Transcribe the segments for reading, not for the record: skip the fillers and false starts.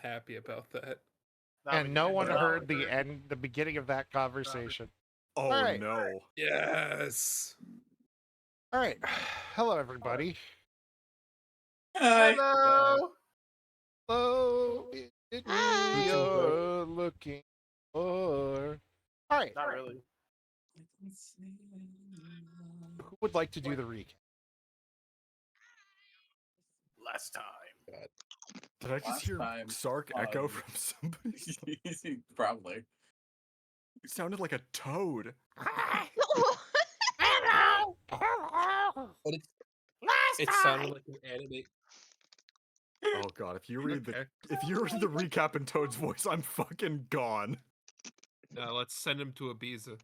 happy about that. And no one heard the beginning of that conversation. Oh All right. no. Yes. All right. Hello, everybody. Hello. Hello. Is it me you're looking for? All right. Not really. Who would like to do the recap? Last time. Did I just Last hear time, Sark echo from somebody? Probably. It sounded like a toad. Hello. Hello. But Last it sounded like an anime. Oh god, if you read Okay. the recap in Toad's voice, I'm fucking gone. Now let's send him to Ibiza.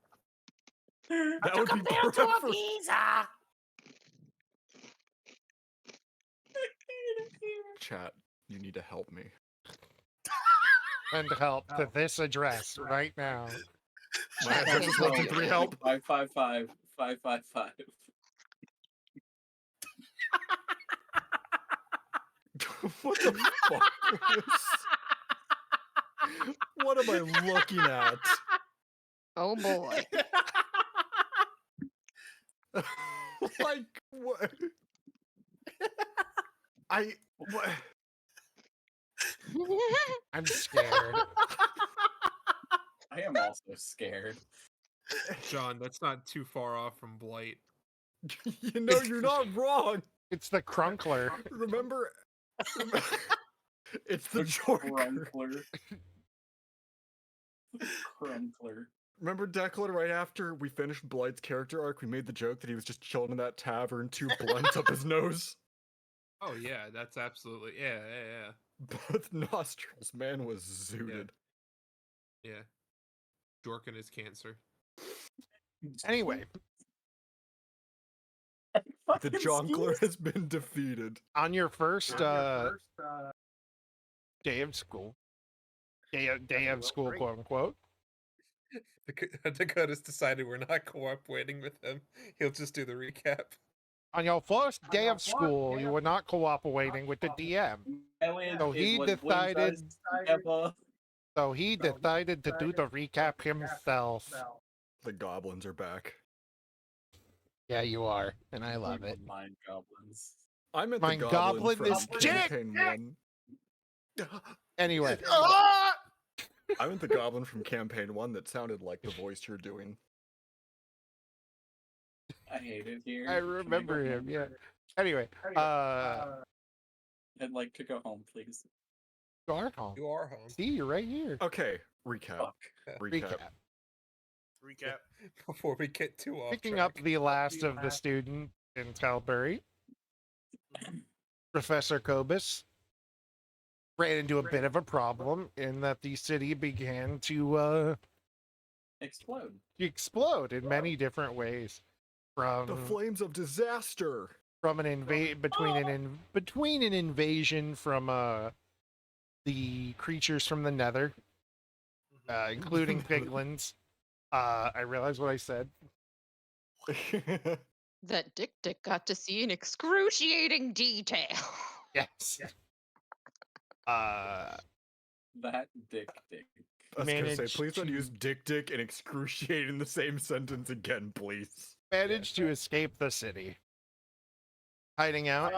That would be perfect for... Chat, you need to help me. Send help to this address right now. My address is 123 help. 555 555. What the fuck is this? What am I looking at? Oh boy. Like what? What? I'm scared. I am also scared. John, that's not too far off from Blight. You know, you're not wrong. It's the Crunkler. Remember, it's the Jorker. Crunkler. Crunkler. Remember Declan, right after we finished Blight's character arc, we made the joke that he was just chilling in that tavern, 2 blunts up his nose. Oh yeah, that's absolutely yeah. Both nostrils, man was zooted. Yeah. Jorkin is cancer. Anyway, The Jonkler has been defeated. on your first day of school, day of school, quote unquote. Dakota's decided we're not cooperating with him. He'll just do the recap. On your first day of school, you were not cooperating with the DM. So he decided. So he decided to do the recap himself. The goblins are back. Yeah, you are, and I love it. Mind goblins. I'm at My the goblin goblin is from Jack! campaign 1. Anyway, I'm at the goblin from campaign 1 that sounded like the voice you're doing. I hate it here. I remember him. Yeah. Anyway, I'd like to go home, please. you are home. You are home. See, you're right here. Okay, recap. Fuck. Recap. Recap. Before we get too off Picking track. up the last of the student in Talbury, Professor Kobus ran into a bit of a problem in that the city began to Explode. in many different ways. The flames of disaster. From an between an invasion from the creatures from the Nether, including piglins. I realized what I said. That Dick got to see in excruciating detail. Yes. That dick. I was gonna say, Managed please don't to- use dick and excruciate in the same sentence again, please. Managed to escape the city. Hiding out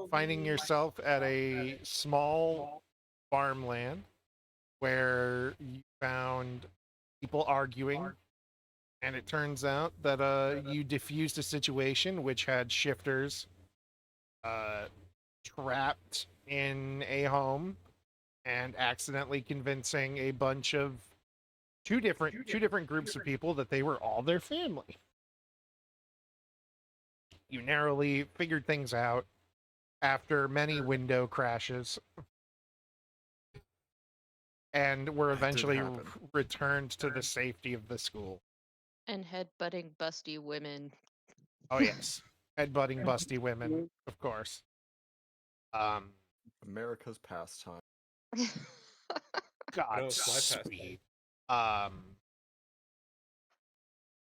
finding yourself at a small farmland where you found people arguing, and it turns out that you diffused a situation which had shifters trapped in a home and accidentally convincing a bunch of two different groups of people that they were all their family. You narrowly figured things out after many window crashes and were eventually returned to the safety of the school. And headbutting busty women. Oh yes, headbutting busty women, of course. America's pastime. God, No, it's my sweet.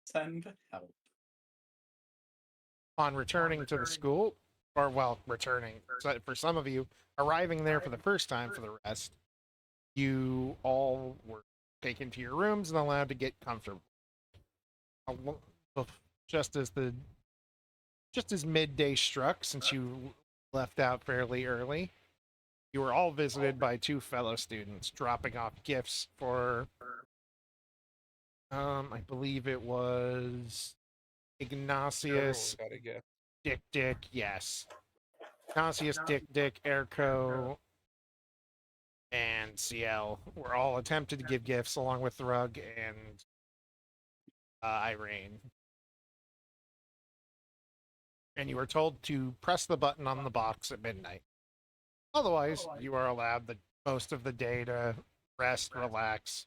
Send help. On returning to the school, or well, returning for some of you, arriving there for the first time for the rest, you all were taken to your rooms and allowed to get comfortable. Just as the just as midday struck, since you left out fairly early, you were all visited by two fellow students dropping off gifts for I believe it was Ignatius, Everyone got a gift. Dick, yes. Ignatius, Dick, Erco, and CL were all attempted to give gifts along with Thrug and Irene. And you were told to press the button on the box at midnight. Otherwise, you are allowed the most of the day to rest, relax,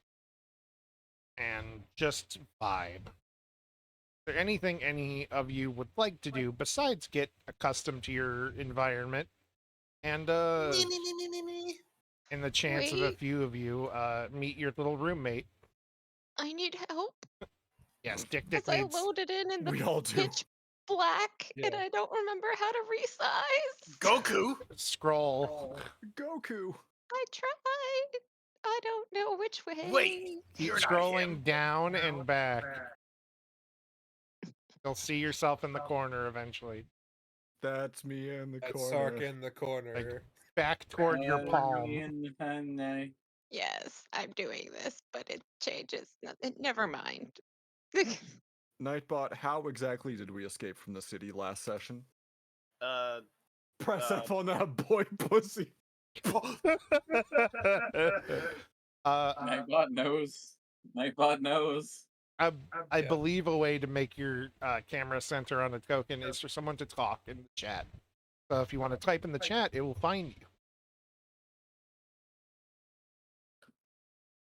and just vibe. Is there anything any of you would like to do besides get accustomed to your environment and in the chance of a Wait. few of you meet your little roommate? I need help Yes, Dick because I needs loaded in the We all do. pitch black and Yeah. I don't remember how to resize. Goku. scroll. Goku. I tried. I don't know which way. Wait, Keep you're not scrolling him. down and back. You'll see yourself in the corner eventually. That's me in the That's corner. Sark in the corner. Back toward your palm. Yes, I'm doing this, but it changes. Never mind. Nightbot, how exactly did we escape from the city last session? Uh, Press F on that boy pussy. Nightbot knows. Nightbot knows. I Yeah. believe a way to make your camera center on a token is for someone to talk in the chat. So if you want to type in the chat, it will find you.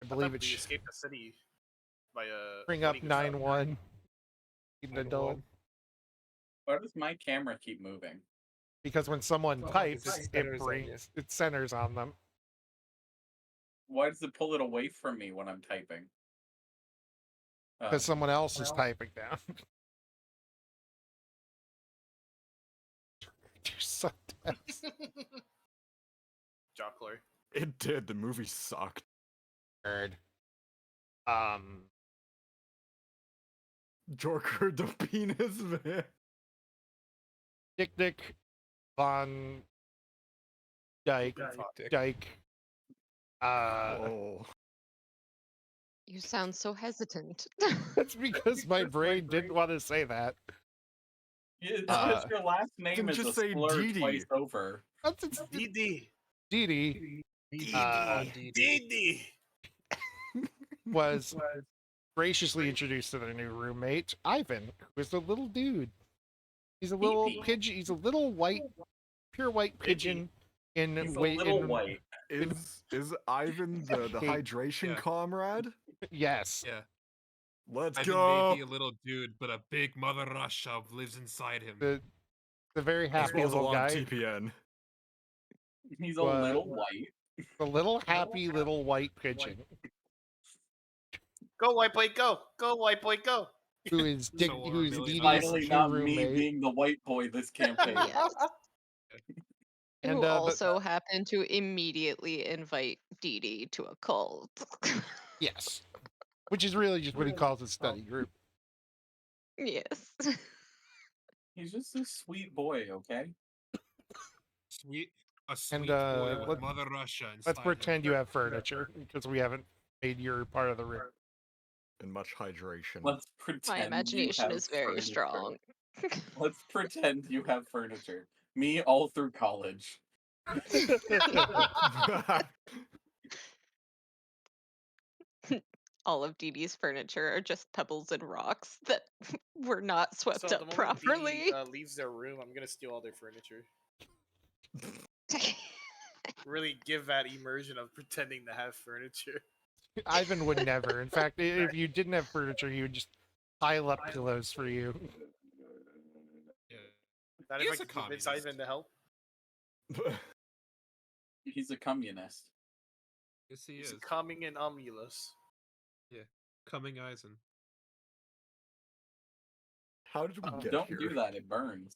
I believe we it should escaped the city by bring up fighting us 9-1. An adult. Why does my camera keep moving? Because when someone types, just it centers on brings it centers on them. Why does it pull it away from me when I'm typing? Because someone else is typing down. You're so dense. Jockler. It did. The movie sucked. Nerd. Jorker the penis man. Dick, Von Dick. Dyke. Oh. You sound so hesitant. That's because my brain didn't want to say that. It's because your last name Can is just a say slur Dee Dee. twice over. That's it's DD. Dee DD. DD. was graciously introduced to their new roommate, Ivan, who is a little dude. He's a little Pee-pee. pigeon. He's a little white, pure white pigeon. He's a little white. Is Ivan the Hey, hydration yeah. comrade? Yes. Yeah. Let's Ivan go. may be a little dude, but a big Mother Russia lives inside him. The very As happy well as a little lot of guy. TPN. He's a What? little white. The little happy little white pigeon Go, white boy, go. Go, white boy, go. who is So who is really Dee Dee's Finally, new not me roommate. being the white boy this campaign. Yes. And, Who but- also happened to immediately invite Dee Dee to a cult. Yes. Which is really just what he calls his study group. Yes. He's just a sweet boy, okay? A sweet And, boy with let- Mother Russia inside Let's him. pretend you have furniture because we haven't made your part of the room. And much hydration. Let's pretend. My you imagination have is very furniture. strong. Let's pretend you have furniture. Me all through college. All of Dee Dee's furniture are just pebbles and rocks that were not swept So the up moment properly. DD leaves their room, I'm gonna steal all their furniture. Really give that immersion of pretending to have furniture. Ivan would never. In fact, if you didn't have furniture, he would just pile up pillows for you. Yeah. Not He if I is a can convince communist. Ivan to help. He's a communist. Yes, he He's is. coming in Omulus. Coming Eisen. How did we get Don't here? do that, it burns.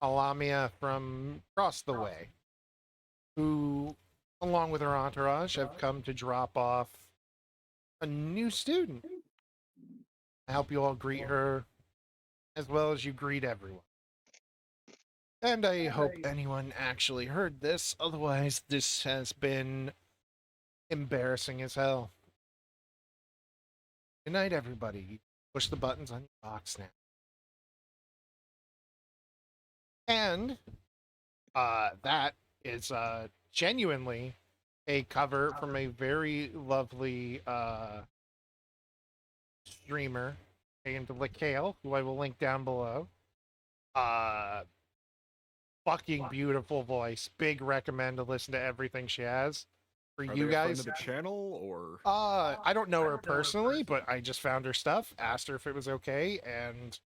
Alamia from across the way, who, along with her entourage, have come to drop off a new student. I hope you all greet her as well as you greet everyone. And I hope anyone actually heard this, otherwise this has been embarrassing as hell. Good night, everybody. Push the buttons on your box now. And that is genuinely a cover from a very lovely streamer named Lakale, who I will link down below. Fucking beautiful voice. Big recommend to listen to everything she has. For Are you they a friend guys, of the channel or? I don't know her personally, but I just found her stuff, asked her if it was okay, and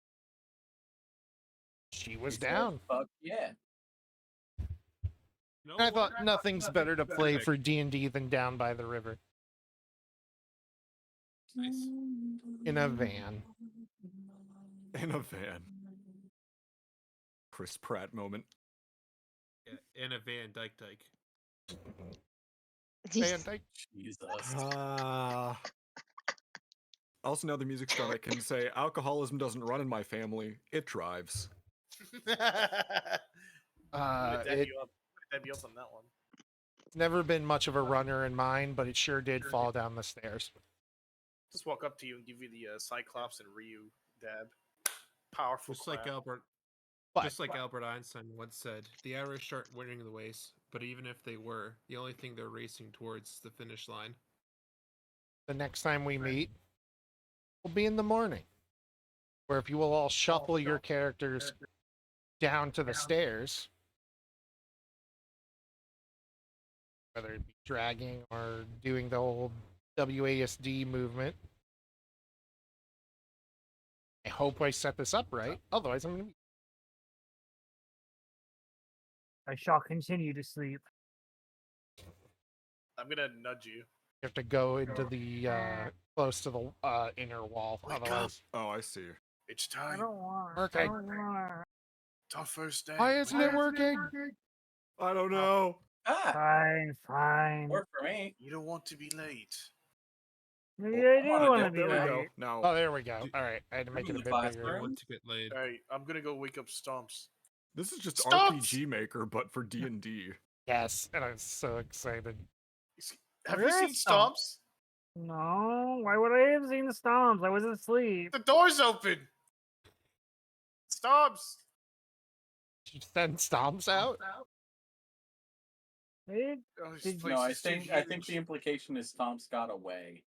she was He said, down. Fuck yeah. You know And I what? thought nothing's better to play for D&D than Down by the River Nice. in a van. In a van. Chris Pratt moment. Yeah, in a Van Dyke. Van Dyke. Jesus. Also, now the music's done, I can say alcoholism doesn't run in my family. It drives. It's Dab you up on that one. never been much of a runner in mine, but it sure did fall down the stairs. Just walk up to you and give you the Cyclops and Ryu dab. Powerful. Just like clap. Albert Einstein once said, the Irish aren't winning the race, but even if they were, the only thing they're racing towards is the finish line. The next time we meet will be in the morning, where if you will all shuffle your characters down to the stairs, whether it be dragging or doing the old WASD movement. I hope I set this up right. Otherwise, I'm going to be... I shall continue to sleep. I'm gonna nudge you. You have to go into the, close to the inner wall. Wake Otherwise... Oh, I see. It's I time. don't want. Okay. I don't want. It's our first day. Why isn't it working? I don't know. Ah, Fine. work for me. You don't want to be late. Maybe I do wanna want to do be There we late. go. Now, Oh, there we go. All right, I had to make it a In bit the bigger. classroom? Want to get laid. Alright, I'm gonna go wake up Stomps. this is just Stop! RPG Maker, but for D&D. Yes, and I'm so excited. Have Where you seen is Stomps? Stomps? No, why would I have seen the Stomps? I was asleep. The door's open! Stomps! Did you send Stomps out? Hey, Oh, this Did- place No, is too I think huge. the implication is Stomps got away.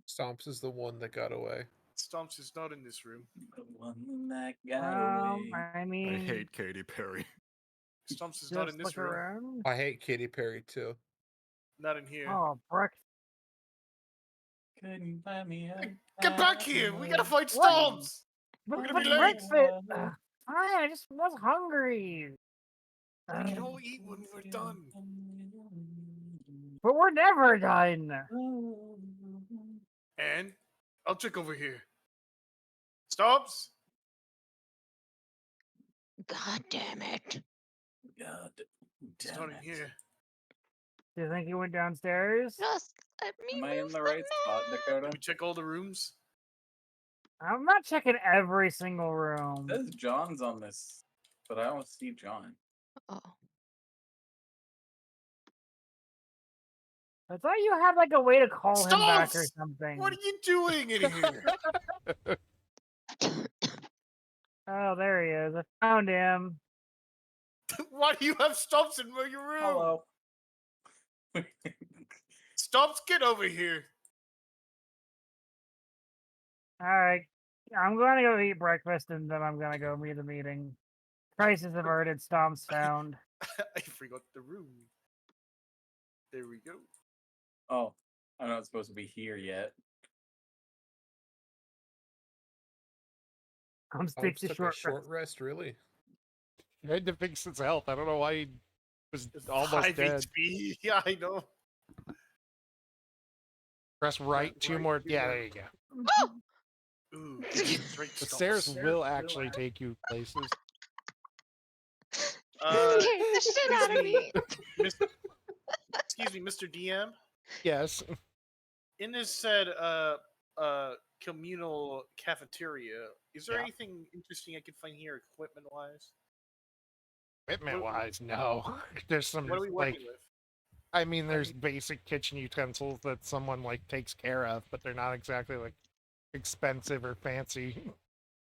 Stomps is the one that got away. Stomps is not in this room. The one that got away. I mean, I hate Katy Perry. Stomps is not in just this look room. around. I hate Katy Perry too. Not in here. Oh, breakfast. Couldn't find me a Get back here! We gotta fight What? Stomps! But, gonna but be late. breakfast. Fine, I just was hungry. We can all eat when we're done. But we're never done. And I'll check over here. Stomps! God damn it. God It's damn not in it. here. Do you think he went downstairs? Just let me Am I in move the right spot, Dakota? Did we check all the rooms? I'm not checking every single room. It says John's on this, but I don't see John. Oh. I thought you had like a way to call him back or Stomps! something. What are you doing in here? Oh, there he is. I found him. Why do you have Stomps in your room? Hello. Stomps, get over here. All right. I'm going to go eat breakfast and then I'm going to go meet a meeting. Crisis averted. Stomps found. I forgot the room. There we go. Oh, I'm not supposed to be here yet. I'm Stomps sticking to took short. a short rest, really? He had to fix his health. I don't know why he was almost 5 dead. HP. Yeah, I know. Press right, two more. Yeah, there you go. Ooh, straight The Stomps. stairs will actually take you places. Scared the shit out of me. Mis- excuse me, Mr. DM. Yes. In this said communal cafeteria, is there Yeah. anything interesting I could find here, equipment wise? Equipment wise, no. There's some What are we like working with? I mean there's basic kitchen utensils that someone like takes care of, but they're not exactly like expensive or fancy.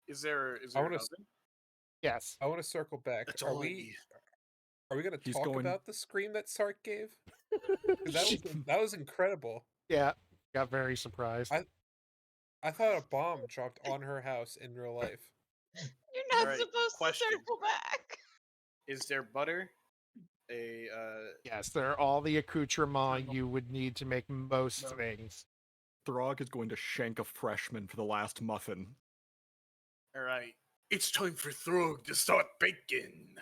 Is there I an wanna oven? Yes. I want to circle back. That's Are all I we need. are we gonna He's talk going- about the scream that Sark gave? 'Cause that was incredible. Yeah. Got very surprised. I thought a bomb dropped on her house in real life. You're not Alright, supposed question. to circle back. Is there butter? Yes, they're all the accoutrement you would need to make most things. Throg is going to shank a freshman for the last muffin. Alright. It's time for Throg to start baking.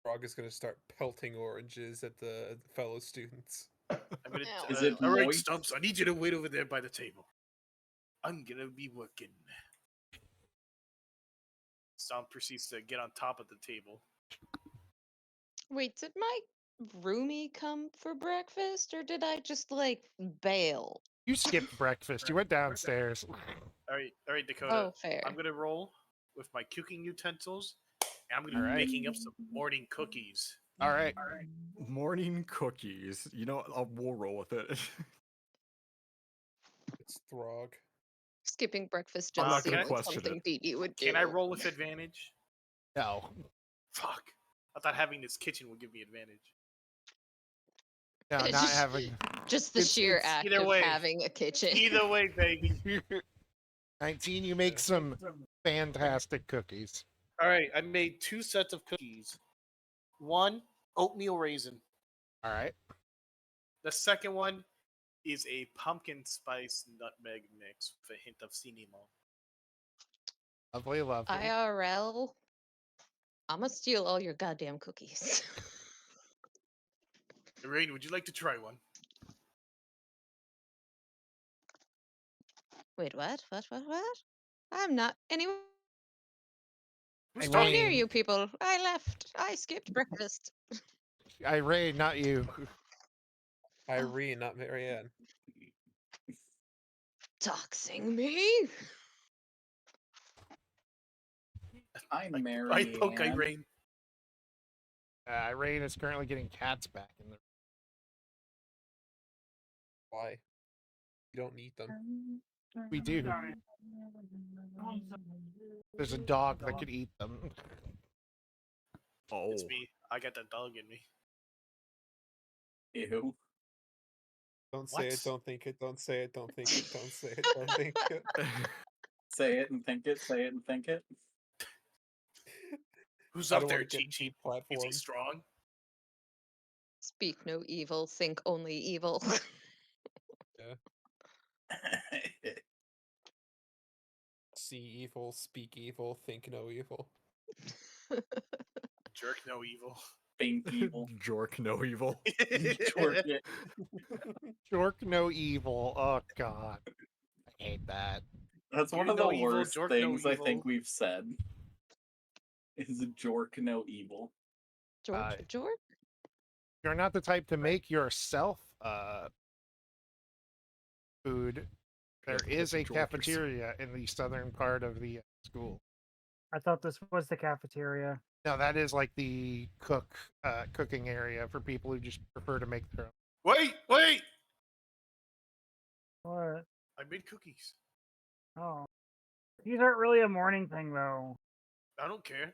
Frog is gonna start pelting oranges at the fellow students. I'm gonna Ow. Is it alright, moist? Stumps, I need you to wait over there by the table. I'm gonna be working. Stump proceeds to get on top of the table. Wait, did my roomie come for breakfast, or did I just like bail? You skipped breakfast. You went downstairs. Alright, Dakota. Oh, fair. I'm gonna roll with my cooking utensils, and I'm gonna be Alright. baking up some morning cookies. All right. Morning cookies. You know, we'll roll with it. It's Throg. Skipping breakfast I'm just not gonna seems like question something it. Dee Dee would do. Can I roll with advantage? No. Fuck. I thought having this kitchen would give me advantage. No, not Just- having. Just the It's- sheer it's act either of way. having a kitchen. Either way, baby. 19, you make some fantastic cookies. Alright, I made 2 sets of cookies. One, oatmeal raisin. All right. The second one is a pumpkin spice nutmeg mix with a hint of cinnamon. Lovely, lovely. IRL, I'ma steal all your goddamn cookies. Rain, would you like to try one? Wait, what? What? I'm not anywhere Who's Hey, near Rain. you people. I left. I skipped breakfast. Irene, not you. Irene, not Marianne. Doxing me? I'm I Mary. poke Irene. Irene is currently getting cats back in the. Why? You don't need them. We do. There's a dog that could eat them. Oh. It's me. I got that dog in me. Ew. Don't say it, What? don't think it, don't say it, don't think it, don't say it, don't think it. Say it and think it. Say it and think it. Who's I up don't there, wanna get Cheat Cheat? Is he platform. strong? Speak no evil, think only evil. See evil, speak evil, think no evil. Jerk no evil. Think evil. Jork, no evil. Jork it. Jork, no evil. Oh God, I hate that. That's one You of the know evil, worst Jork no things I think evil. we've said. Is Jork no evil? George? You're not the type to make yourself food. There is a Jorkers. cafeteria in the southern part of the school. I thought this was the cafeteria. No, that is like the cooking area for people who just prefer to make their own. Wait! What? I made cookies. Oh. These aren't really a morning thing, though. I don't care.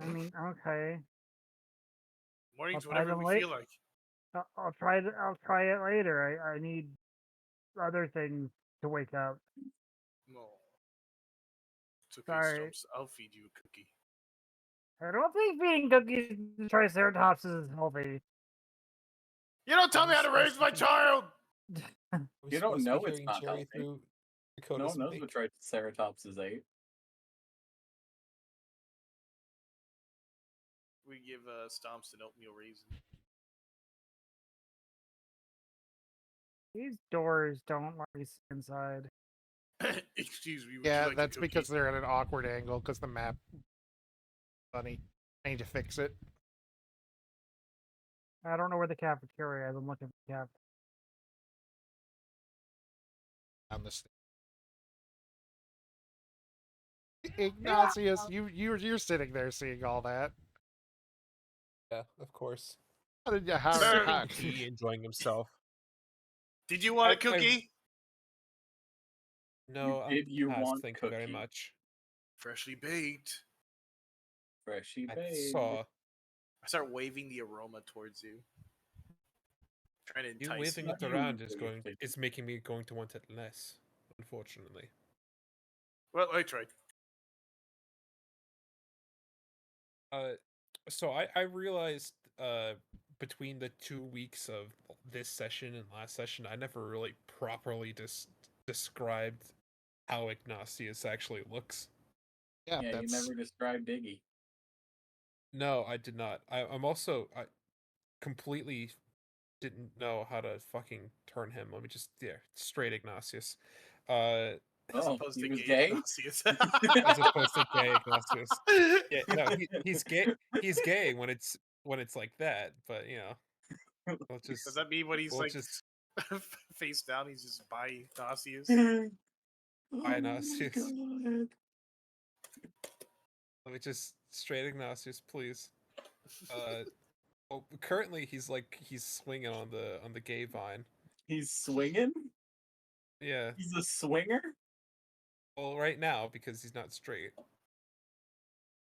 I mean, okay. Mornings, try whatever them we late. feel like. I'll try it. I'll try it later. I need other things to wake up. No. It's okay, Sorry. Stumps. I'll feed you a cookie. I don't think feeding cookies to Triceratops is healthy. You don't tell me how to Are we raise my supposed to- child! Are we You don't supposed to know be it's hearing not Jerry healthy. through No Dakota's one knows mic? what Triceratops is ate. We give Stomps an oatmeal raisin. These doors don't let me see inside. Excuse me. Would you Yeah, like a that's cookie? because they're at an awkward angle because the map. Funny. I need to fix it. I don't know where the cafeteria is. I'm looking for the cafeteria. On the stage. Ignatius, you're sitting there seeing all that. Yeah, of course. How did you how, Sir. how- He enjoying himself. Did you want a I- cookie? No, Did you pass, want thank you very cookie? much. Freshly baked. Freshy I baked. saw I start waving the aroma towards you. Trying to you entice waving you. it around Really is making me going to want it less, unfortunately. Well, I tried. So I realized between the 2 weeks of this session and last session, I never really properly described how Ignatius actually looks. yeah, Yeah, you that's never described Iggy. No, I did not. I completely didn't know how to fucking turn him. Let me just straight Ignatius. As Oh, opposed he to was gay gay? Ignatius. As opposed to gay Ignatius. Yeah, no, he's gay. He's gay when it's like that, but you know, we'll Does just that mean when he's we'll like just face down, he's just by Ignatius? Oh buy my Ignatius. God. Let me just straight Ignatius, please. Well, currently he's swinging on the gay vine. He's swinging? Yeah. He's a swinger? Well, right now because he's not straight.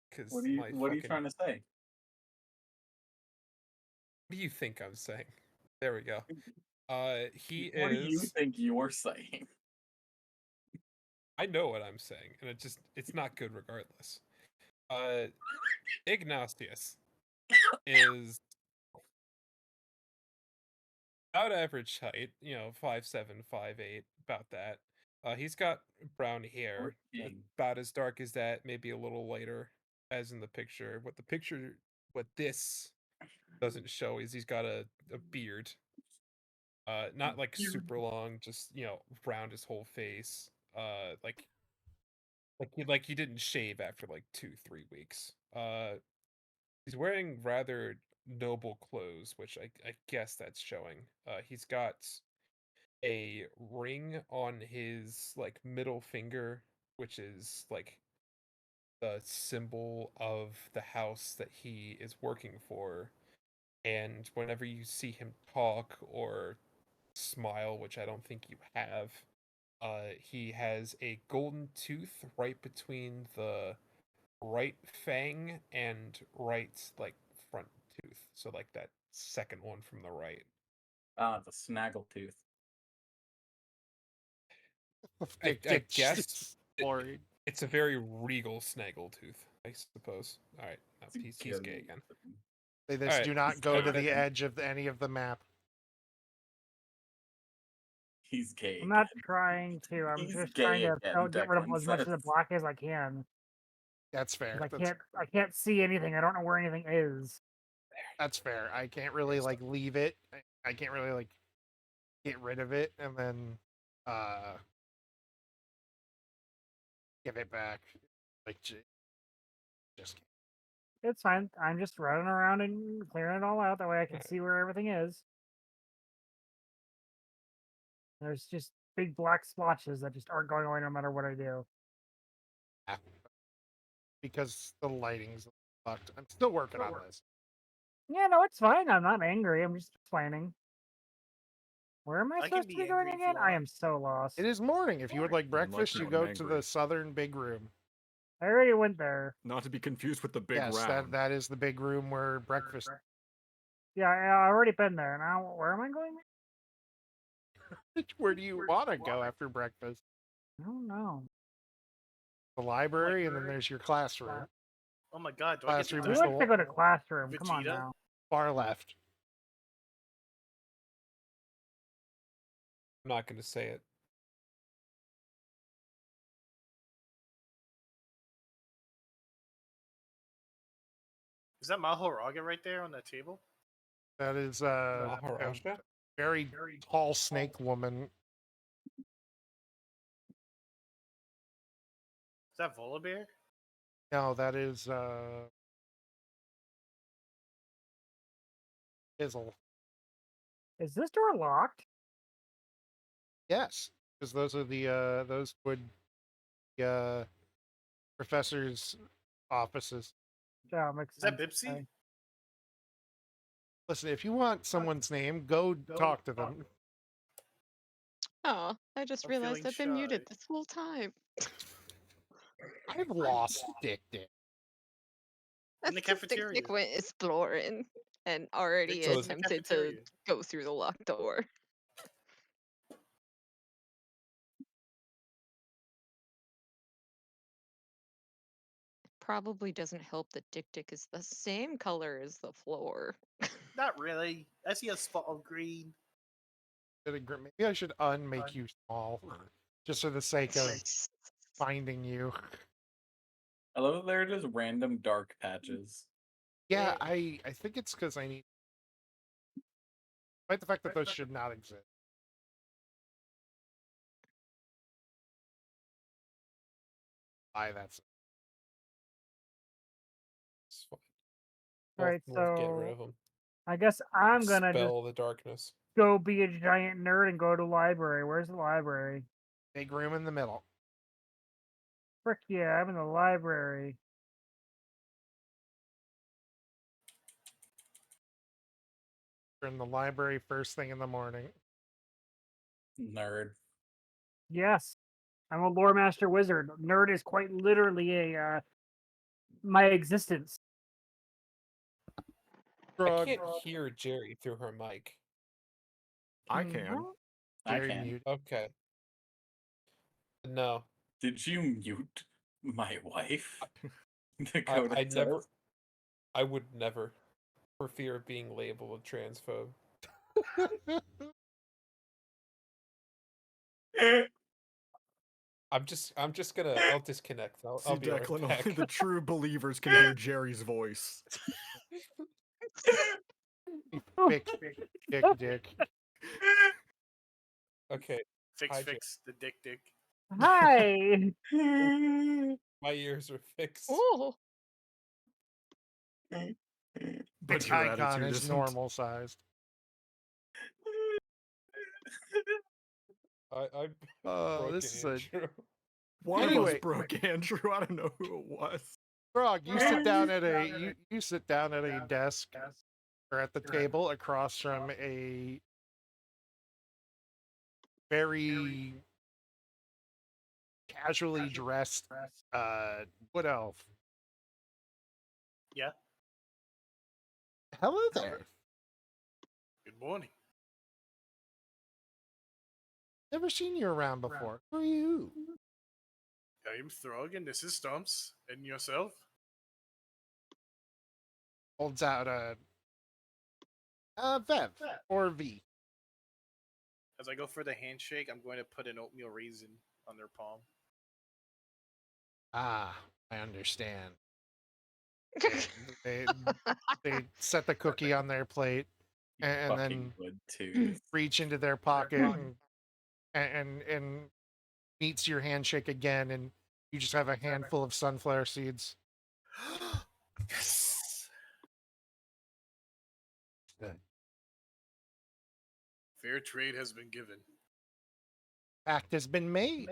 Because What are you trying to say? What do you think I'm saying? There we go. He What do you is. think you're saying? I know what I'm saying, and it's not good regardless. Ignatius is about average height, 5'7", 5'8", about that. He's got brown hair, Working. about as dark as that, maybe a little lighter, as in the picture. What this doesn't show is he's got a beard. Not like super long, just round his whole face. Like he didn't shave after like 2-3 weeks. He's wearing rather noble clothes, which I guess that's showing. He's got a ring on his like middle finger, which is like the symbol of the house that he is working for. And whenever you see him talk or smile, which I don't think you have, he has a golden tooth right between the right fang and right like front tooth. So like that second one from the right. Ah, the snaggletooth. I guess boring. it's a very regal snaggletooth, I suppose. All right, no, he's gay again. Say this: Alright, do not go to the that- edge of any of the map. He's gay. I'm not trying to. I'm He's just gay trying to again, get rid of Declan as much of the says. black as I can. That's 'Cause fair. I can't see anything. I don't know where anything is. That's fair. I can't really like leave it. I can't really like get rid of it and then give it back. Like just It's fine. I'm just running around and clearing it all out. That way I can see where everything is. There's just big black splotches that just aren't going away no matter what I do. because the lighting's fucked. I'm still working on this. Yeah, no, it's fine. I'm not angry. I'm just explaining. Where am I I can supposed to be be going angry if you again? I want. am so lost. It is morning. If you would like Unless breakfast, you're you go to angry. the southern big room. I already went there. Not to be confused with the big Yes, round. that is the big room where breakfast. Yeah, I already been there. Now, where am I going? Where do you want to go after breakfast? I don't know. The library, and then there's your classroom. Oh my god, do I get to Classroom Who is die? the likes to go to classroom? Come on Vegeta? now. far left. I'm not going to say it. Is that Mahoraga right there on that table? That is Maharaja? very tall snake woman. Is that Volabear? No, that is Fizzle. Is this door locked? Yes, because those are the those would be professors' offices. Yeah, makes Is that sense. Bipsy? Okay. Listen, if you want someone's name, go talk to them. Oh, I just I'm realized feeling I've been muted shy. this whole time. I've lost Dick. In the That's because Dick cafeteria. Dick went exploring and already Dick was in the attempted to cafeteria. go through the locked door. Probably doesn't help that Dick Dick is the same color as the floor. Not really. I see a spot of green. Maybe I should unmake you small, just for the sake of finding you. I love that they're just random dark patches. Yeah, I think it's because I need. Despite the fact that those should not exist. That's It's fine. All right, We'll get rid so of them. I guess I'm gonna just Spell the darkness. go be a giant nerd and go to library. Where's the library? big room in the middle. Frick yeah, I'm in the library. You're in the library first thing in the morning. Nerd. Yes, I'm a lore master wizard. Nerd is quite literally a my existence. I Frog, can't hear Jerry through her mic. I can. Mhm. I Jerry can. mute. Okay. No, Did you mute my wife? I Dakota never. says. I would never, for fear of being labeled a transphobe. I'm just gonna. I'll disconnect. I'll See, be right Declan, back. only the true believers can hear Jerry's voice. Big dick. Okay. Fix, Hi, Jerry. fix the Dick Dick. Hi. My ears are fixed. Oh, But Dick your icon attitude is isn't. normal sized. I'm Oh, broken, this is a Andrew. One of us Anyway. broke Andrew. I don't know who it was. Frog. You sit down at a you sit down at a desk or at the table across from a very casually dressed wood elf. Yeah. Hello there. Good morning. Never seen you around before. Who are you? I am Throg, and this is Stumps. And yourself? Holds out a Vev or V. As I go for the handshake, I'm going to put an oatmeal raisin on their palm. Ah, I understand. They they set the cookie on their plate and Fucking then would too. reach into their pocket and meets your handshake again, and you just have a handful of sunflower seeds. Yes! The Fair trade has been given. pact has been made.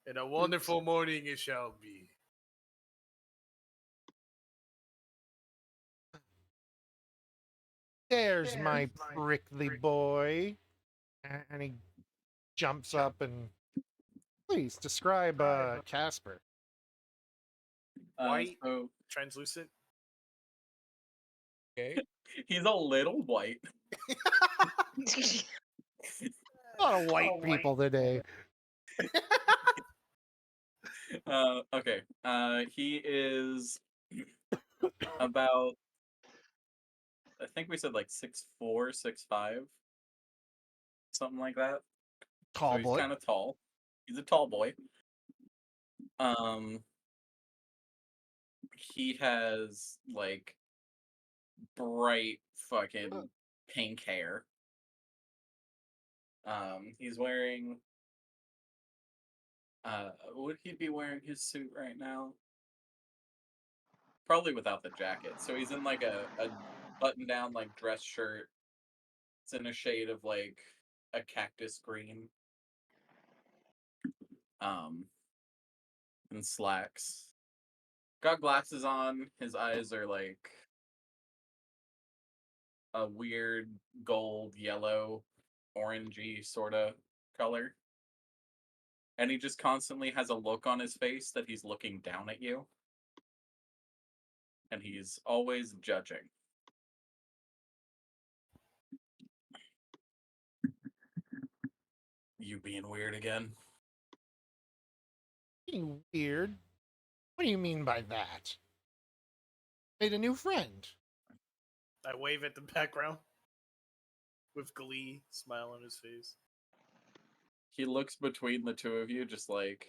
And a wonderful morning it shall be. There's my prickly boy. And he jumps up and please describe Casper. White, So translucent. Okay. he's a little white. A lot of white people today. Okay. He is about. I think we said like 6'4", 6'5", something like that. Tall So he's boy. kind of tall. He's a tall boy. He has like bright fucking pink hair. He's wearing. Would he be wearing his suit right now? Probably without the jacket. So he's in like a button-down like dress shirt. It's in a shade of like a cactus green. And slacks. Got glasses on. His eyes are like a weird gold, yellow, orangey sort of color. And he just constantly has a look on his face that he's looking down at you. And he's always judging. You being weird again? Being weird? What do you mean by that? Made a new friend. I wave at the background with glee, smile on his face. He looks between the two of you, just like,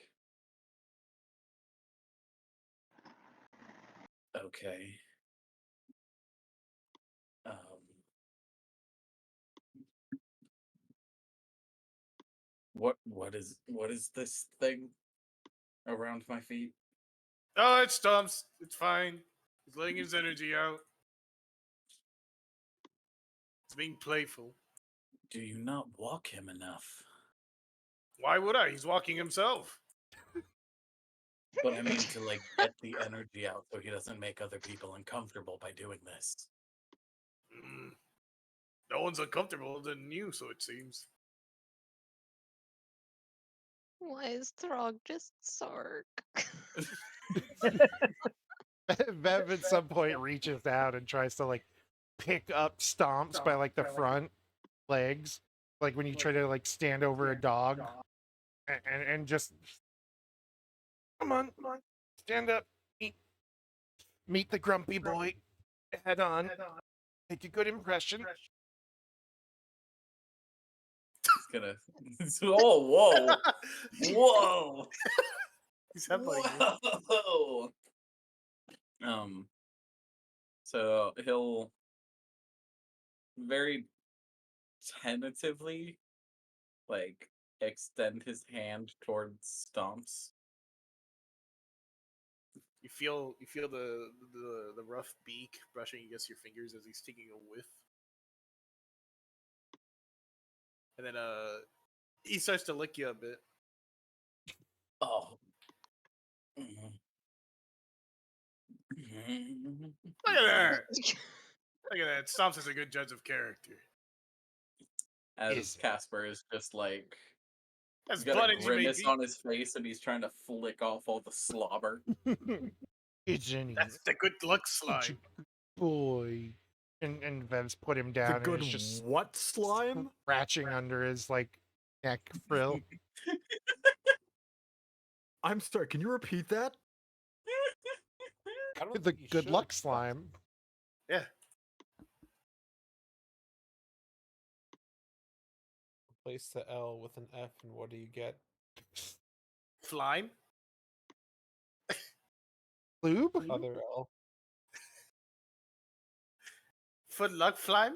okay. What is this thing around my feet? Oh, it stumps. It's fine. He's letting his energy out. It's being playful. Do you not walk him enough? Why would I? He's walking himself. But I mean to like get the energy out so he doesn't make other people uncomfortable by doing this. Mm. No one's uncomfortable than you, so it seems. Why is Throg just Sark? Bev at some point reaches out and tries to like pick up Stomps by like the front legs, like when you try to like stand over a dog, and just come on, stand up, meet the grumpy boy, head on, make a good impression. He's gonna. Oh, whoa, whoa, He's headbutting you. whoa. So he'll very tentatively, like, extend his hand towards Stomps. You feel the rough beak brushing against your fingers as he's taking a whiff. And then he starts to lick you a bit. Oh. Look at that! Look at that. Stomps is a good judge of character. As Casper is just like, As he's got blood a as you may grimace be. on his face and he's trying to flick off all the slobber. Isn't That's the good luck slime. boy? And Vev's put him The down and good is just what slime? scratching under his like neck frill. I'm sorry, can you repeat that? I don't The think you good should. luck slime. Yeah. Replace the L with an F, and what do you get? Flime? Lube? Other L. Foot luck flime?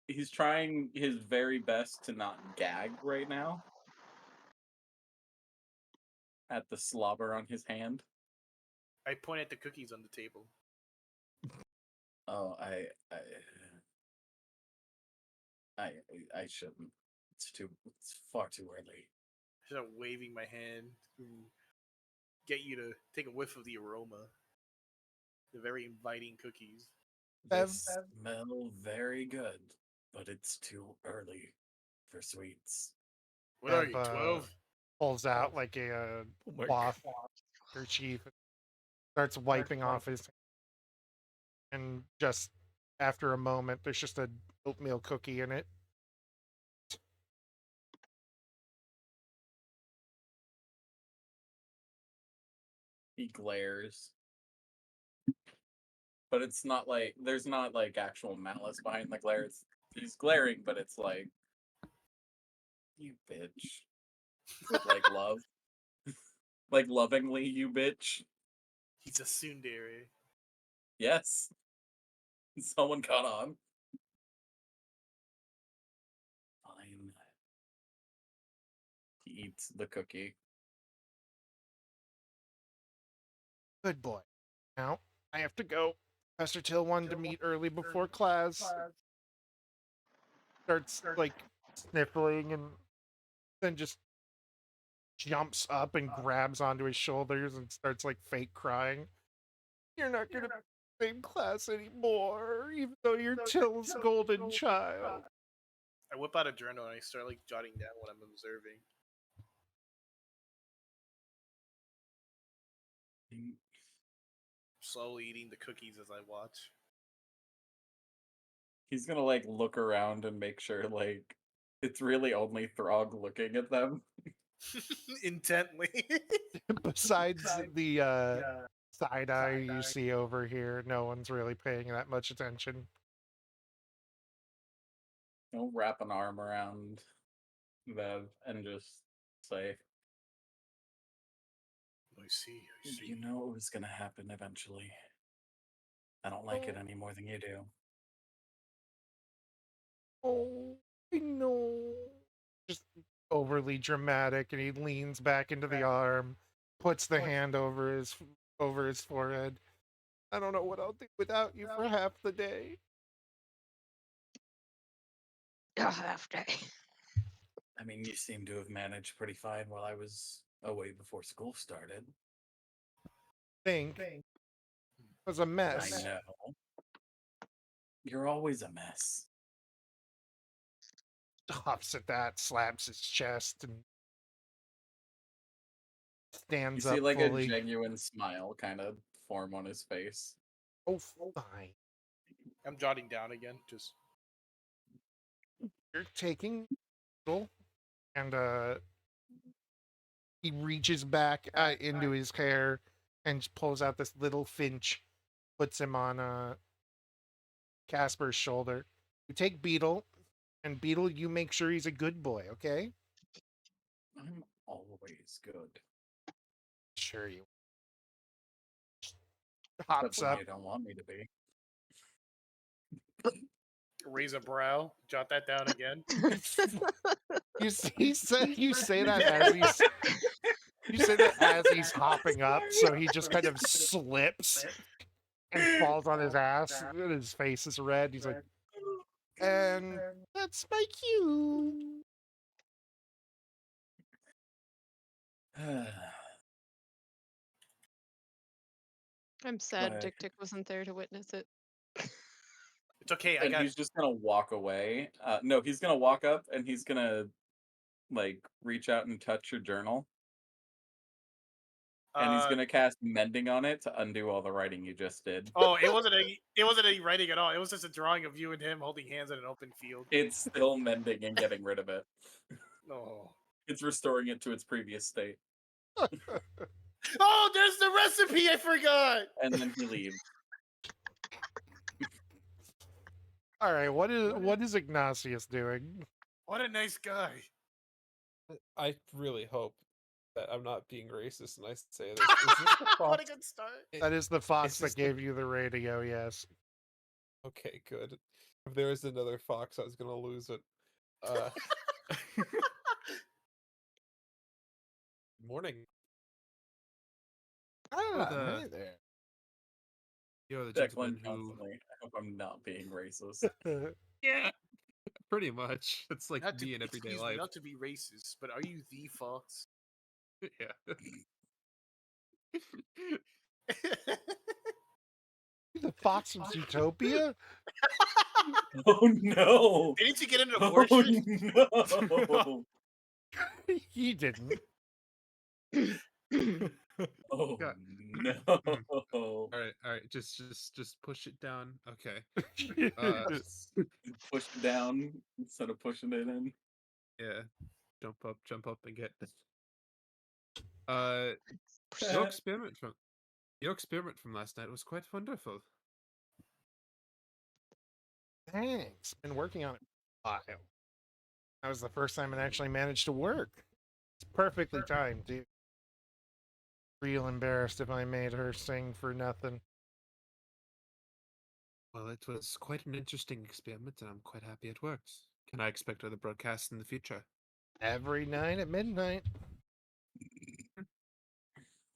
He's trying his very best to not gag right now at the slobber on his hand. I point at the cookies on the table. Oh, I shouldn't. It's far too early. I start waving my hand to get you to take a whiff of the aroma. The very inviting cookies. They Bev. smell very good, but it's too early for sweets. What are Bev, you, 12? pulls out like a Oh my cloth kerchief, starts wiping off his, and just after a moment, there's just a oatmeal cookie in it. He glares. But it's not like, there's not like actual malice behind the glare. He's glaring, but it's like, you bitch. Like love. Like lovingly, you bitch. He's a tsundere. Yes. Someone caught on. Fine. He eats the cookie. Good boy. Now, I have to go. Professor Till wanted to meet early before class. Starts, like, sniffling and then just jumps up and grabs onto his shoulders and starts, like, fake crying. You're not gonna be in class anymore, even though you're Till's golden child. I whip out a journal and I start like jotting down what I'm observing. Slowly eating the cookies as I watch. He's gonna like look around and make sure like it's really only Throg looking at them. Intently. Besides the side eye you see over here, no one's really paying that much attention. He'll wrap an arm around Vev and just say, I see. "You know it was gonna happen eventually. I don't like it any more than you do." Oh, I know. Just overly dramatic, and he leans back into the arm, puts the hand over his forehead. I don't know what I'll do without you for half the day. Half day. I mean, you seem to have managed pretty fine while I was away before school started. Think was a mess. I know. You're always a mess. Huffs at that, slaps his chest, and You stands see up like fully. a genuine smile kind of form on his face. Oh, fine. I'm jotting down again. Just You're taking and he reaches back into his hair and pulls out this little finch, puts him on Casper's shoulder. You take Beetle, and Beetle, you make sure he's a good boy, okay? I'm always good. Sure you. Except Hops when up. you don't want me to be. raise a brow. Jot that down again. You say that as he's you say that as he's hopping up, so he just kind of slips and falls on his ass, and his face is red. He's like, and that's my cue. I'm sad But- Dick Dick wasn't there to witness it. It's okay. I And got. he's just gonna walk away. No, he's gonna walk up and he's gonna like reach out and touch your journal. And he's gonna cast mending on it to undo all the writing you just did. Oh, it wasn't any writing at all. It was just a drawing of you and him holding hands in an open field. It's still mending and getting rid of it. Oh. It's restoring it to its previous state. Oh, there's the recipe. I forgot. And then he leaves. All right, what is Ignatius doing? What a nice guy. I really hope that I'm not being racist and I say this. Is this the What a fox? good start. That is the fox Is that this the- gave you the radio. Yes. Okay, good. If there was another fox, I was gonna lose it. Morning. Ah, the- hey there. You're the Declan gentleman who. constantly. I hope I'm not being racist. Yeah, pretty much. It's like Not to, me in everyday excuse me, life. not to be racist, but are you the fox? Yeah. The fox of Zootopia? Oh no! Didn't you get an Oh abortion? no! He didn't. Oh God. no! All right. Just push it down. Okay. Just push it down instead of pushing it in. Yeah. Jump up, and get. Psh, Your experiment from last night was quite wonderful. Thanks. Been working on it for a while. That was the first time it actually managed to work. It's perfectly timed, too. Real embarrassed if I made her sing for nothing. Well, it was quite an interesting experiment, and I'm quite happy it worked. Can I expect other broadcasts in the future? Every night at midnight.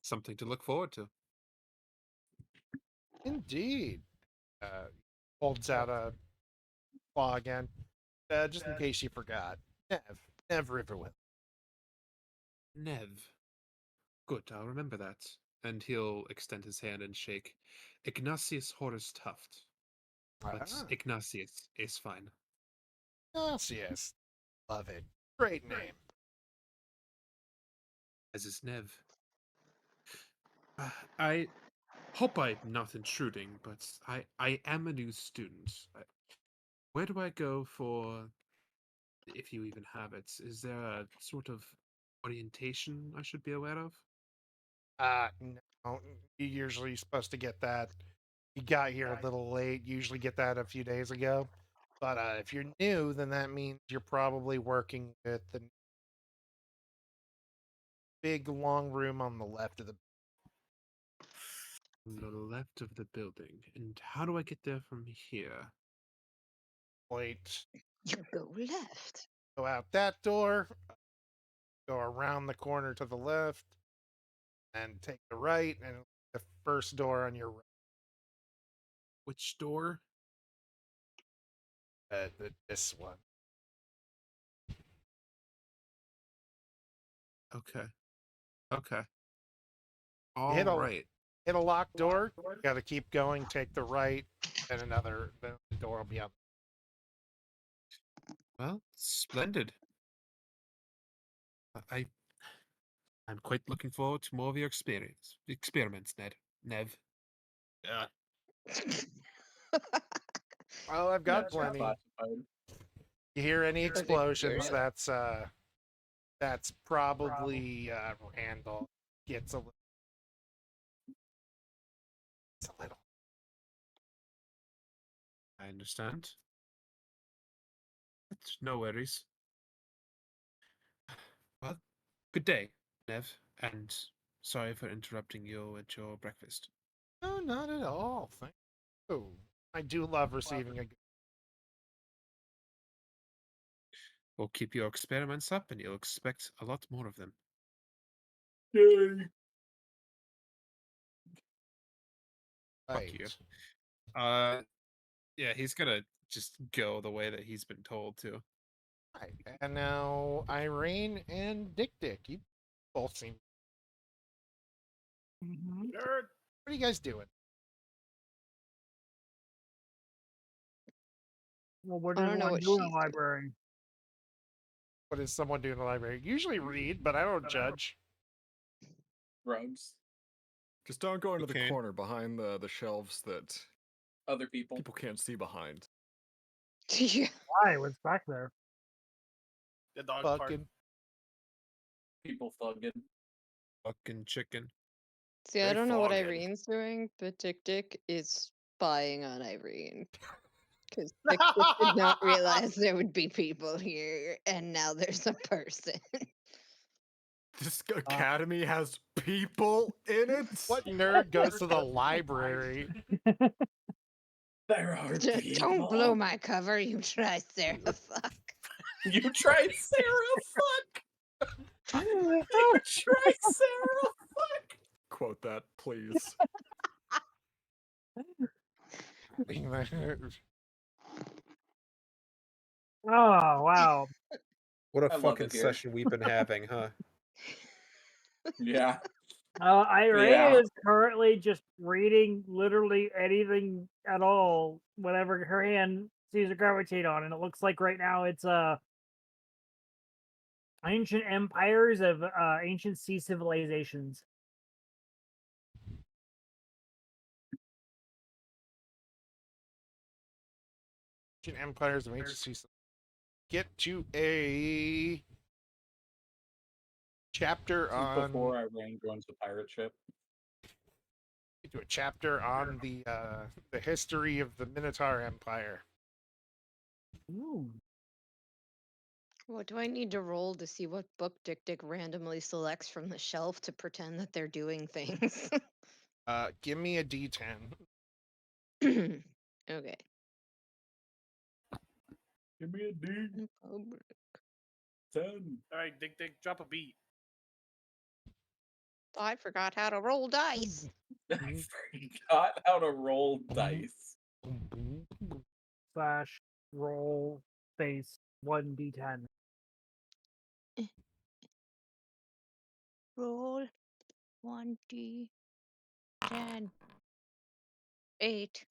Something to look forward to. Indeed. Holds out a claw again. Just in case you forgot. Nev Riverwind. Nev. Good, I'll remember that. And he'll extend his hand and shake. Ignatius Horace Tuft. But Ah, Ignatius is fine. yes. Love it. Great name. As is Nev. I hope I'm not intruding, but I am a new student. Where do I go for, if you even have it? Is there a sort of orientation I should be aware of? No. You're usually supposed to get that. You got here a little late. Usually get that a few days ago. But if you're new, then that means you're probably working with the big long room on the left of the On the left of the building. And how do I get there from here? plate. You go left. Go out that door. Go around the corner to the left, and take the right, and the first door on your right. Which door? This one. Okay. Okay. You All right. hit a locked door. You got to keep going. Take the right, and then the door will be up. Well, splendid. I I'm quite looking forward to more of your experiments, Nev. Yeah. Well, I've got That's plenty. classified. You hear any Okay, explosions? great. That's probably Randall gets a little. It's a little. I understand. But no worries. Well, good day, Nev, and sorry for interrupting you at your breakfast. No, not at all. Thank you. I do love receiving a. We'll keep your experiments up, and you'll expect a lot more of them. Yay. Fuck you. Right. Yeah, he's gonna just go the way that he's been told to. Right. And now Irene and Dick, you both seem. Mhm. Nerd. What are you guys doing? Well, what I does don't know one what do in a she's doing. library? What does someone do in the library? Usually read, but I don't judge. Drugs. Just don't go into the Cocaine. corner behind the shelves that Other people. people can't see behind. Yeah. Why? What's back there? The dog park. Fucking. People thugging. Fucking chicken. See, I They don't know what fogging. Irene's doing, but Dick is spying on Irene. Because Dick did not realize there would be people here, and now there's a person. This academy has people in it. What nerd goes to the library? There are Don't blow people. my cover, you try, Sarah. Fuck. You tried Sarah. Fuck. You tried Sarah. Fuck. Quote that, please. Oh wow! What a I love fucking it here. session we've been having, huh? Yeah. Irene Yeah. is currently just reading literally anything at all, whatever her hand sees to gravitate on, and it looks like right now it's ancient empires of ancient sea civilizations. Empires of Ancient Sea. Get to a chapter This is on. before I ran joins the pirate ship. Get to a chapter on the history of the Minotaur Empire. Ooh. What do I need to roll to see what book Dick randomly selects from the shelf to pretend that they're doing things? Give me a D10. Okay. Give me a D. Oh, 10. All right, Dick, drop a beat. I forgot how to roll dice. I forgot how to roll dice. Slash roll space 1d10. Roll 1d10. 8.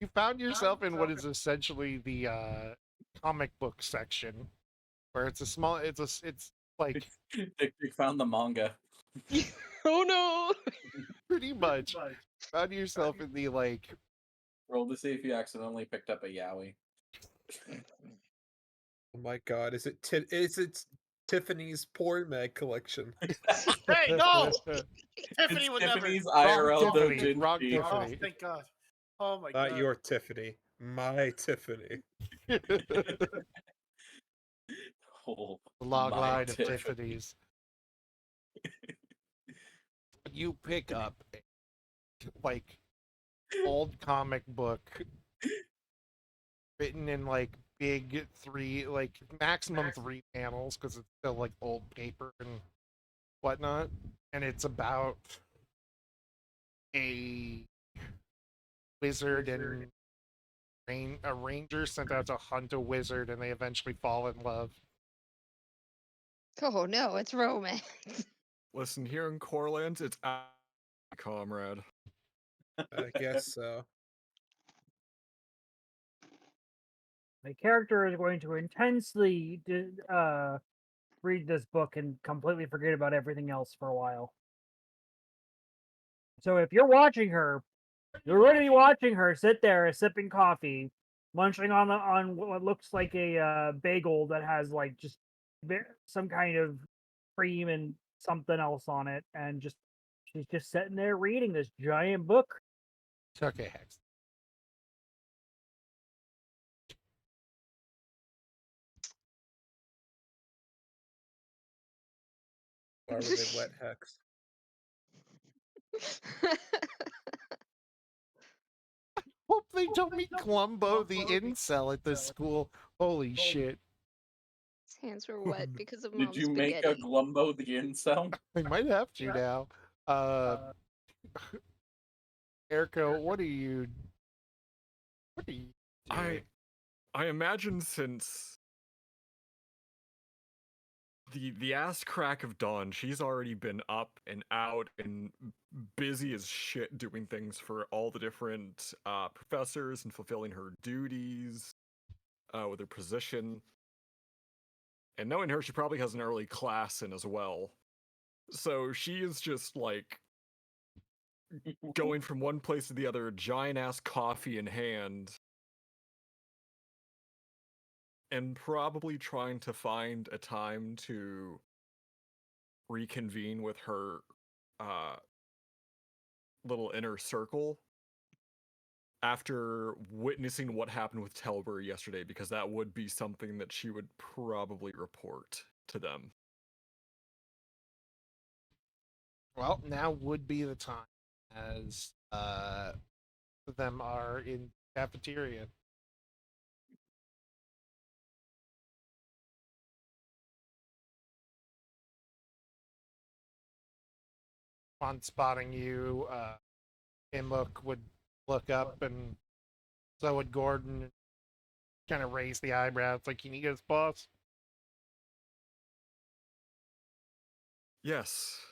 You found yourself in what is essentially the comic book section, where it's a small. It's like Dick found the manga. Oh no! pretty much found yourself in the like. Roll to see if you accidentally picked up a yaoi. Oh my god, is it Tiffany's porn mag collection? Hey, no! Tiffany It's would never. Tiffany's Wrong IRL Tiffany. Wrong doujinshi. Oh, Tiffany. thank God. Oh my Not God. your Tiffany, my Tiffany. Oh, The long my line of Tiffany. Tiffany's. You pick up like old comic book written in like big like maximum 3 panels because it's still like old paper and whatnot, and it's about a wizard and a ranger sent out to hunt a wizard, and they eventually fall in love. Oh no, it's romance. Listen, here in Korlands, it's comrade. I guess so. My character is going to intensely read this book and completely forget about everything else for a while. So if you're watching her, you're going to be watching her sit there sipping coffee, munching on what looks like a bagel that has like just some kind of cream and something else on it, and she's just sitting there reading this giant book. It's okay, Hex. Why would they let Hex? Hope they don't meet Glumbo the incel at this school. Holy shit. His hands were wet because of Did mom's you make a spaghetti. Glumbo the incel? I might have to now. Erica, what are you doing? I imagine since the ass crack of dawn, she's already been up and out and busy as shit doing things for all the different professors and fulfilling her duties with her position. And knowing her, she probably has an early class in as well. So she is just like going from one place to the other, giant ass coffee in hand, and probably trying to find a time to reconvene with her little inner circle after witnessing what happened with Telbury yesterday, because that would be something that she would probably report to them. Well, now would be the time, as them are in cafeteria. On spotting you, Imuk would look up, and so would Gordon, kind of raise the eyebrows, like, "Can you get his boss?" Yes.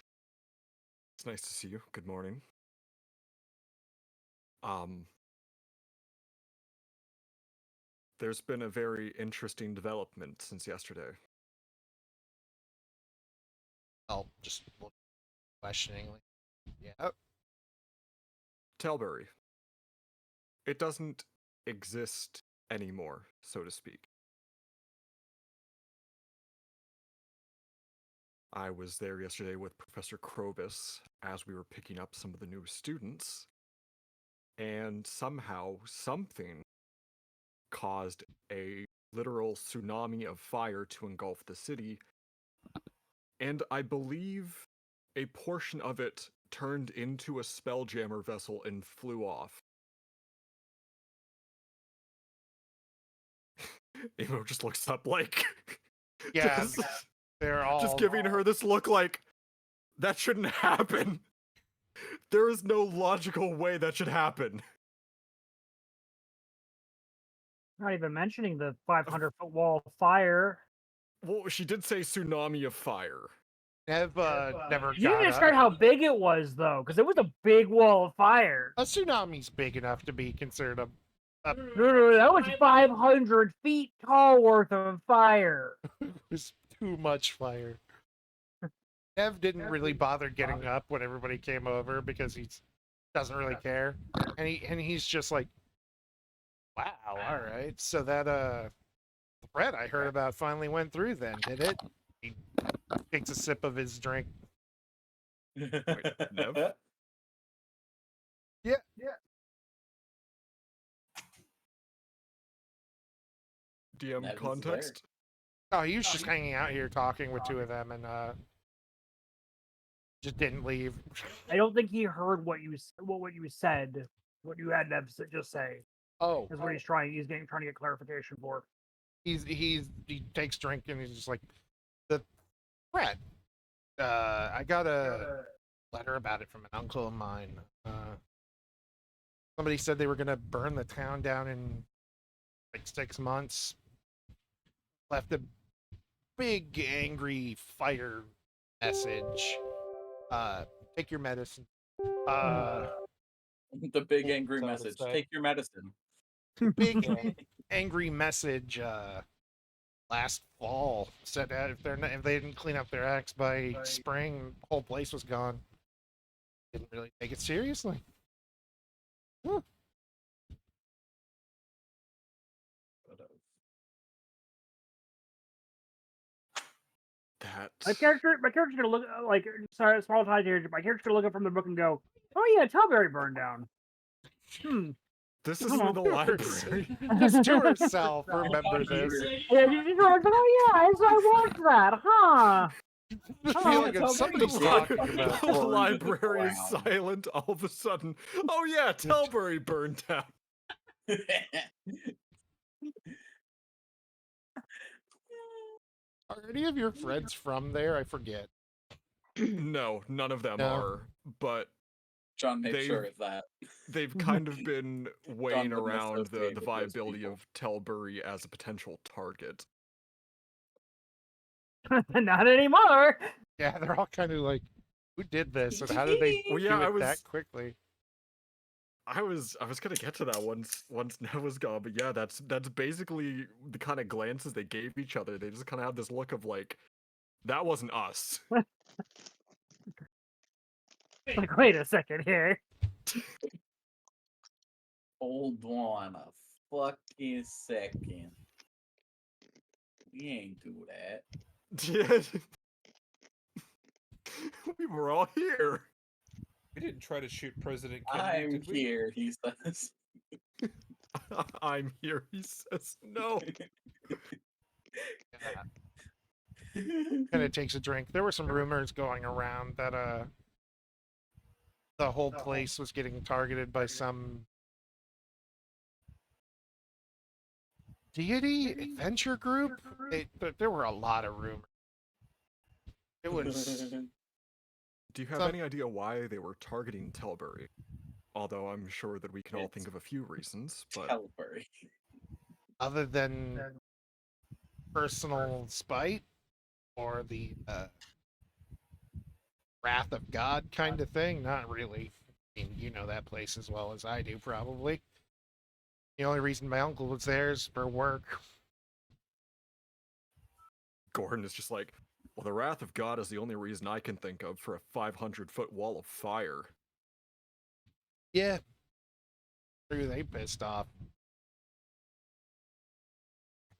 It's nice to see you. Good morning. There's been a very interesting development since yesterday. I'll just look questioningly. Yeah. Telbury. It doesn't exist anymore, so to speak. I was there yesterday with Professor Krobus as we were picking up some of the new students, and somehow something caused a literal tsunami of fire to engulf the city, and I believe a portion of it turned into a spelljammer vessel and flew off. Emo just looks up like... Yeah, They're all Just giving her this look like that shouldn't happen. There is no logical way that should happen. Not even mentioning the 500-foot wall of fire. Well, she did say tsunami of fire. Nev never You got didn't up. describe how big it was, though, because it was a big wall of fire. A tsunami's big enough to be considered a No, that was 500 feet tall worth of fire. was too much fire. Nev didn't really bother getting up when everybody came over because he doesn't really care, and he's just like, "Wow, all right." So that threat I heard about finally went through. Then did it? He takes a sip of his drink. Nev? Yeah. DM That is context? Oh, he was just hanging out here talking with two of them, and just didn't leave. I don't think he heard what you said. What you had to just say Oh, is what he's trying. He's trying to get clarification for. he takes drink and he's just like, the threat. I got a letter about it from an uncle of mine. Somebody said they were gonna burn the town down in like 6 months. Left a big angry fire message. Take your medicine. The big angry message. Take your medicine. Big angry message last fall said that if they didn't clean up their acts by spring, the whole place was gone. Didn't really take it seriously. My character's gonna look like sorry, small time here. My character's gonna look up from the book and go, "Oh yeah, Tilbury burned down." This isn't in the library. Just to herself, remember this. Yeah, you're like, "Oh yeah, I watched that, huh?" The feeling of somebody's talking about. The library is silent all of a sudden. Oh yeah, Tilbury burned down. Are any of your friends from there? I forget. No, none of them No. are, but John made sure of that. they've kind of been weighing wouldn't around the associate with those viability people. of Tilbury as a potential target. Not anymore. Yeah, they're all kind of like, who did this and how did they Well, yeah, do it that quickly? I was gonna get to that once Nev was gone, but yeah, that's basically the kind of glances they gave each other. They just kind of have this look of like, that wasn't us. Like, wait a second here. Hold on a fucking second. We ain't do that. Yeah. We were all here. We didn't try to shoot President Kennedy, I'm did we? here, he says. I'm here, he says. No. Kind of takes a drink. There were some rumors going around that the whole place was getting targeted by some deity adventure group. There were a lot of rumors. It was. Do you have any idea why they were targeting Tilbury? Although I'm sure that we can all think of a few reasons, but Tilbury. Other than personal spite or the wrath of God kind of thing, not really. I mean, you know that place as well as I do, probably. The only reason my uncle was there is for work. Gordon is just like, well, the wrath of God is the only reason I can think of for a 500-foot wall of fire. Yeah. Who they pissed off.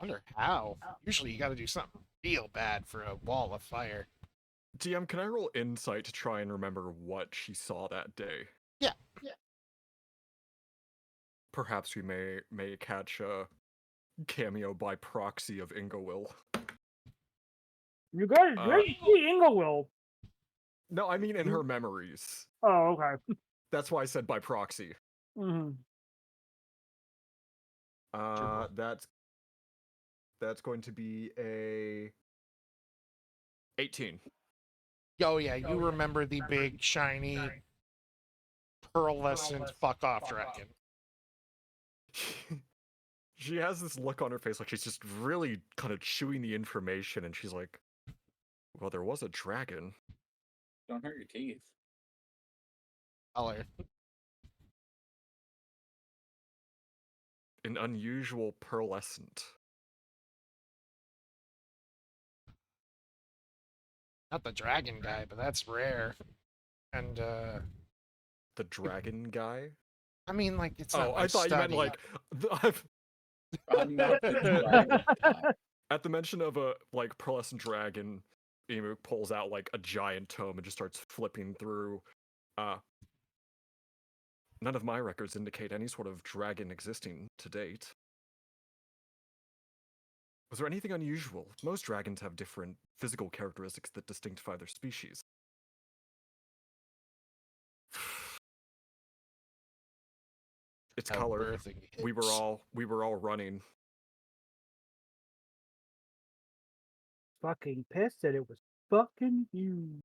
I wonder how. Usually you gotta do something real bad for a wall of fire. DM, can I roll insight to try and remember what she saw that day? Yeah. Perhaps we may catch a cameo by proxy of Ingowill. You guys did see Inglewill. No, I mean in her memories. Oh, okay. That's why I said by proxy. Mm-hmm. That's going to be a 18. Oh yeah, you remember the big shiny pearlescent fuck off dragon. She has this look on her face like she's just really kind of chewing the information, and she's like, well, there was a dragon. Don't hurt your teeth. Color. An unusual pearlescent. Not the dragon guy, but that's rare. And The dragon guy? I mean, like, it's Oh, not my I thought you meant study. like I'm not the dragon guy. at the mention of a like pearlescent dragon, Emu pulls out like a giant tome and just starts flipping through. None of my records indicate any sort of dragon existing to date. Was there anything unusual? Most dragons have different physical characteristics that distinctify their species. Its How color. birthing We were all running. Fucking pissed that it was fucking you.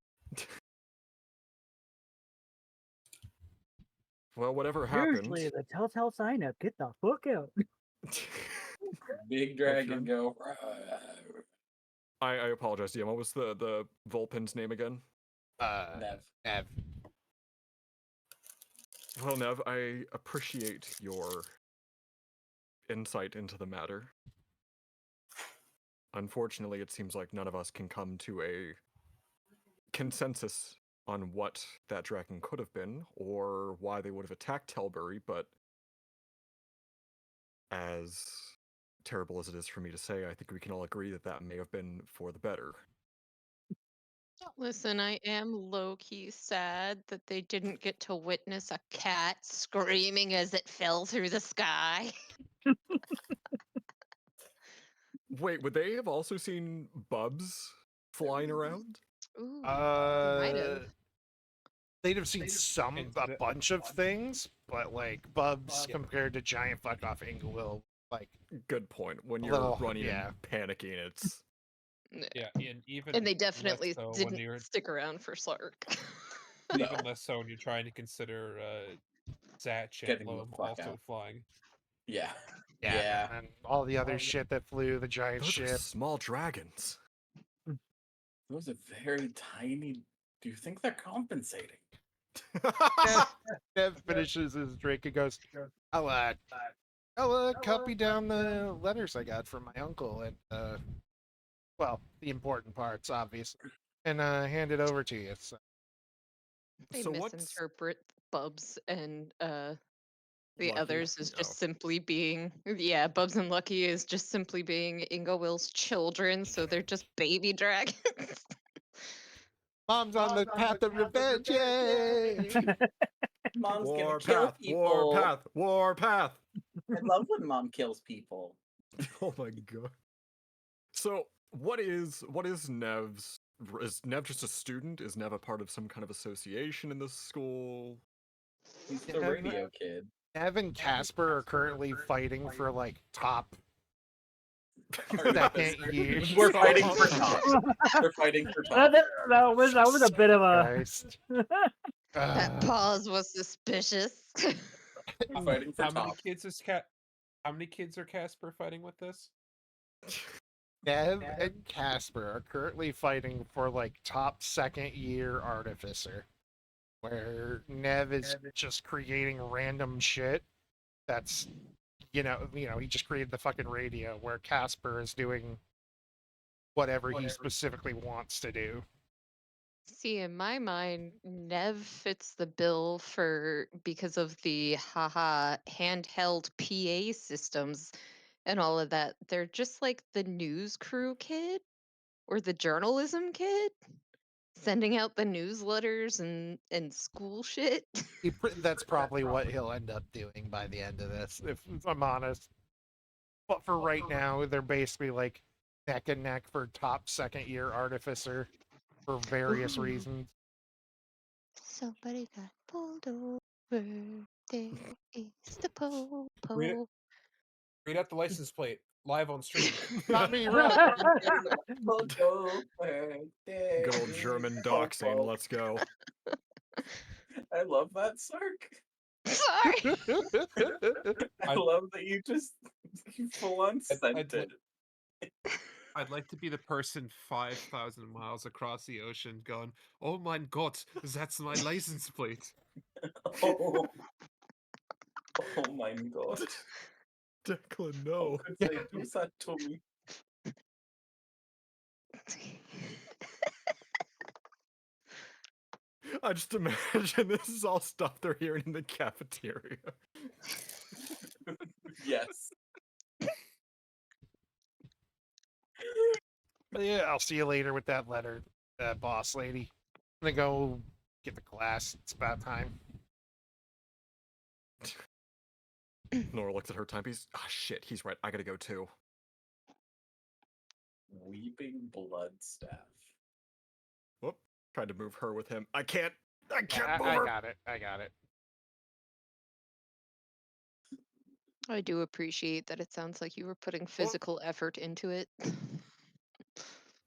Well, whatever happened. Usually the telltale sign up, get the fuck out. Big dragon go. I apologize, DM. What was the Vulpin's name again? Nev. Nev. Well, Nev, I appreciate your insight into the matter. Unfortunately, it seems like none of us can come to a consensus on what that dragon could have been or why they would have attacked Telbury, but as terrible as it is for me to say, I think we can all agree that that may have been for the better. Listen, I am low-key sad that they didn't get to witness a cat screaming as it fell through the sky. Wait, would they have also seen Bubs flying around? Ooh, might have. They'd have seen a bunch of things, but like Bubs compared to giant fuck off Inglewill, like Good point. When you're little- running yeah. and panicking, it's Yeah, and even And they less definitely so when didn't you're stick around for Slark. even less so when you're trying to consider Zatch and Getting the Loam fuck also out. flying. Yeah. yeah, and all the other shit that flew, the giant those are ship. small dragons. Those are very tiny. Do you think they're compensating? Nev finishes his drink and goes, I'll copy down the letters I got from my uncle and well, the important parts, obviously, and hand it over to you. So. They So what's- misinterpret Bubs and the Lucky? others as Oh. just simply being Bubs and Lucky is just simply being Ingle's children, so they're just baby dragons. Mom's on the path of revenge. Yay! Mom's gonna War kill path, people. war path. I love when mom kills people. Oh my god. So what is Nev's? Is Nev just a student? Is Nev a part of some kind of association in this school? He's the Nev- radio kid. Nev and Casper are currently fighting for like top Our second officer. year. We're fighting for top. We're fighting for top. That was a bit of a. Christ. That pause was suspicious. Fighting for How many top. kids is How many kids are Casper fighting with this? Nev and Casper are currently fighting for like top second year artificer, where Nev is just creating random shit. That's you know he just created the fucking radio, where Casper is doing whatever he specifically wants to do. See, in my mind, Nev fits the bill because of the handheld PA systems and all of that. They're just like the news crew kid or the journalism kid sending out the newsletters and school shit. That's probably what he'll end up doing by the end of this, if I'm honest. But for right now, they're basically like neck and neck for top second year artificer for various Ooh. reasons. Somebody got pulled over. There is the Read it. po-po. Read out the license plate. live on stream. Not me, right? Good old German doxing. Let's go. I love that, Sark. Sorry. I love that you just full on sent it. I'd like to be the person 5,000 miles across the ocean going, "Oh my God, that's my license plate." Oh, oh my god. Declan, How no. could they do that to me? I just imagine this is all stuff they're hearing in the cafeteria. Yes. But yeah, I'll see you later with that letter, boss lady. I'm gonna go get the class. It's about time. Nora looks at her timepiece. Ah, shit, he's right. I gotta go too. Weeping blood staff. Whoop. Tried to move her with him. I can't move I her. got it. I got it. I do appreciate that it sounds like you were putting physical effort into it.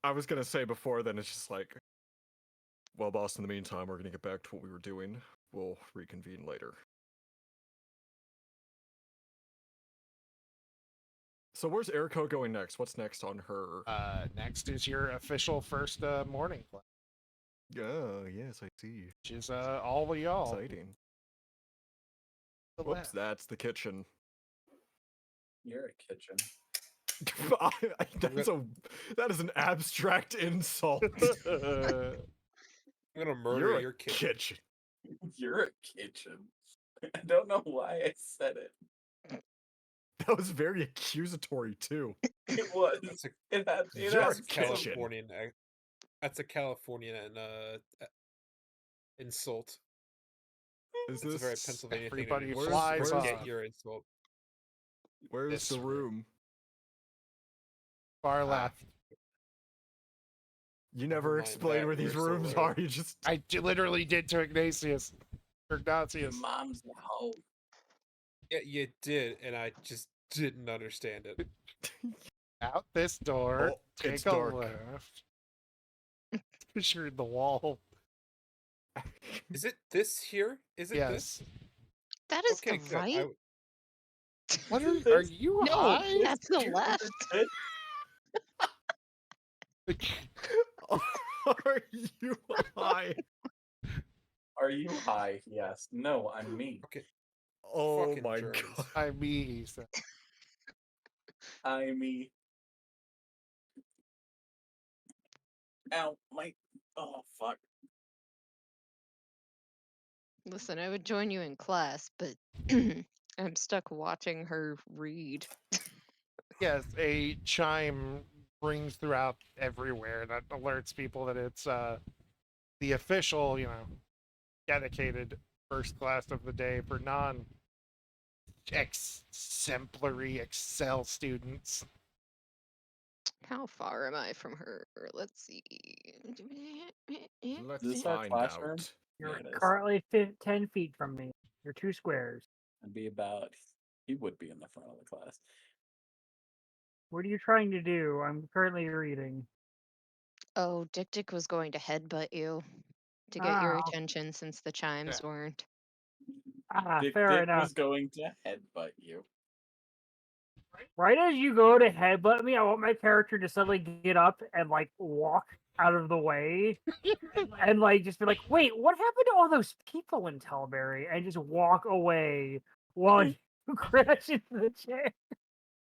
I was gonna say before then, it's just like, well, boss, in the meantime, we're gonna get back to what we were doing. We'll reconvene later. So where's Eriko going next? What's next on her? Next is your official first morning class, Oh, yes, I see. which is all of y'all. Exciting. The Whoops, left. that's the kitchen. You're a kitchen. That is an abstract insult. I'm gonna murder You're a your kitchen. kitchen. You're a kitchen. I don't know why I said it. That was very accusatory too. It was. That's a, It had. It You're had a that's kitchen. Californian. That's a Californian insult. Is It's a very this Pennsylvania everybody thing. flies where's- off. Get your insult. where's this the room? Far left. You Never never mind explain that, where these where's the rooms room? are. You just I literally did to Ignatius. Or Your Ignatius. mom's home. Yeah, you did, and I just didn't understand it. Out this door. Oh, Take it's a dark. left. You're in the wall. Is it this here? Is it this? Yes. That is Okay, the good. right. What Is are this- you No, high? that's the left. Are you high? Are you high? Yes. No, I'm me. Okay, Oh fucking my Germans. god. I'm me, he said. I'm me. Ow, my. Oh, fuck. Listen, I would join you in class, but I'm stuck watching her read. Yes, a chime rings throughout everywhere that alerts people that it's the official, dedicated first class of the day for non exemplary Excel students. How far am I from her? Let's see. Let's Is this our find classroom? out. You're Yeah, it is. currently 10 feet from me. You're 2 squares. It'd be about. He would be in the front of the class. What are you trying to do? I'm currently reading. Oh, Dick was going to headbutt you to get your Ah, attention since the chimes weren't. fair Dick enough. was going to headbutt you. Right as you go to headbutt me, I want my character to suddenly get up and like walk out of the way and like just be like, wait, what happened to all those people in Telberry? And just walk away while you crash into the chair.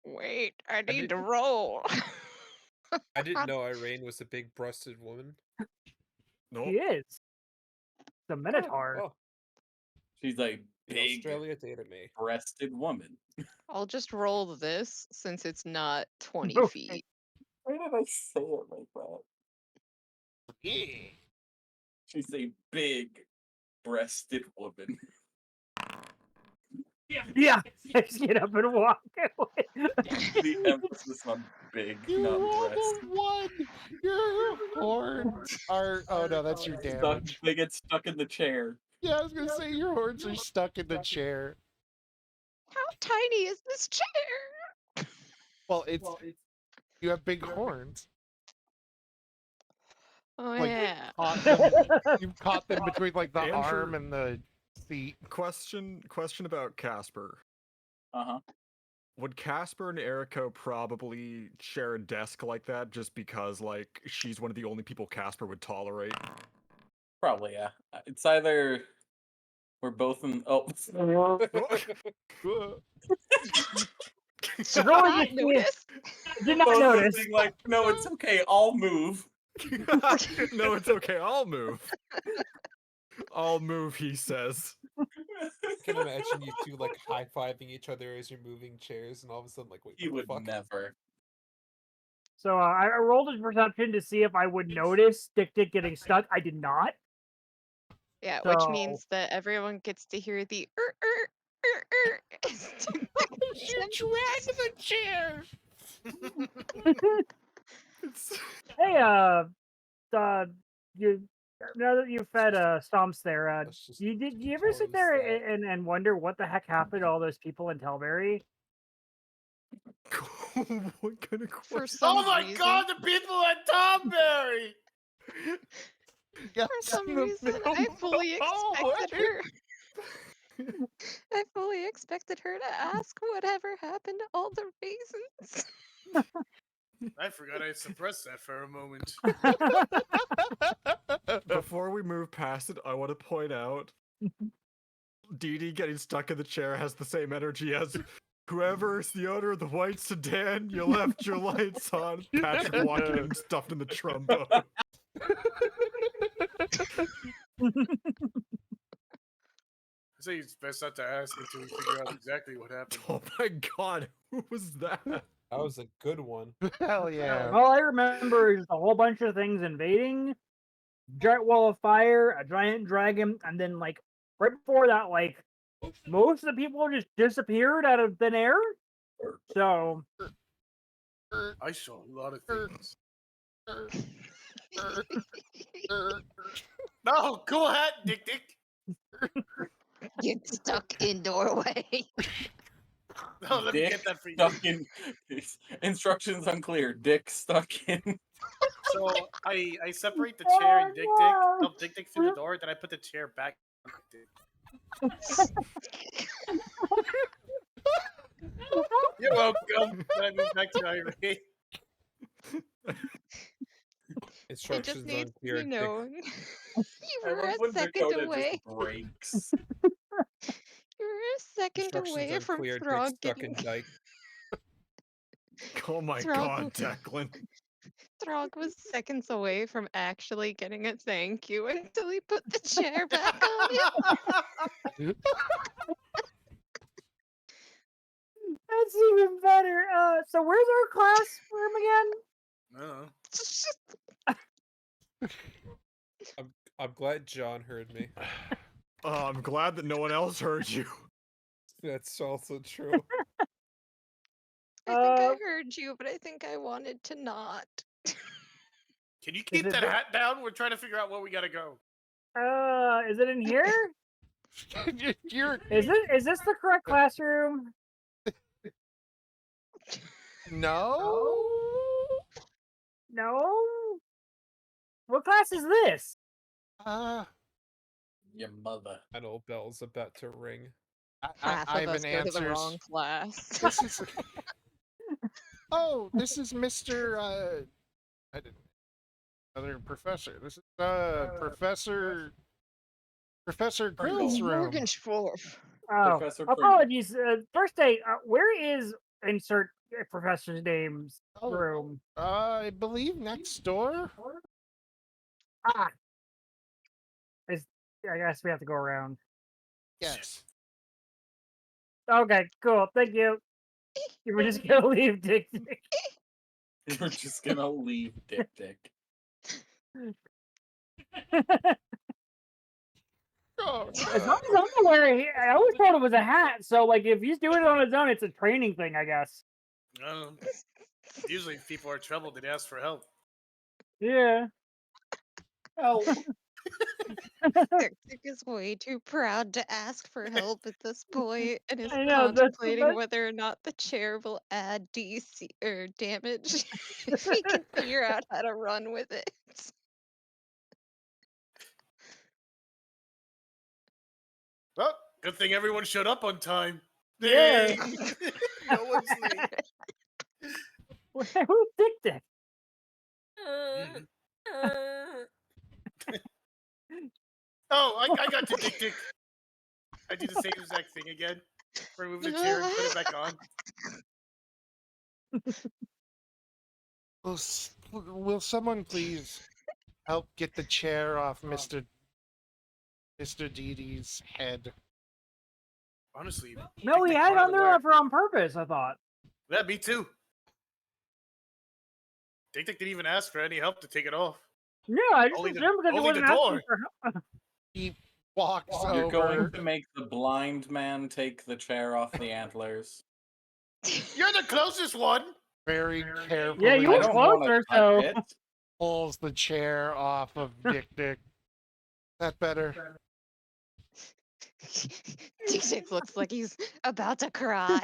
Wait, I need to roll. I didn't know Irene was a big-breasted woman. Nope. He is. The Minotaur. Oh, She's a big Australia dated me. breasted woman. I'll just roll this since it's not 20 Okay. feet. Why did I say it like that? Yeah. She's a big breasted woman. Yeah, just get up and walk away. The emphasis on big, You not rolled breast. a 1! Your horns are. Oh no, that's your damage. They get stuck in the chair. Yeah, I was gonna say your horns are stuck in the chair. How tiny is this chair? Well, you have big horns. Oh Like yeah. you've caught them between like the Andrew- arm and the seat. Question about Casper. Uh-huh. Would Casper and Eriko probably share a desk like that just because, like, she's one of the only people Casper would tolerate? Probably, yeah. It's either we're both in. Oh, Did Go not with the- notice? Did not both notice. being like, no, it's okay. I'll move. No, it's okay. I'll move. I'll move, he says. I can imagine you two like high-fiving each other as you're moving chairs, and all of a sudden, like, wait, He what would the fuck? never. So I rolled a perception to see if I would notice Dick getting stuck. I did not. Yeah, which So- means that everyone gets to hear the as Dick You drag the chair. Hey, you now that you've fed Stomps there, That's just did you ever sit there close that. and wonder what the heck happened to all those people in Telberry? What kind of for question? some Oh my reason. god, the people at Tomberry! For some reason, I fully expected her. I fully expected her to ask whatever happened to all the raisins. I forgot I suppressed that for a moment. Before we move past it, I want to point out Dee Dee getting stuck in the chair has the same energy as whoever's the owner of the white sedan. You left your lights on. Patrick walking in stuffed in the trombone. I say it's best not to ask until we figure out exactly what happened. Oh my god, who was that? That was a good one. Hell yeah. All I remember is a whole bunch of things invading, giant wall of fire, a giant dragon, and then like right before that, like most of the people just disappeared out of thin air. So I saw a lot of things. No, go ahead, Dick Dick. Get stuck in doorway. No, let me Dick get that for you. stuck in. Instructions unclear. Dick stuck in. So I separate the chair and Dick Dick, help Dick Dick through the door, then I put the chair back on Dick Dick. You're welcome. Then I move back to Irene. It Instructions just needs to unclear. be Dick. known. You I were love a when second Dakota away. just breaks. You were a second Instructions away from unclear. Dick Throg stuck in getting. dike. Oh my Throg god, was- Declan. Throg was seconds away from actually getting a thank you until he put the chair back on him. that's even better. So where's our classroom again? I'm glad John heard me. Oh, I'm glad that no one else heard you. That's also true. I think I heard you, but I think I wanted to not. Can you keep it that the- hat down? We're trying to figure out where we gotta go. Is it in here? Is this the correct classroom? No. No. What class is this? Your mother. An old bell's about to ring. Half of us Ivan go to the answers. wrong class. This is. Oh, this is Mr. I didn't. Another professor. This is Professor Grill's room. Morgenschwarf. Oh, Professor Pringle. apologies. First day. Where is insert professor's name's Oh. room? I believe next door. Ah. I guess we have to go around. Yes. Okay, cool. Thank you. You were just gonna leave Dick Dick. We're just gonna leave Dick Dick. Oh, As long as I'm aware, I always thought it was a hat. So, like, if he's doing it on his own, it's a training thing, I guess. Usually, if people are troubled, they ask for help. Yeah. Help. Dick is way too proud to ask for help at this point and is I know, that's the contemplating best. whether or not the chair will add DC or damage if he can figure out how to run with it. Well, good thing everyone showed up on time. Yeah. Hey, no one's late. Who's Dick Dick? Mhm. Oh, I got to Dick Dick. I do the same exact thing again. Remove the chair and put it back on. Will someone please help get the chair off Mr. Didi's head? Honestly, No, he Dick had it wanted on to there wear. for on purpose, I thought. Yeah, me too. Dick Dick didn't even ask for any help to take it off. Yeah, I just Only assumed because he only the wasn't asking door. for help. He walks You're going over. to make the blind man take the chair off the antlers. You're the closest one. Very carefully Yeah, you I were don't want closer, to touch so. it. pulls the chair off of Dick Dick. That better? Dick looks like he's about to cry.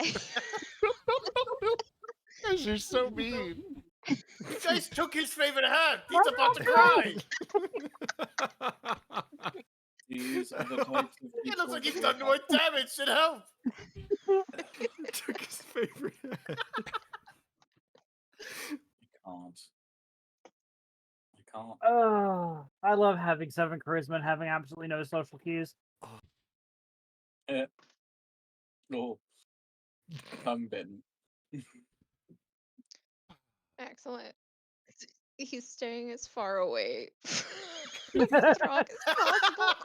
Guys, you're so mean. You guys took his favorite hat. He's I'm about not to cry. These are the types of It looks people like he's who done more damage than help. Took his favorite. can't. I can't. Oh, I love having 7 charisma and having absolutely no social cues. Oh, tongue bitten. Excellent. He's staying as far away from the rock as possible.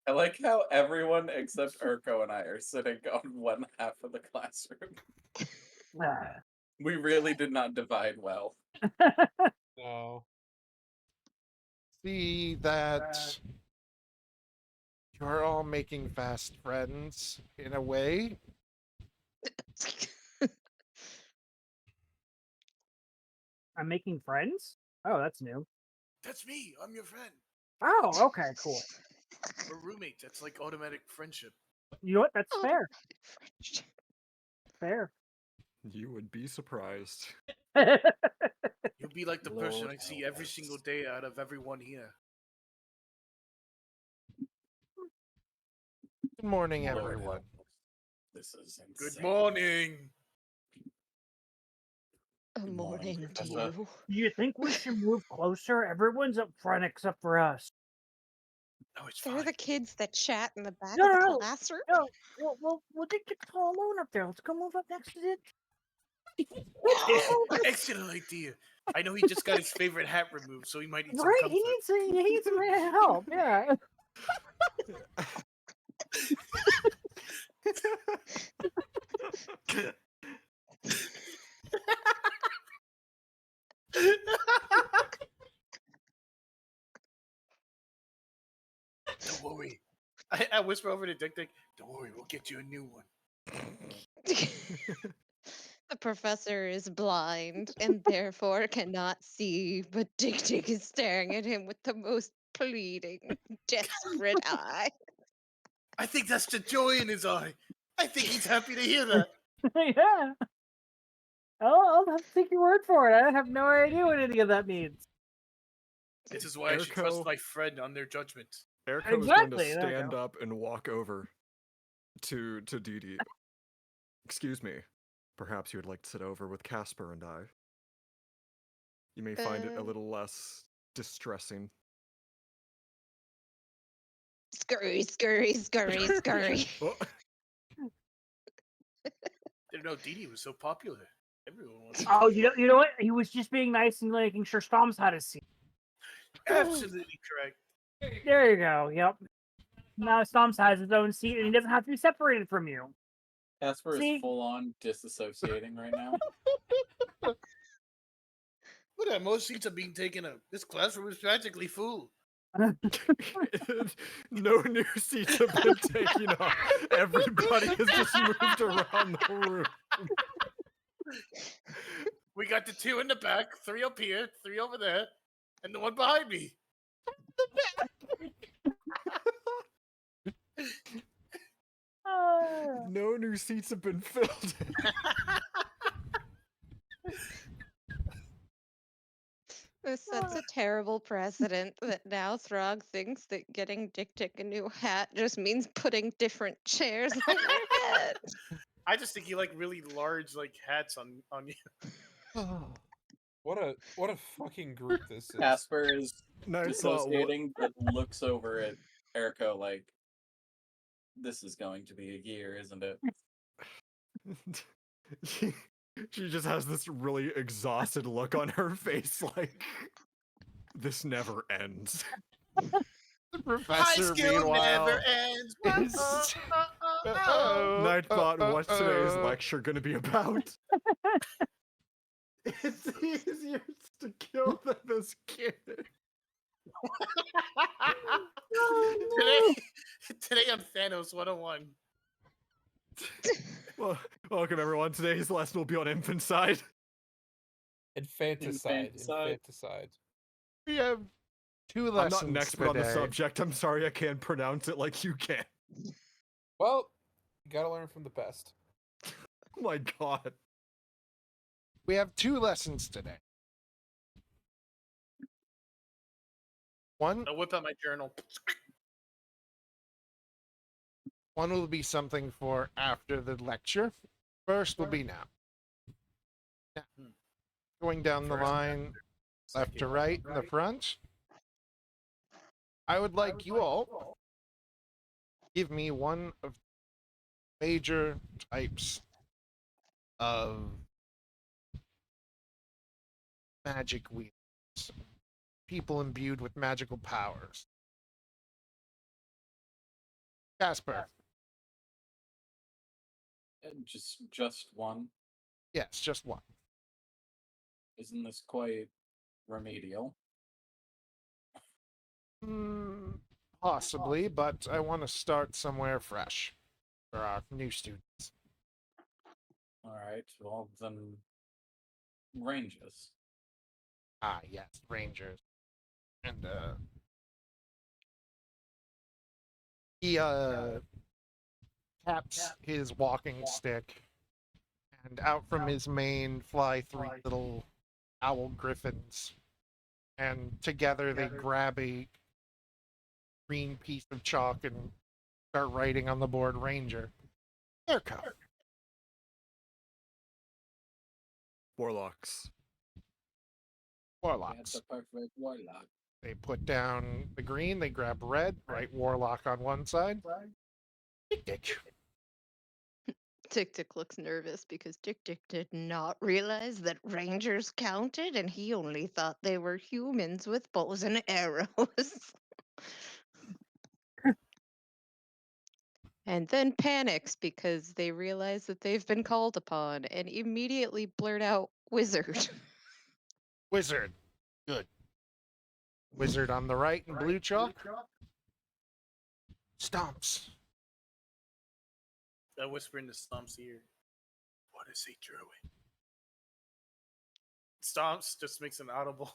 I like how everyone except Urko and I are sitting on one half of the classroom. We really did not divide well. No. See that you're all making fast friends in a way. I'm making friends? Oh, that's new. That's me. I'm your friend. Oh, okay, cool. We're roommates. That's like automatic friendship. You know what? That's Oh, fair. Fair. You would be surprised. You'll be like the person Lord I see help every us. single day out of everyone here. Good morning, Lord everyone. help us. This is insane. Good morning. A Good morning to Professor. you. Do you think we should move closer? Everyone's up front except for us. No, it's They're fine. the kids that chat in the back No, of the no, classroom. no. We'll take it all alone up there. Let's go move up next to it. No! Excellent idea. I know he just got his favorite hat removed, so he might need some Right? comfort. He needs some help. Yeah. Don't worry. I whisper over to Dick Dick, don't worry, we'll get you a new one. The professor is blind and therefore cannot see, but Dick is staring at him with the most pleading, desperate eye. I think that's the joy in his eye. I think he's happy to hear that. Yeah. I'll have to take your word for it. I have no idea what any of that means. This is why I should trust Erko. my friend on their judgment. Erko is going Exactly, to there you stand go. up and walk over to Didi. Excuse me. Perhaps you would like to sit over with Casper and I. You may find it a little less distressing. Scurry, scurry, scurry, scurry. Oh, Didn't know Dee Dee was so popular. Everyone wants to Oh, see you know what? He was just being nice and making sure Stomps had a seat. her. Absolutely correct. There you go. Yep. Now Stomps has his own seat and he doesn't have to be separated from you. Casper See? is full on disassociating right now. Look at most seats are being taken up. This classroom is practically full. no new seats have been taken up. Everybody has just moved around the room. We got the 2 in the back, 3 up here, 3 over there, And the one behind me. No new seats have been filled. This sets a terrible precedent that now Throg thinks that getting Dick Dick a new hat just means putting different chairs on their head. I just think you like really large like hats on you. What a fucking group this is. Casper is Nice dissociating, but looks over at Erico like, this is going to be a year, isn't it? She just has this really exhausted look on her face, like this never ends. The High professor, skill meanwhile, never ends. is... Nightbot, what's today's lecture gonna be about? It's easier to kill than this kid. Today on Thanos 101. Well, welcome everyone. Today's lesson will be on infanticide. Infanticide. Infanticide. Infanticide. We have 2 I'm lessons not an expert on the today. subject. I'm sorry I can't pronounce it like you can. Well, you gotta learn from the best. Oh my god. We have 2 lessons today. One I'll whip out my journal. will be something for after the lecture. First will be now. Now, going down the First, line, left to second, right in the front. I would like you all give me one of major types of magic wheels. People imbued with magical powers. Casper. Just one. Yes, just one. Isn't this quite remedial? Possibly, but I want to start somewhere fresh for our new students. Alright, well then ranges. Ah, yes, Rangers. And, he, taps his walking stick, and out from his mane fly 3 little owl griffins. And together they grab a green piece of chalk and start writing on the board Ranger. Haircut. Warlocks. Warlocks. That's a perfect warlock. They put down the green, they grab red, write Warlock on one side. Dick Dick. Dick Dick looks nervous because Dick Dick did not realize that rangers counted and he only thought they were humans with bows and arrows. And then panics because they realize that they've been called upon and immediately blurt out wizard. Wizard. Good. Wizard on the right in blue chalk. Stomps. I whisper into Stomp's ear. What is a druid? Stomps just makes an audible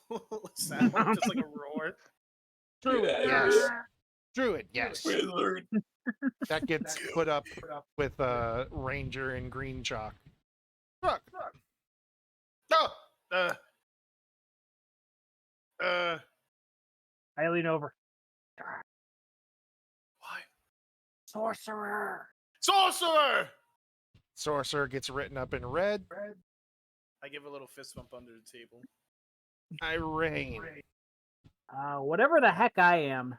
sound, just like a roar. Druid, Yeah. yes. Druid, yes. Wizard. That gets put up with a ranger in green chalk. Look, Oh! I lean over. What? Sorcerer. Sorcerer! sorcerer gets written up in red. I give a little fist bump under the table. I reign. Whatever the heck I am.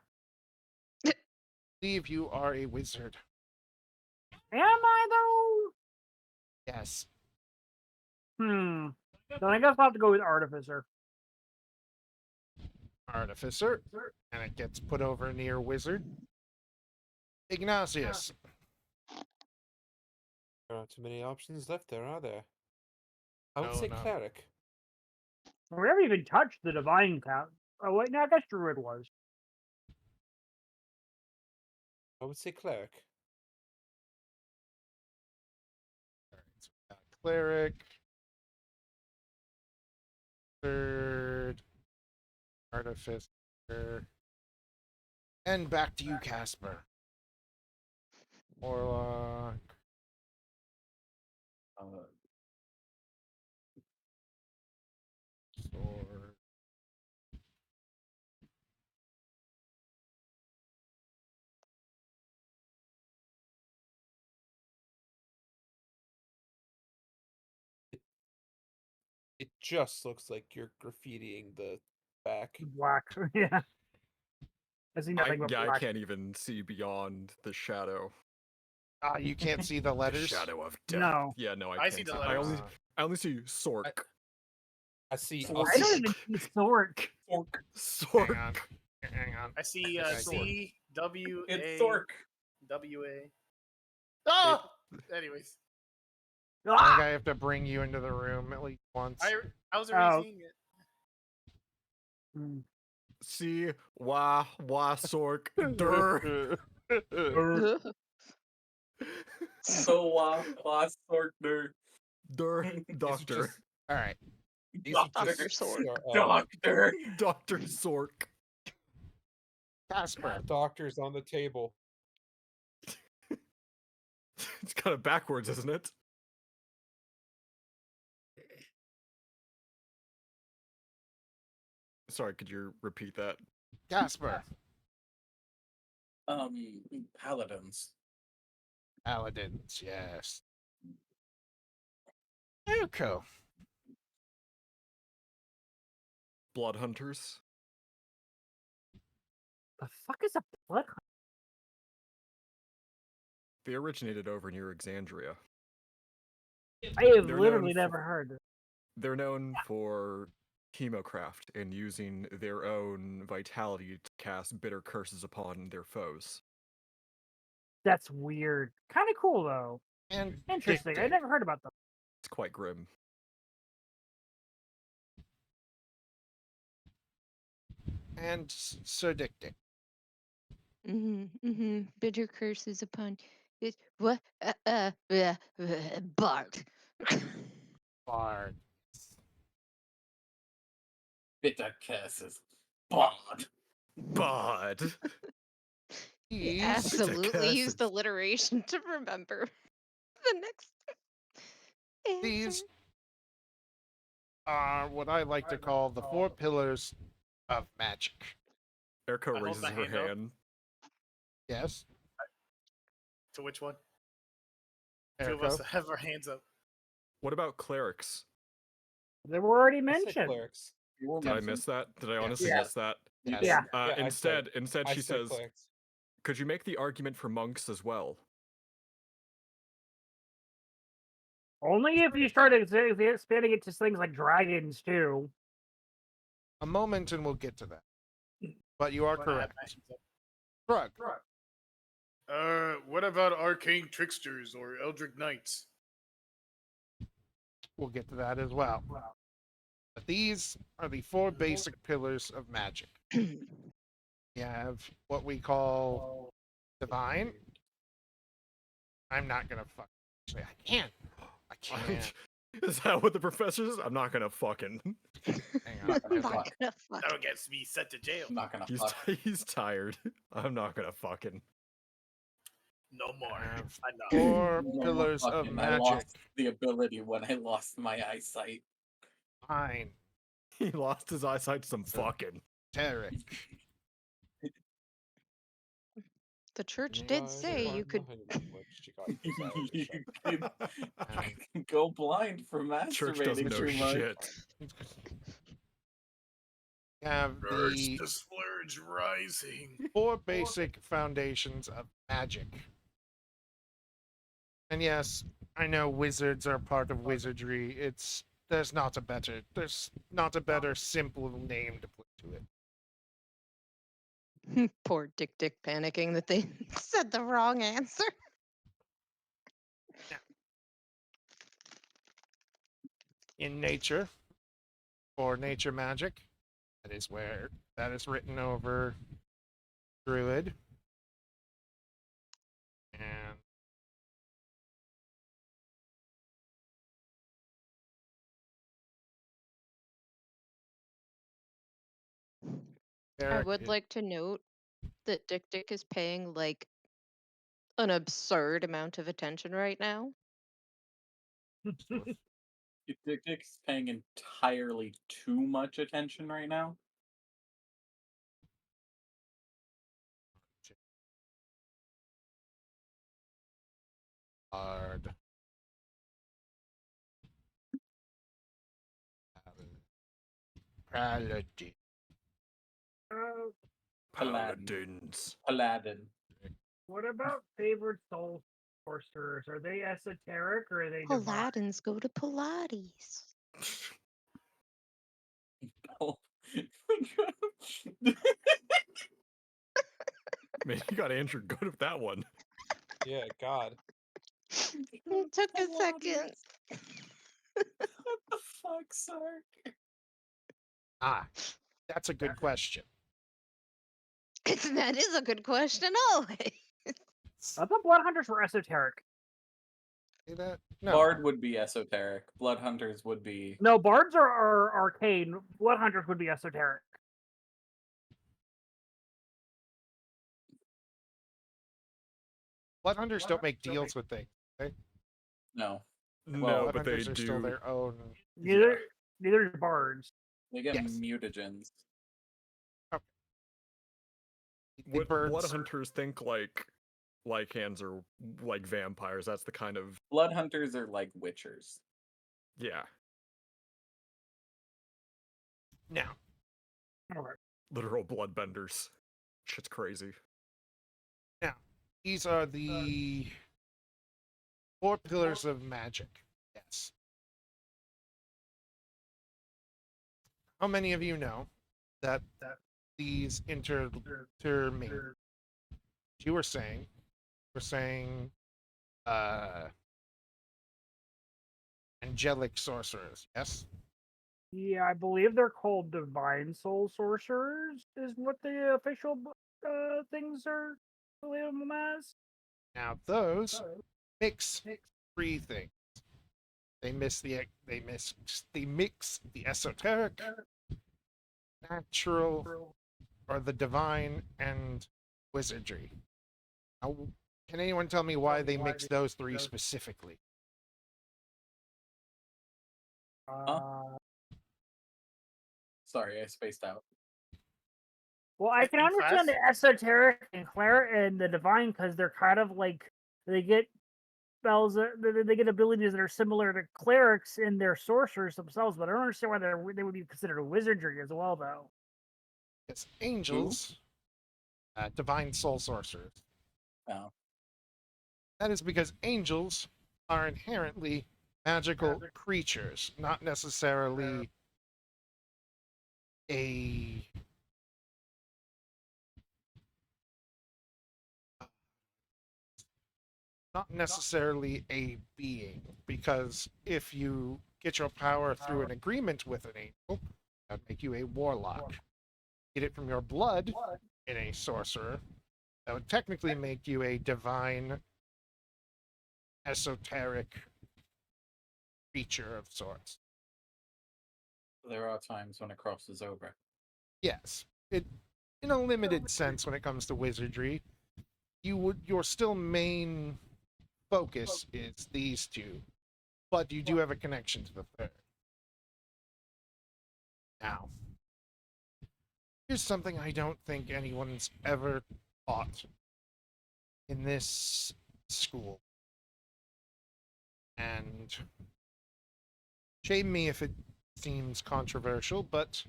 Believe you are a wizard. Am I though? Yes. Then I guess I'll have to go with artificer. Artificer. And it gets put over near wizard. Ignatius. There aren't too many options left there, are there? I would No, say no. cleric. We haven't even touched the divine count. Oh wait, no, I guess druid was. I would say cleric. Cleric. Third. Artificer. And back to you, Casper. Warlock. Sword. It just looks like you're graffitiing the back. Black. Yeah. I see nothing but I black. can't even see beyond the shadow. You can't see the The letters? shadow of death. No. Yeah, no, I I can't see the I only letters. I only see Sork. I see. I don't even see sword. Sork. Hang on. Hang on. I see Okay. C W It's A Sork. W A. Oh. Anyways, I think Ah! I have to bring you into the room at least once. I was already Oh. seeing it. Mm. See wah Sork. Dur. So lost Sorkner. Dur. These are Doctor. just- All right. These are Doctor just Sork. Doctor. Dr. Sork. Casper. doctors on the table. It's kind of backwards, isn't it? Sorry, could you repeat that? Casper. Paladins. Paladins, yes. Yuko. Blood hunters. The fuck is a blood? They originated over near Exandria. I have They're literally known never heard. They're known for chemocraft and using their own vitality to cast bitter curses upon their foes. That's weird. Kind of cool though. And Interesting. I Dick never heard about them. It's quite grim. and Sir Dick. Bitter curses upon it. What? Bart. Bard. Bitter curses. Bard. But He These absolutely used curses. alliteration to remember the next These answer. are what I like to call the four pillars of magic. Erko hold raises my her hand up. hand. Yes, To which one? Two of us Eriko. have our hands up. What about clerics? They were already I said mentioned. clerics. You were Did I mentioned? miss that? Did I Yes. honestly Yeah. miss that? Yes. Yeah. Yeah, I instead, said- she I said says, clerics. "Could you make the argument for monks as well?" Only if you started expanding it to things like dragons too. A moment and we'll get to that. But you are When I have correct. my hands up. Shrug. What about arcane tricksters or eldritch knights? We'll get to that as well. But these are the four basic pillars of magic. We have what we call divine. I'm not gonna fuck. Actually, I can't. I can't. Is that what the professor says? I'm not gonna fucking. Hang I'm on. not gonna Okay. fuck. That'll get me sent to jail. I'm not gonna He's fuck. he's tired. I'm not gonna fucking. No more. Have Enough. four No more pillars of fucking. I magic. lost the ability when I lost my eyesight. Fine. He lost his eyesight to some So- fucking. Tarek. The church You did guys say are you could. behind which you got decided to You shut. can go blind from Church masturbating doesn't know too much. shit. We have the the splurge rising. four basic foundations of magic. And yes, I know wizards are part of wizardry. There's not a better simple name to put to it. Poor Dick panicking that they said the wrong answer. In nature, or nature magic, that is written over druid. And I would Eric, like to note that Dick Dick is paying like an absurd amount of attention right now. Dick's paying entirely too much attention right now. Hard. Paladin. Uh, Paladins. Paladin. what about favorite soul sorcerers? Are they esoteric or are they divine? Paladins go to Pilates. Oh. Man, you got Andrew good with that one. Yeah, God. It took a second. What the fuck, sir? Ah, that's a good question. That is a good question, always. I thought blood hunters were esoteric. See that? No. Bard would be esoteric. Blood hunters would be. No, bards are arcane. Blood hunters would be esoteric. Blood hunters don't make deals with things. No. No, Well, but Blood they hunters are still do. their own. Neither do bards. They get Yes. mutagens. The What birds. blood hunters think like lycans are like vampires. That's the kind of Blood hunters are like witchers. yeah. Now, Alright. Literal bloodbenders. Shit's crazy. these are the 4 pillars of magic. Yes. How many of you know that these intermingle? You were saying, angelic sorcerers. Yes. Yeah, I believe they're called divine soul sorcerers. Is what the official things are label them as. Now those mix 3 things. They mix the esoteric, natural, or the divine, and wizardry. Now, can anyone tell me why they mix those 3 specifically? Sorry, I spaced out. Well, I can understand the esoteric and the divine because they're kind of like they get spells, they get abilities that are similar to clerics in their sorcerers themselves. But I don't understand why they would be considered a wizardry as well, though. It's angels, divine soul sorcerers. Oh. That is because angels are inherently magical creatures, not necessarily a being, because if you get your power through an agreement with an angel, that would make you a warlock. Get it from your blood in a sorcerer, that would technically make you a divine, esoteric creature of sorts. There are times when it crosses over. Yes, it in a limited sense when it comes to wizardry. Your still main focus is these 2, but you do have a connection to the third. Now, here's something I don't think anyone's ever taught in this school. And shame me if it seems controversial, but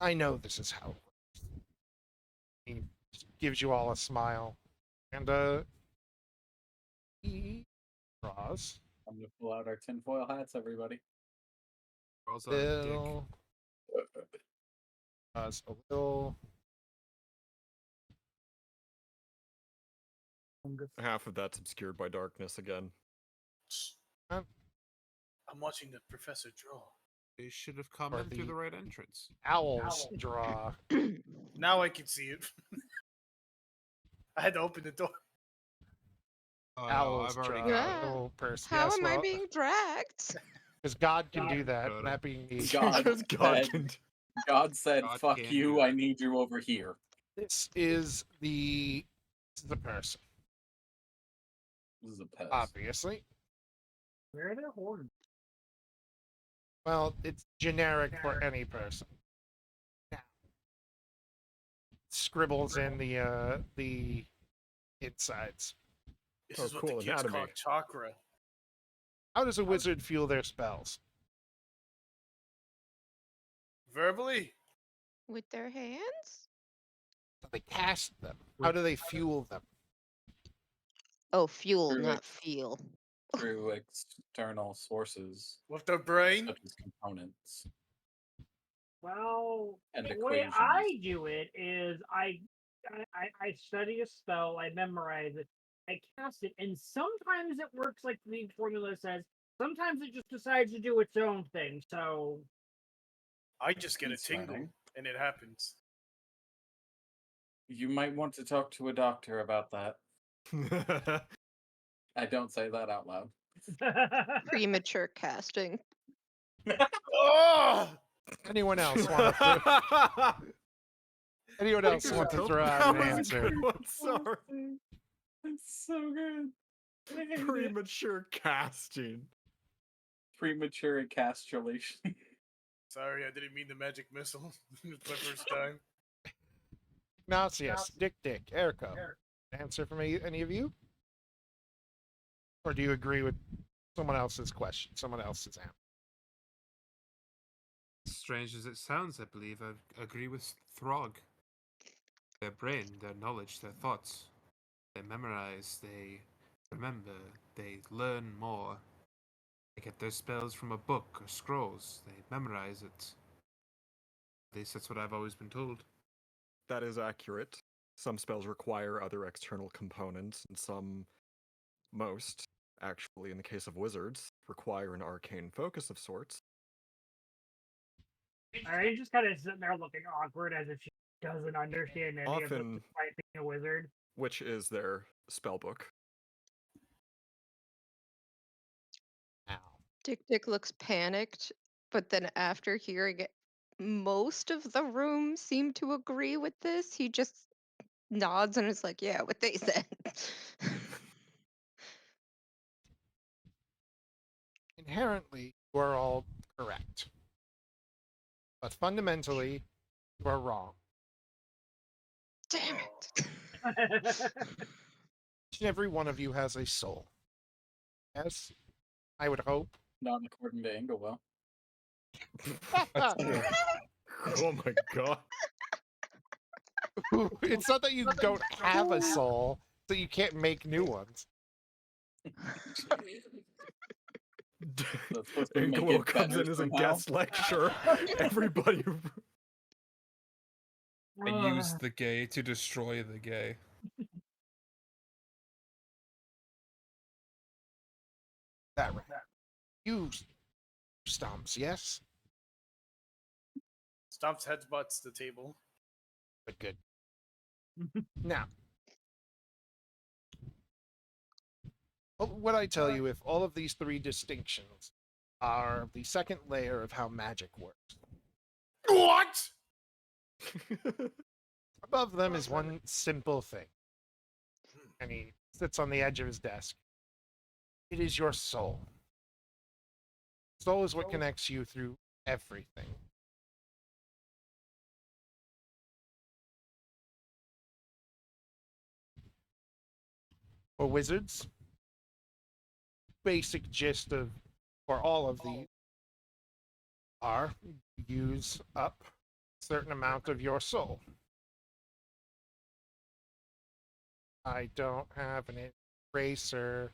I know this is how it works. He gives you all a smile, and he draws. I'm gonna pull out our tinfoil hats, everybody. Also, dick. Draws a little. Half of that's obscured by darkness again. I'm watching the professor draw. They should have come Or in through the- the right entrance. Owls draw. Now I can see it. I had to open the door. Oh, no, Owls I've already draw got a Yeah. little person. How Yes, am I well, being dragged? because God can do that, Got it. that being me. God, Because God can. God said, God "Fuck can't you. do I it. need you over here." This is the person, This is a pest. obviously. Where are their horns? Well, it's generic for any person. Now, scribbles in the insides. This Oh, is what cool the kids call anatomy. chakra. How does a wizard fuel their spells? Verbally? With their hands? How do they cast them? How do they fuel them? Oh, fuel, Through not it. feel. Through external sources, With their brain? such as components Well, and the way equations. I do it is I study a spell, I memorize it, I cast it, and sometimes it works like the formula says. Sometimes it just decides to do its own thing. So I just get a That's right. tingle, and it happens. You might want to talk to a doctor about that. I don't say that out loud. Premature casting. Oh! Anyone else want to? Anyone else There's want a to couple- throw out that an was a answer? good one, sorry. It's so good. I hate it. Premature casting. Premature castrulation. Sorry, I didn't mean the magic missile. It's my first time. Ignatius, Dick, Erico. Answer from any of you? Or do you agree with someone else's question, someone else's answer? Strange as it sounds, I believe I agree with Throg. Their brain, their knowledge, their thoughts. They memorize, they remember, they learn more. They get their spells from a book or scrolls. They memorize it. At least that's what I've always been told. That is accurate. Some spells require other external components, and most, actually, in the case of wizards, require an arcane focus of sorts. Irene just kind of sitting there looking awkward as if she doesn't understand any of this Often- despite being a wizard. Which is their spell book. Ow. Dick looks panicked, but then after hearing it, most of the room seem to agree with this. He just nods and is like, "Yeah, what they said." Inherently, you are all correct. But fundamentally, you are wrong. Damn it! Each and every one of you has a soul. Yes, I would hope. Not according to Engelwell. Oh my god. It's not that you don't have a soul, so you can't make new ones. That's supposed to make Ingelo it comes better in as a somehow. guest lecturer. Everybody. I use the gay to destroy the gay. That right. You stomps, yes? Stomps headbutts the table. But good. Now, what I tell you, if all of these three distinctions are the second layer of how magic works, What? above them is one simple thing. And he sits on the edge of his desk. It is your soul. Soul is what connects you through everything. For wizards, basic gist of for all of these are use up a certain amount of your soul. I don't have an eraser.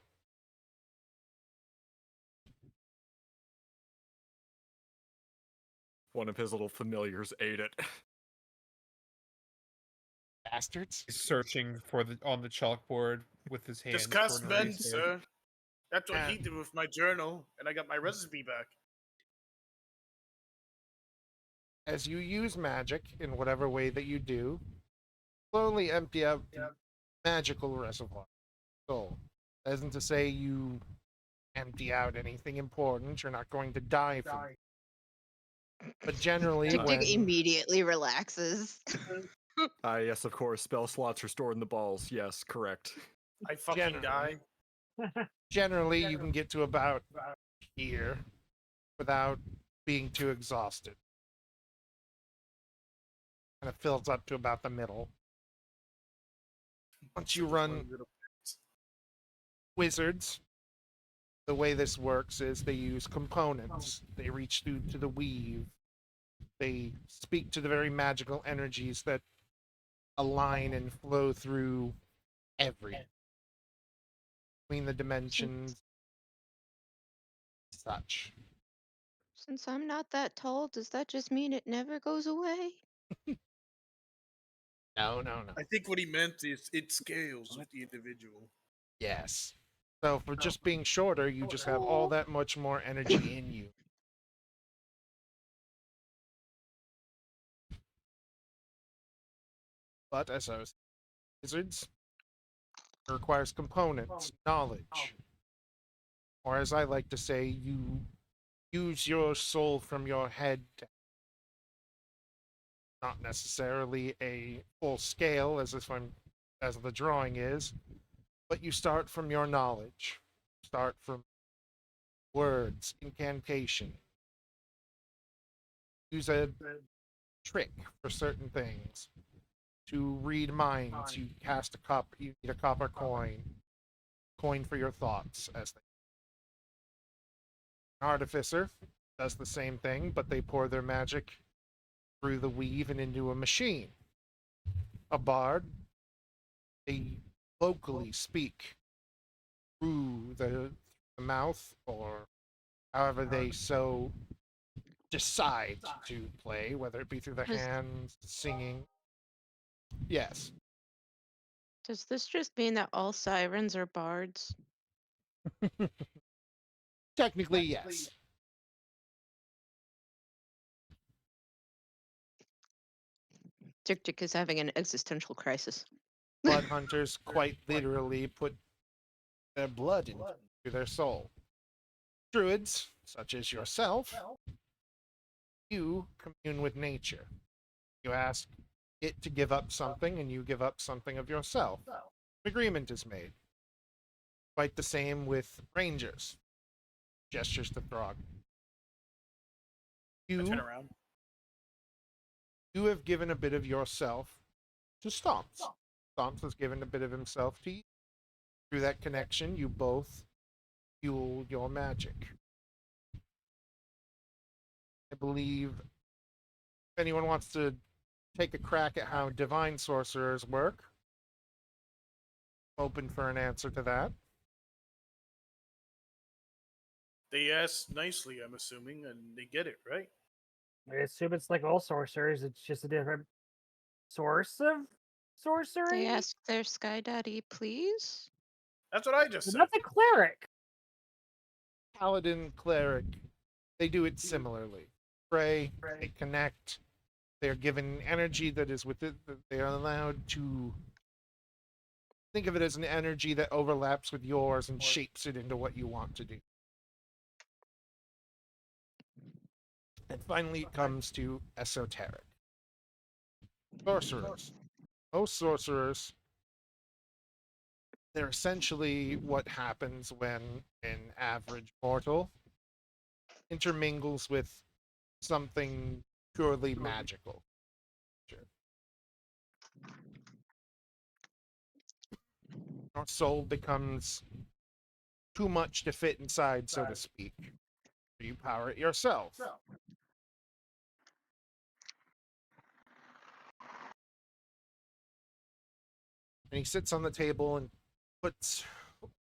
One of his little familiars ate it. Bastards. He's searching for on the chalkboard with his hands. Discuss for an men, eraser. sir. That's what Yeah. he did with my journal, and I got my recipe back. As you use magic in whatever way that you do, slowly empty out the magical reservoir. Soul. That isn't to say you empty out anything important. You're not going to die from it. But generally, Tick Tick when immediately relaxes. Yes, of course. Spell slots are stored in the balls. Yes, correct. I fucking die. generally you can get to about here without being too exhausted. And it fills up to about the middle. Once you run wizards, the way this works is they use components. They reach through to the weave. They speak to the very magical energies that align and flow through everything between the dimensions, such. Since I'm not that tall, does that just mean it never goes away? No. I think what he meant is it scales with the individual. Yes. So for just being shorter, you just have all that much more energy in you. But as I was wizards, it requires components, knowledge. Or as I like to say, you use your soul from your head. Not necessarily a full scale as the drawing is, but you start from your knowledge. Start from words, incantation. Use a trick for certain things. To read minds, you cast a cup, you need a copper coin for your thoughts, as they. An artificer does the same thing, but they pour their magic through the weave and into a machine. A bard, they locally speak through the mouth, or however they so decide to play, whether it be through the Does, hands, singing. Yes. does this just mean that all sirens are bards? Technically, yes. Tick Tick is having an existential crisis. Blood hunters quite literally put their blood into their soul. Druids, such as yourself, you commune with nature. You ask it to give up something, and you give up something of yourself. An agreement is made. Quite the same with rangers. Gestures to Throg. I turn You, around. you have given a bit of yourself to Stomps. Stomps has given a bit of himself to you. Through that connection, you both fuel your magic. I believe if anyone wants to take a crack at how divine sorcerers work, open for an answer to that. They ask nicely, I'm assuming, and they get it, right? I assume it's like all sorcerers. It's just a different source of sorcery. They ask their Sky Daddy, please? That's what I just But said. that's a cleric. Paladin, cleric, they do it similarly. Pray, they connect, they are given energy that is with it, that they are allowed to think of it as an energy that overlaps with yours and shapes it into what you want to do. And finally, it comes to esoteric. Sorcerers. Most sorcerers, they're essentially what happens when an average mortal intermingles with something purely magical. Your soul becomes too much to fit inside, so to speak. You power it yourself. And he sits on the table and puts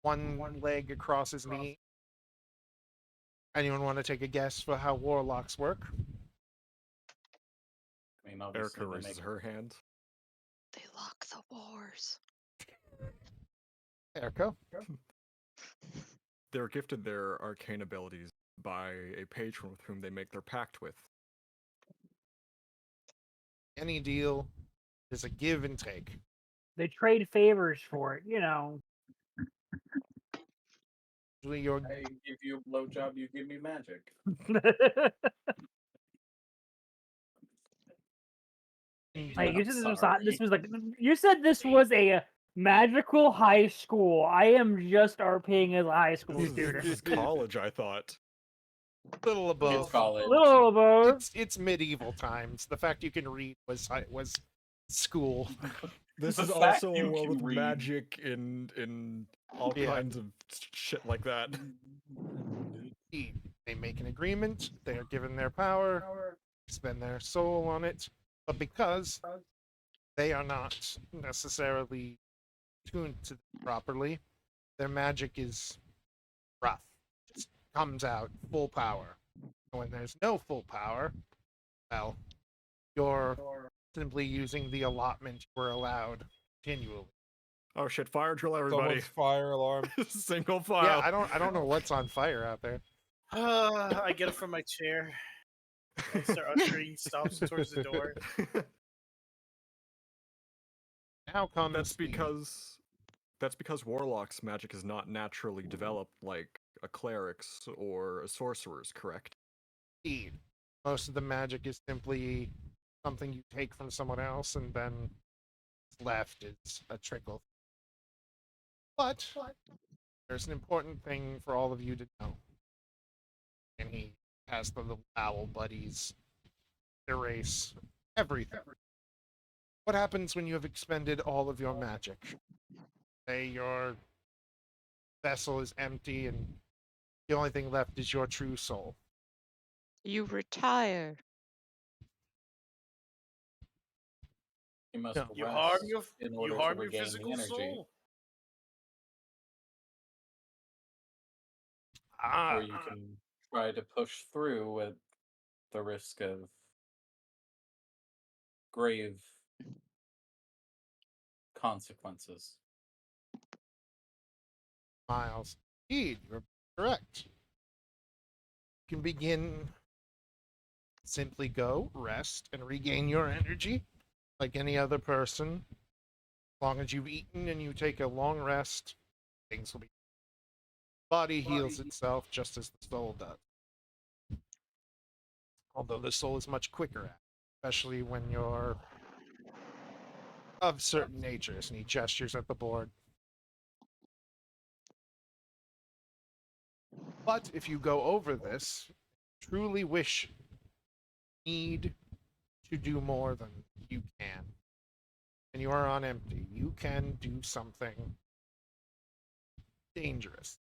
one leg across his knee. Anyone want to take a guess for how warlocks work? I mean, obviously, Erica they raises make her hand. They lock the wars. Erica? They're gifted their arcane abilities by a patron with whom they make their pact with. Any deal is a give and take. They trade favors for it, you know. Usually you're I give you a blowjob, you give me magic. Like you I'm said, sorry. this was like you said this was a magical high school. I am just RPing as a high school This student. is college, I thought. Little It's above. college. Little above. It's medieval times. The fact you can read was school. This The is fact also a you world can with read. magic and all Yeah. kinds of shit like that. They make an agreement. They are given their power, spend their soul on it, but because they are not necessarily tuned to it properly, their magic is rough. Just comes out full power. When there's no full power, well, you're simply using the allotment you were allowed continually. Oh shit! Fire drill, everybody! Someone's fire alarm. Single file. Yeah, I don't know what's on fire out there. I get up from my chair. I start ushering stops towards the door. Now comes That's because warlock's magic is not naturally developed like a cleric's or a sorcerer's, correct? speed. Most of the magic is simply something you take from someone else, and then what's left is a trickle. But there's an important thing for all of you to know. And he has the little owl buddies erase everything. What happens when you have expended all of your magic? Say your vessel is empty and the only thing left is your true soul. You retire. You must No. You harm rest your in you order to harm your regain the physical energy. soul. Or you can try to push through at the risk of grave consequences. Miles. Indeed, you're correct. You can begin, simply go, rest, and regain your energy like any other person. As long as you've eaten and you take a long rest, things will be. Body heals itself just as the soul does. Although the soul is much quicker at it, especially when you're of certain natures, and he gestures at the board. But if you go over this, truly wish, need to do more than you can, and you are on empty, you can do something dangerous.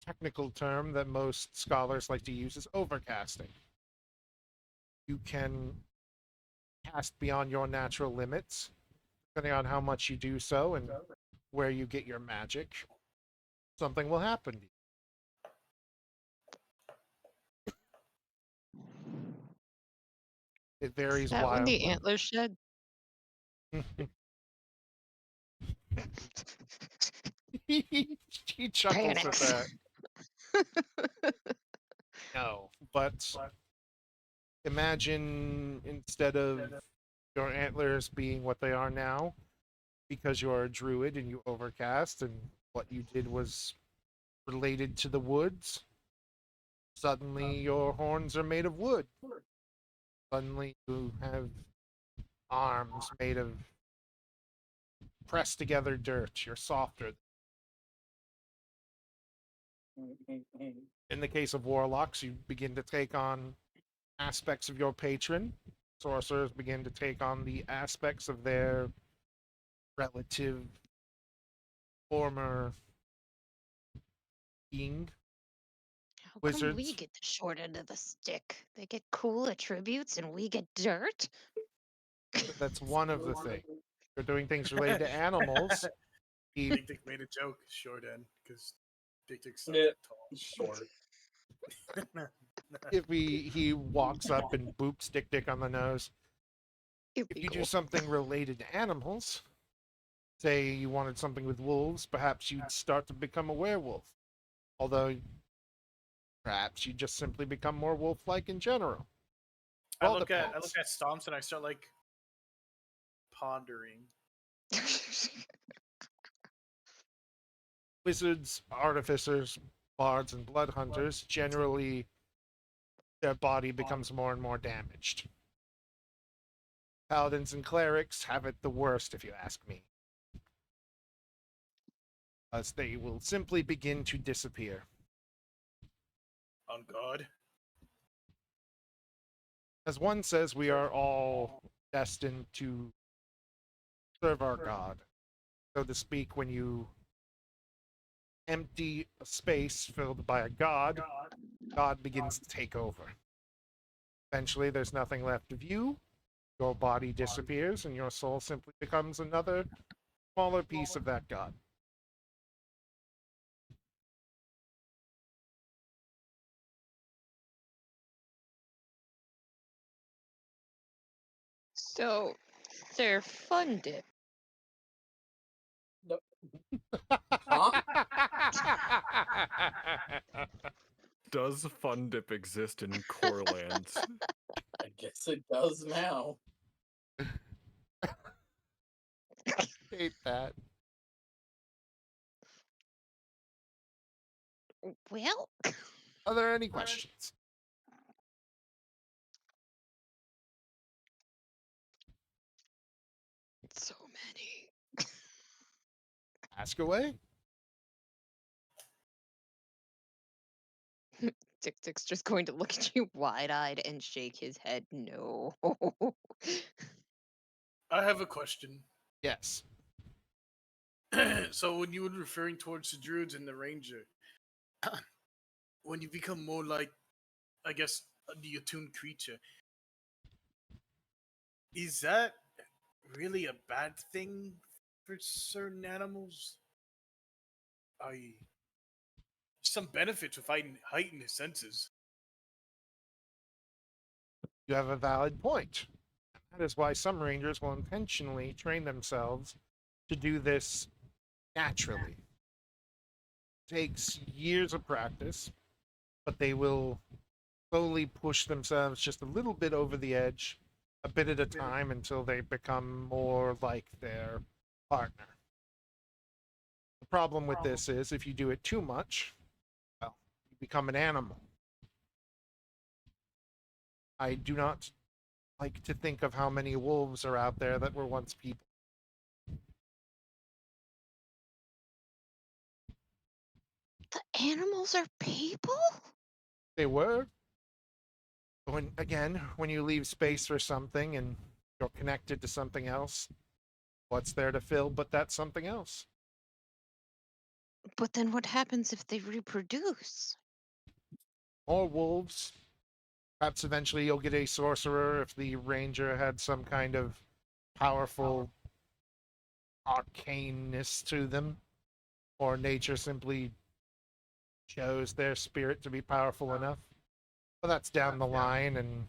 Technical term that most scholars like to use is overcasting. You can cast beyond your natural limits, depending on how much you do so and where you get your magic. Something will happen to you. It Is varies that when the wildly. antlers shed? He chuckles at Panics. that. No, but imagine instead of your antlers being what they are now, because you're a druid and you overcast, and what you did was related to the woods, suddenly your horns are made of wood. Suddenly you have arms made of pressed together dirt. You're softer. In the case of warlocks, you begin to take on aspects of your patron. Sorcerers begin to take on the aspects of their relative former being. How come we Wizards, get the short end of the stick? They get cool attributes and we get dirt? that's one of the things. You're doing things related to animals. Big Dick made a joke, short end, because Big Dick's so Yeah, tall. short. If he walks up and boops Dick on the nose. It'd If be you do cool. something related to animals, say you wanted something with wolves, perhaps you'd start to become a werewolf. Although perhaps you just simply become more wolf-like in general. I All look at depends. Stomps and I start like pondering. Wizards, artificers, bards, and blood hunters generally their body becomes more and more damaged. Paladins and clerics have it the worst, if you ask me, as they will simply begin to disappear. On God. As one says, we are all destined to serve our God. So to speak, when you empty a space filled by a god, God begins to take over. Eventually, there's nothing left of you. Your body disappears, and your soul simply becomes another smaller piece of that god. So they're funded. Huh? Does Fun Dip exist in Korlands? I guess it does now. Hate that. Well, Are there any questions? so many. Ask away. Tick Tick's just going to look at you wide-eyed and shake his head no. I have a question. Yes. So when you were referring towards the druids and the ranger, when you become more like, I guess, the attuned creature, is that really a bad thing for certain animals? I some benefits with heighten his senses. You have a valid point. That is why some rangers will intentionally train themselves to do this naturally. It takes years of practice, but they will slowly push themselves just a little bit over the edge, a bit at a time, until they become more like their partner. The problem with this is if you do it too much, well, you become an animal. I do not like to think of how many wolves are out there that were once people. The animals are people? They were. When you leave space for something and you're connected to something else, what's there to fill but that something else? But then what happens if they reproduce? More wolves. Perhaps eventually you'll get a sorcerer if the ranger had some kind of powerful arcaneness to them, or nature simply chose their spirit to be powerful enough. But that's down the line and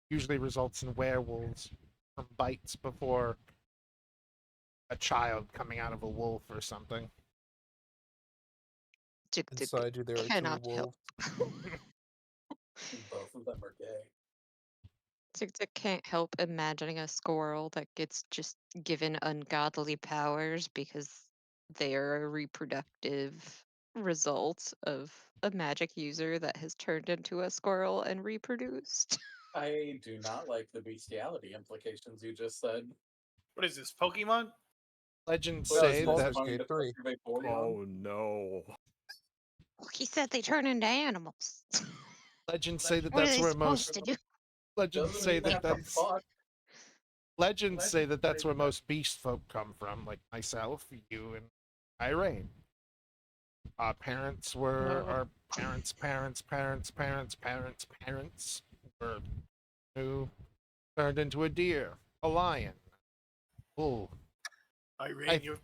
usually results in werewolves from bites before a child coming out of a wolf or something. Tick Tick Inside you, there are two cannot help. wolves. Both of them are gay. Tick Tick can't help imagining a squirrel that gets just given ungodly powers because they are a reproductive result of a magic user that has turned into a squirrel and reproduced. I do not like the bestiality implications you just said. What is this, Pokemon? Legends What is say this, that going to Skate 3. Survey 40 on? Oh no. He said they turn into animals. legends say that What are that's they where supposed most to do? legends Doesn't say mean they that have to that's fuck. legends say that that's where most beast folk come from, like myself, you, and Irene. Our parents were our parents' were who turned into a deer, a lion, bull. Irene, your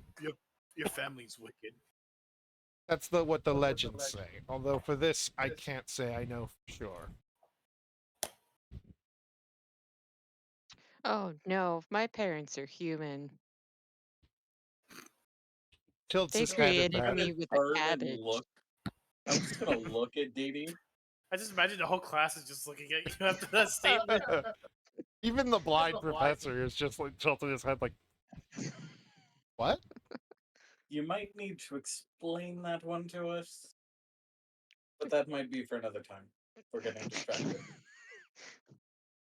family's wicked. That's what the legends say. Although for this, I can't say I know for sure. Oh no, my parents are human. Tilts They his head at created that. me with a Turn and cabbage. look. I'm just gonna look at Dee Dee. I just imagine the whole class is just looking at you after that statement. Even the blind professor is just like tilting his head, like, what? You might need to explain that one to us, but that might be for another time. We're getting distracted.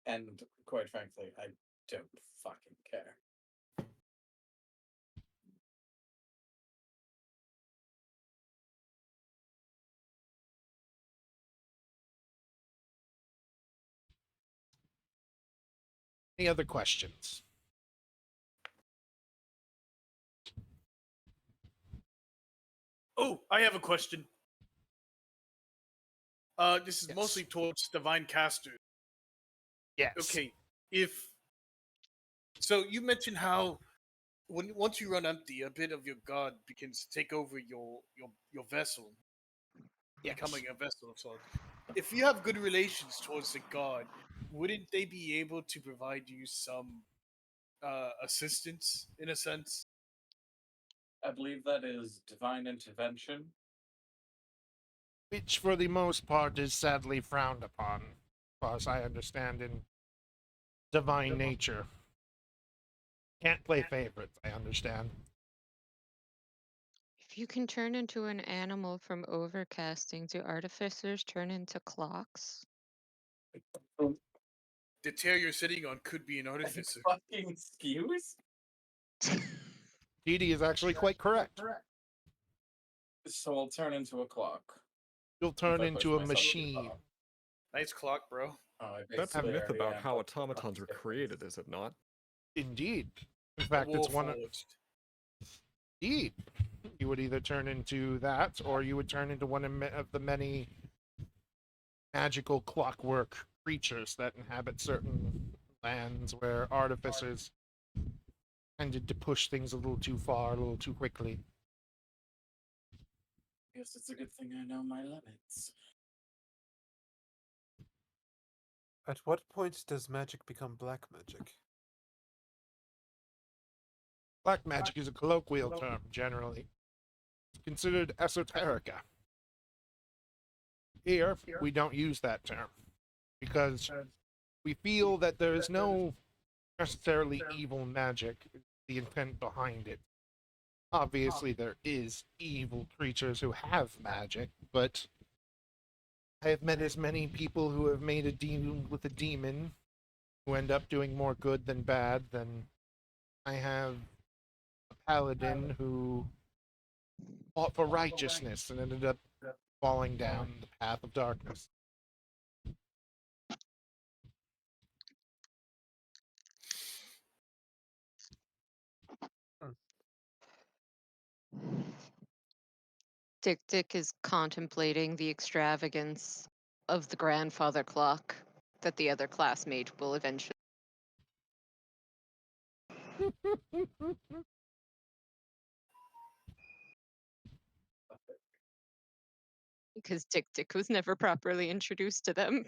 And quite frankly, I don't fucking care. Any other questions? Oh, I have a question. This is Yes. mostly towards divine casters. Yes. Okay, so you mentioned how once you run empty, a bit of your god begins to take over your vessel, Yes. becoming a vessel of sorts. If you have good relations towards the god, wouldn't they be able to provide you some assistance in a sense? I believe that is divine intervention. Which, for the most part, is sadly frowned upon, as far as I understand, in divine nature. Can't play favorites, I understand. If you can turn into an animal from overcasting, do artificers turn into clocks? The chair you're sitting on could be an artificer. Fucking excuse? Dee is actually quite correct. So I'll turn into a clock. You'll if turn I push into a myself too machine. far. Nice clock, bro. Oh, I That's a basically myth already about am, how but the automatons are fuck's created, is it not? Indeed. In fact, it's one of... Indeed. You would either turn into that, or you would turn into one of the many magical clockwork creatures that inhabit certain lands where artificers tended to push things a little too far, a little too quickly. Guess it's a good thing I know my limits. At what point does magic become black magic? Black magic is a colloquial term, generally. It's considered esoterica. Here, we don't use that term, because we feel that there is no necessarily evil magic, the intent behind it. Obviously, there is evil creatures who have magic, but I have met as many people who have made a deal with a demon who end up doing more good than bad than I have a paladin who fought for righteousness and ended up falling down the path of darkness. Dick is contemplating the extravagance of the grandfather clock that the other classmate will eventually. Because Dick was never properly introduced to them.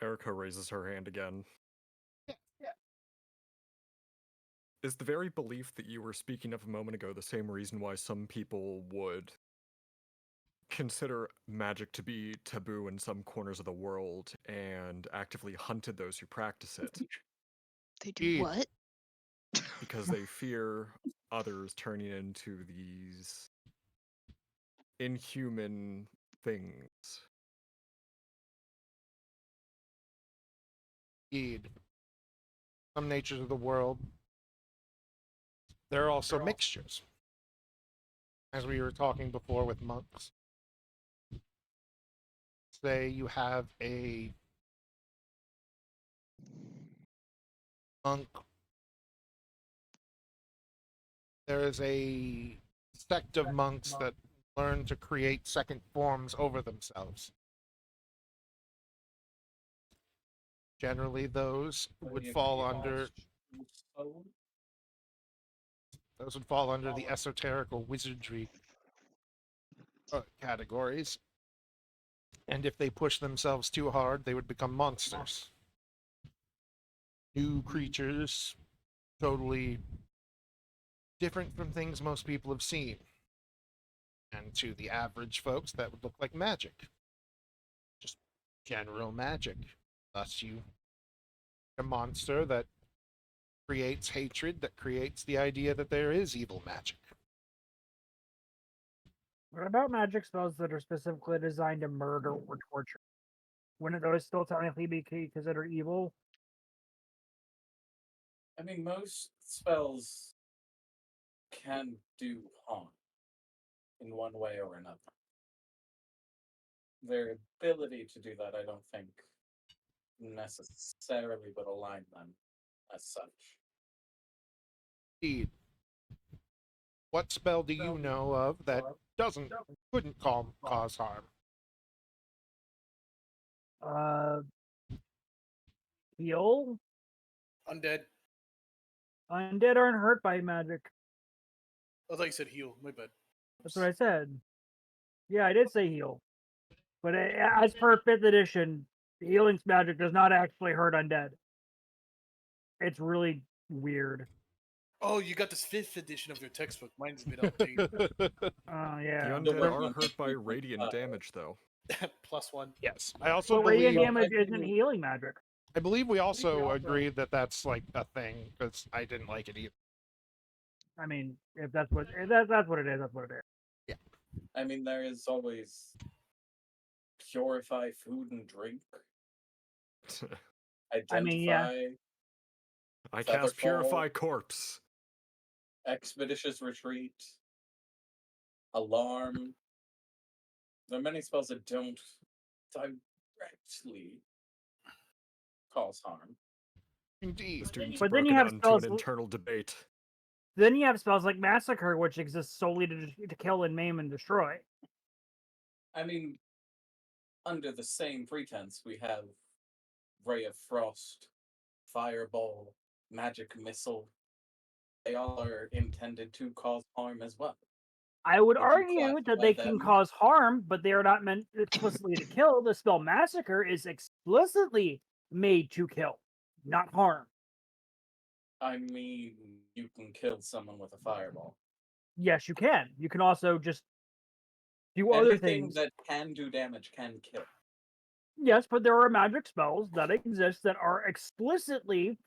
Erica raises her hand again. Yeah. Is the very belief that you were speaking of a moment ago the same reason why some people would consider magic to be taboo in some corners of the world and actively hunted those who practice it? They do what? Because they fear others turning into these inhuman things. Indeed. Some natures of the world, there are also mixtures. As we were talking before with monks. Say you have a monk. There is a sect of monks that learn to create second forms over themselves. Generally, those would fall under the esoteric or wizardry categories. And if they push themselves too hard, they would become monsters. New creatures, totally different from things most people have seen. And to the average folks, that would look like magic. Just general magic. Thus, you a monster that creates hatred, that creates the idea that there is evil magic. What about magic spells that are specifically designed to murder or torture? Wouldn't those still technically be considered evil? I mean, most spells can do harm in one way or another. Their ability to do that, I don't think, necessarily would align them as such. Indeed. What spell do you know of that couldn't cause harm? Uh, heal? Undead. Undead aren't hurt by magic. I thought you said heal. My bad. That's what I said. Yeah, I did say heal. But as per 5th edition, healing's magic does not actually hurt undead. It's really weird. Oh, you got this 5th edition of your textbook. Mine's been updated. Oh, The yeah. undead But- are hurt by radiant damage, though. +1. Yes. I also But radiant believe damage isn't healing magic. I believe we also agreed that that's like a thing because I didn't like it either. I mean, if that's what that's what it is, that's what it is. I mean, there is always purify food and drink. Identify, I mean, yeah. I Feather cast Purify Fall. Corpse. expeditious retreat, alarm. There are many spells that don't directly cause harm. Indeed. The students But then broke you it have down to spells- an internal debate. Then you have spells like Massacre, which exists solely to kill and maim and destroy. I mean, under the same pretense, we have Ray of Frost, Fireball, Magic Missile. They all are intended to cause harm as well. I would Would you argue that classify they can them? cause harm, but they are not meant explicitly to kill. The spell Massacre is explicitly made to kill, not harm. I mean, you can kill someone with a fireball. Yes, you can. You can also just do other Anything things. that can do damage can kill. Yes, but there are magic spells that exist that are explicitly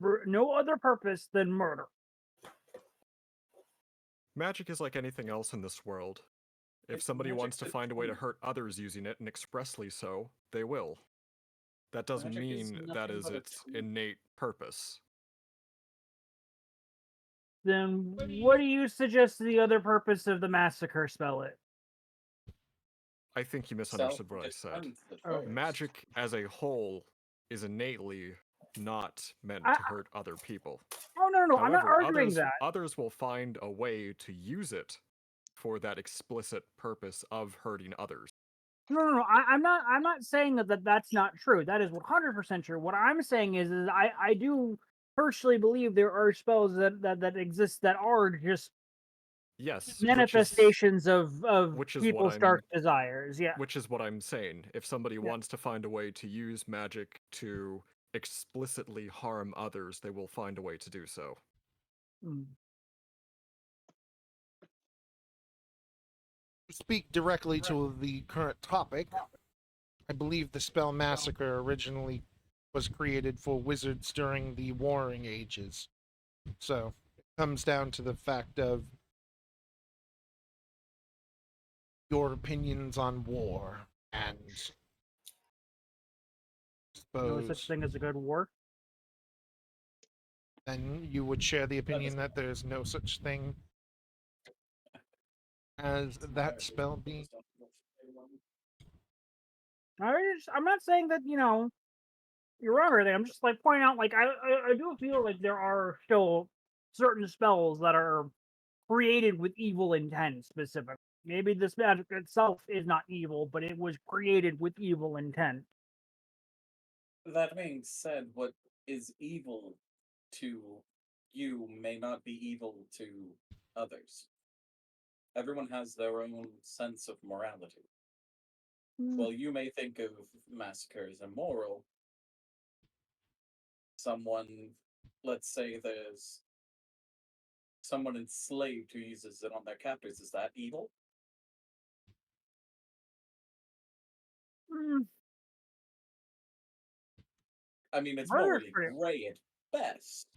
for no other purpose than murder. Magic is like anything else in this world. If somebody Magic wants to is find a way to fun. hurt others using it, and expressly so, they will. That doesn't Magic is mean that nothing is but a its tool. innate purpose. Then what do you suggest the other purpose of the Massacre spell is? I think you misunderstood what I said. Self-defense at Oh. first. Magic as a whole is innately not meant I- to hurt other people. Oh no, I'm not However, arguing that. others will find a way to use it for that explicit purpose of hurting others. No. I'm not saying that's not true. That is 100% true. What I'm saying is I do personally believe there are spells that exist that are just Yes, manifestations of which is what people's dark desires. Yeah. which is what I'm saying. If somebody Yeah. wants to find a way to use magic to explicitly harm others, they will find a way to do so. Mm. To speak directly to the current topic, I believe the spell Massacre originally was created for wizards during the Warring Ages. So it comes down to the fact of your opinions on war and No suppose such thing as a good war. then you would share the opinion that there's no such thing as that spell being I'm not saying that you're wrong or anything. I'm just like pointing out I do feel like there are still certain spells that are created with evil intent specifically. Maybe this magic itself is not evil, but it was created with evil intent. That being said, what is evil to you may not be evil to others. Everyone has their own sense of morality. While you may think of massacre as immoral, let's say there's someone enslaved who uses it on their captors, is that evil? Mm, I mean, it's Murder's morally pretty- gray at best.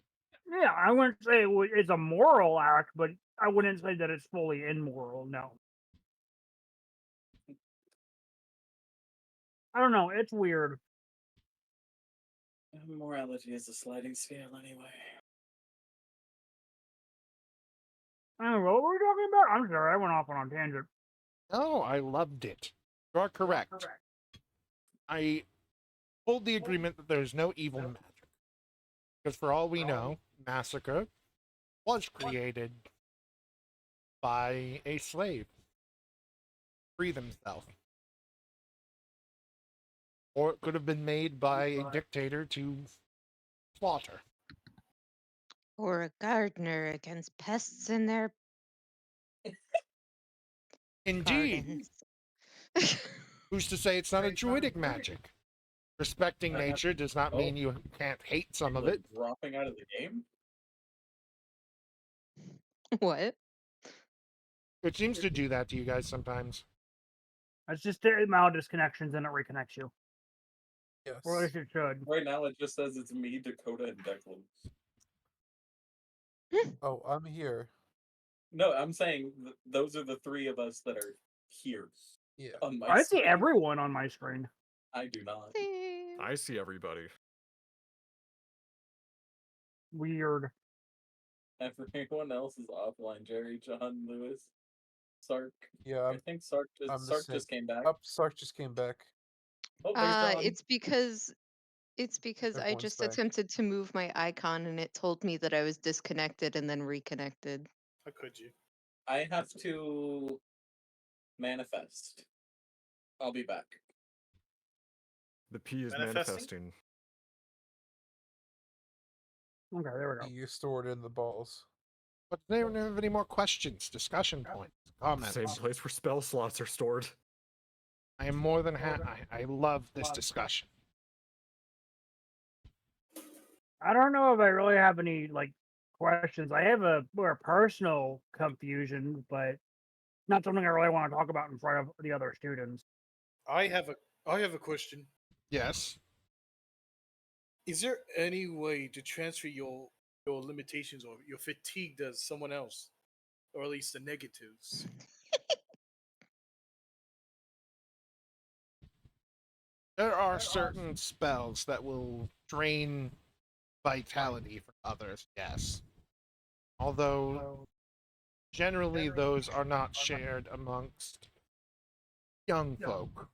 Yeah, I wouldn't say it's a moral act, but I wouldn't say that it's fully immoral. No, I don't know. It's weird. Morality is a sliding scale, anyway. I don't know what were we talking about. I'm sorry, I went off on a tangent. No, I loved it. You are correct. I hold the agreement that there is no evil magic. Because for all we know, Massacre was created by a slave to free themselves. Or it could have been made by a dictator to slaughter. Or a gardener against pests in their Indeed. gardens. Who's to say it's not a druidic magic? Respecting nature does not mean you can't hate some of it. Dropping out of the game? What? It seems to do that to you guys sometimes. It's just mild disconnections and it reconnects you. Yes. Or at least it should. Right now it just says it's me, Dakota, and Declan. Oh, I'm here. No, I'm saying those are the three of us that are here Yeah. on my I see screen. everyone on my screen. I do not. Same. I see everybody. Weird. Everyone else is offline. Jerry, John, Lewis, Sark. Yeah, I think Sark just came back. Up, Sark just came back. Oh, there's John. It's because I Everyone's just back. attempted to move my icon and it told me that I was disconnected and then reconnected. How could you? I have to manifest. I'll be back. The P is Manifesting? manifesting. Okay, there we go. You're stored in the balls. But they don't have any more questions, discussion points, comments. Same place where spell slots are stored. I am more than happy. I love this discussion. I don't know if I really have any like questions. I have a more personal confusion, but not something I really want to talk about in front of the other students. I have a question. Yes. Is there any way to transfer your limitations or your fatigue to someone else, or at least the negatives? There are certain spells that will drain vitality from others, yes. Although, generally, those are not shared amongst young folk.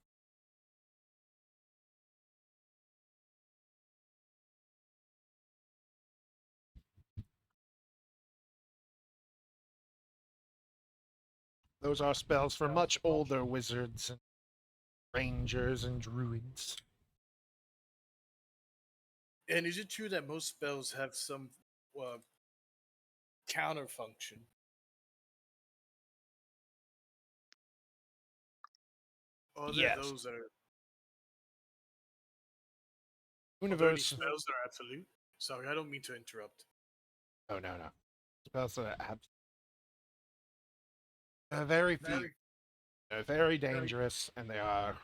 Those are spells for much older wizards and rangers and druids. And is it true that most spells have some counter function? Or are there Yes. those that are, are there any Universe. spells that are absolute? Sorry, I don't mean to interrupt. Oh, no. Spells that are very few. They're very dangerous, and they are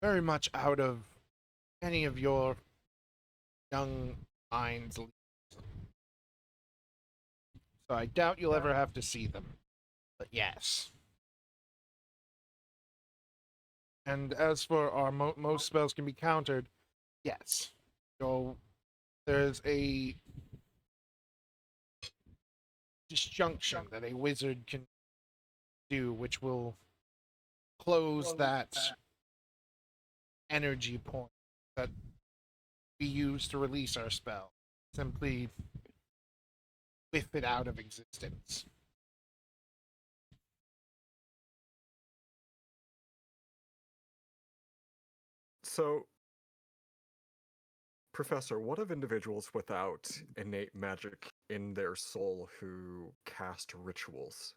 very much out of any of your young minds. So I doubt you'll ever have to see them. But yes. And as for our most spells can be countered, yes. So there's a disjunction that a wizard can do, which will close that energy point that we use to release our spell. Simply whiff it out of existence. So, Professor, what of individuals without innate magic in their soul who cast rituals?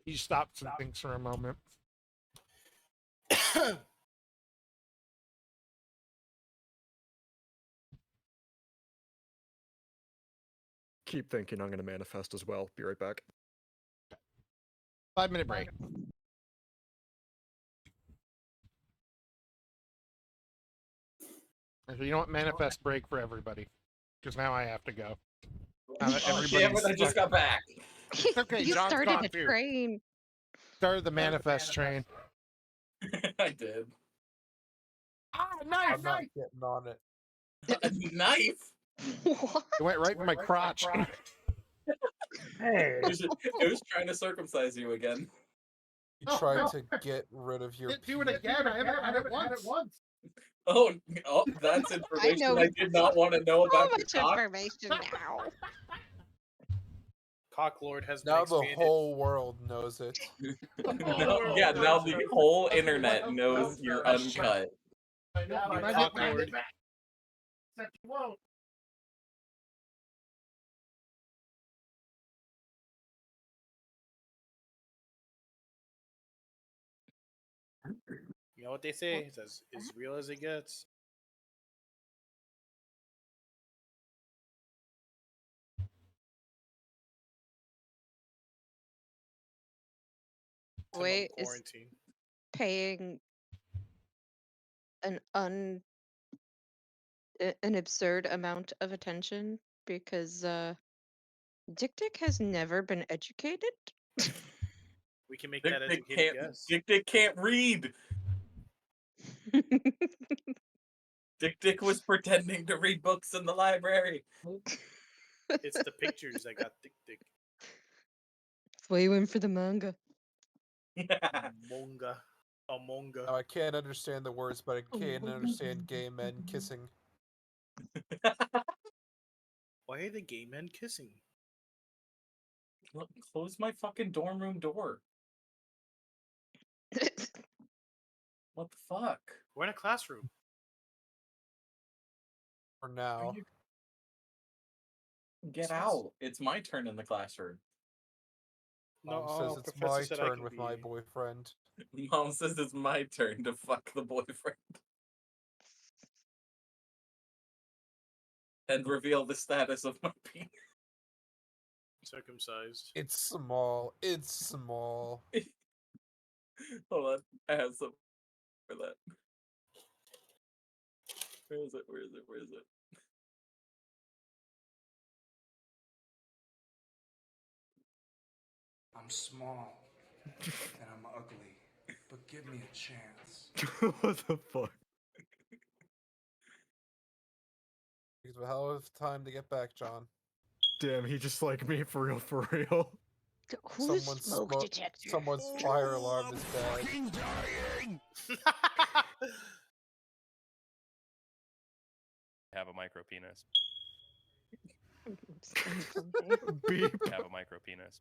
He stops and thinks for a moment. Keep thinking, I'm going to manifest as well. Be right back. 5-minute break. Actually, you know what? Manifest break for everybody. Because now I have to go. Now that Oh, damn it, I just got back. It's okay, You John's started gone a too. train. Started the manifest train. I did. Ah, knife! I'm not getting on it. A knife? What? It went right in my crotch. Hey, It was trying to circumcise you again. You tried to get rid of your. Do it again. I haven't had it once. Oh, that's information know I did not want to know So about your much cock. information now. Cocklord has been Now the expanded. whole world knows it. Yeah, now the whole internet knows you're uncut. New Cocklord. Except you won't. You know what they say? It's as real as it gets. Wait, is Quarantine. paying an absurd amount of attention because Dick has never been educated. We can make Dick that Dick educated can't. guess. Dick Dick can't read. Dick was pretending to read books in the library. It's the pictures that got Dick. That's why you went for the manga. Monga. Amonga. Now, I can't understand the words, but I can understand gay men kissing. Why are the gay men kissing? Look, close my fucking dorm room door. What the fuck? We're in a classroom. For now. Get out. It's my turn in the classroom. Mom No, says it's Professor my said I turn can with be- my boyfriend. Mom says it's my turn to fuck the boyfriend. And reveal the status of my penis. circumcised. It's small. It's small. Hold on. I have some for that. Where is it? Where is it? Where is it? I'm small and I'm ugly, but give me a chance. What the fuck? It's a hell of a time to get back, John. Damn, he just like me for real, for real. Who's smoke detector? Someone's fire alarm is bad. Have a micro penis. Beep. Have a micro penis.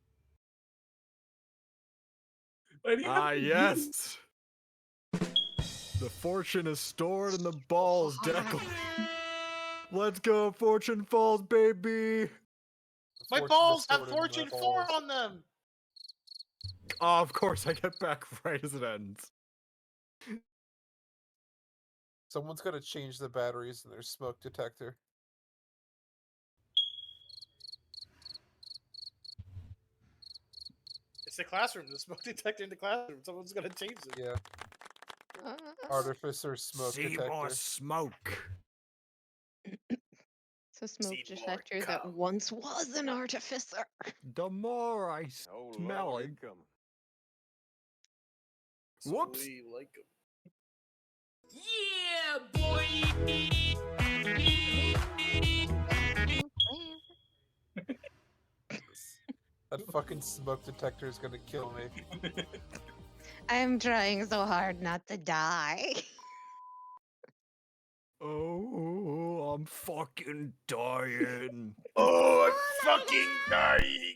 Ah, yes. The fortune is stored in the balls, Deckle. Let's go, Fortune Falls, baby. My Fortune is balls have stored in my Fortune 4 balls. on them! Oh, of course, I get back right as it ends. Someone's got to change the batteries in their smoke detector. It's the classroom. The smoke detector in the classroom. Someone's gonna change it. Yeah. Artificer smoke See detector. more smoke. It's a smoke See more detector that cum. once was an artificer. The more I smell it. So Whoops. we like 'em. That fucking smoke detector is gonna kill me. I'm trying so hard not to die. Oh, I'm fucking dying. Oh, I'm fucking dying!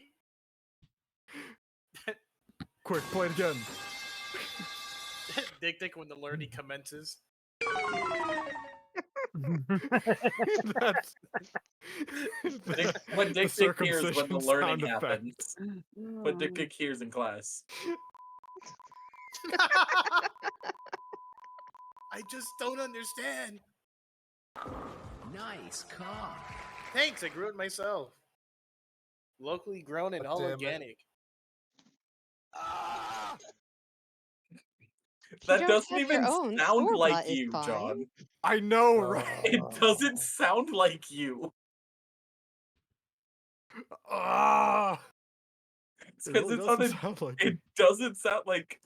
Quick, play it again. Dick when the learning commences. That's What Dick Dick hears when the circumcision learning sound effect. happens. What Dick Dick hears in class. I just don't understand. Nice cock. Thanks, I grew it myself. Locally grown and God all damn it. organic. That don't doesn't have your even own. sound like Store-bought is you, fine. John. I know, right? It doesn't sound like you. Ah, It's it because really it's on doesn't a. sound like It doesn't sound like.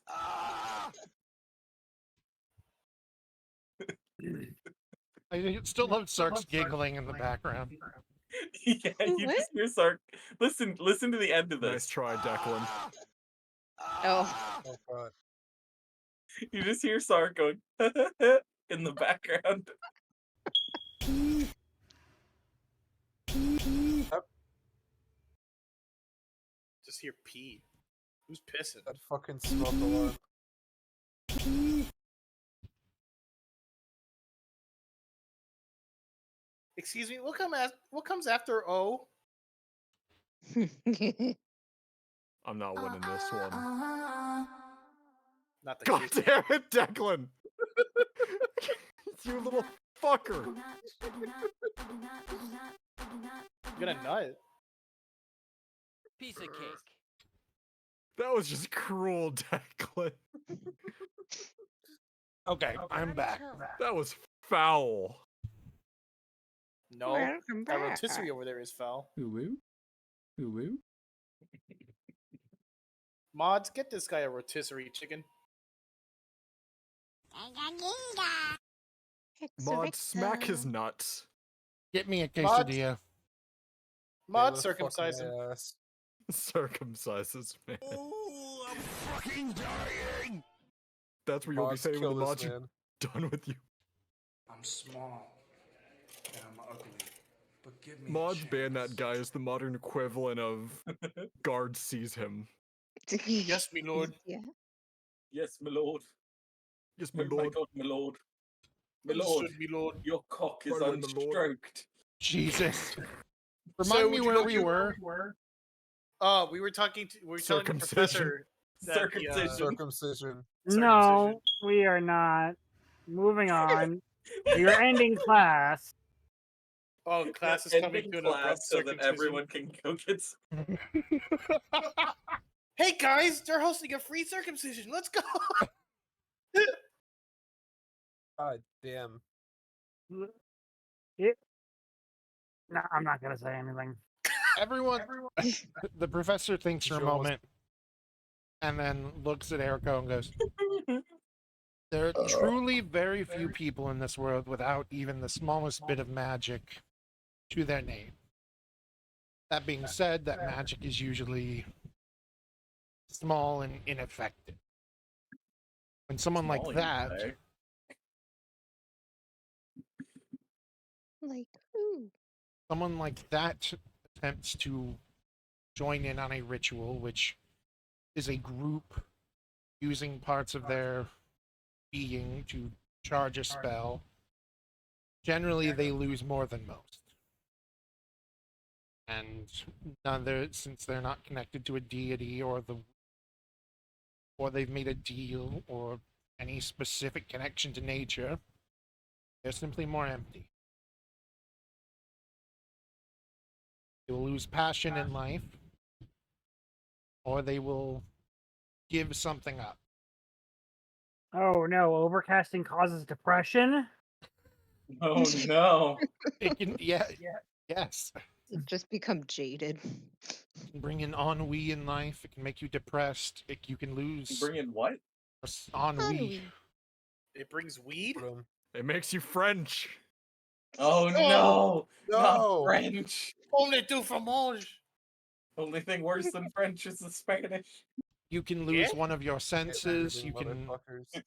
I still love Sark's giggling in the background. Yeah, you What? just hear Sark. Listen to the end of this. Nice try, Declan. Oh. Oh god. You just hear Sark going in the background. Just hear pee. Who's pissing? That fucking smoke alarm. Excuse me. What comes after O? I'm not winning this one. Not the God kick. damn it, Declan! You little fucker! You're gonna nut. Piece of cake. That was just cruel, Declan. Okay, I'm back. That was foul. No, Welcome that back. rotisserie over there is foul. Hulu? Hulu? Mods, get this guy a rotisserie chicken. Mod, smack his nuts. Get me a Mods, quesadilla. mod circumcise him. Circumcises, man. Oh, I'm fucking dying! That's what you'll be Mods, saying when kill the this mods are man. done with you. I'm small and I'm ugly, but give me Mods a ban that chance. guy as the modern equivalent of guard sees him. Yes, me lord. Yeah. Yes, my lord. Yes, my Oh my lord. god, my lord. My lord, Understood, me lord. your cock is By the way, my lord. unstroked. Jesus. So, Remind me would you where like we to- were. We were talking to. We were telling the Circumcision. professor that Circumcision. Circumcision. No, we are not. Moving on. We are ending class. Oh, class is We're coming ending to an class abrupt so that circumcision. everyone can go get. Hey guys, they're hosting a free circumcision. Let's go. God damn. It, no, I'm not gonna say anything. Everyone, the professor thinks for a Did you almost- moment and then looks at Erico and goes, there are truly very few people in this world without even the smallest bit of magic to their name. That being said, that magic is usually small and ineffective. When someone Small, like you that, say. Like who? someone like that attempts to join in on a ritual, which is a group using parts of their being to charge a spell, generally they lose more than most. And since they're not connected to a deity or they've made a deal or any specific connection to nature, they're simply more empty. They will lose passion in life, or they will give something up. Oh no, overcasting causes depression. Oh no. It can, yes. Just become jaded. It can bring in ennui in life. It can make you depressed. You can lose Bring in what? ennui. It brings weed. It makes you French. Oh no! Not No! French. Only do fromage. Only thing worse than French is the Spanish. You can lose Yeah? one of your Get senses. rid You of can motherfuckers.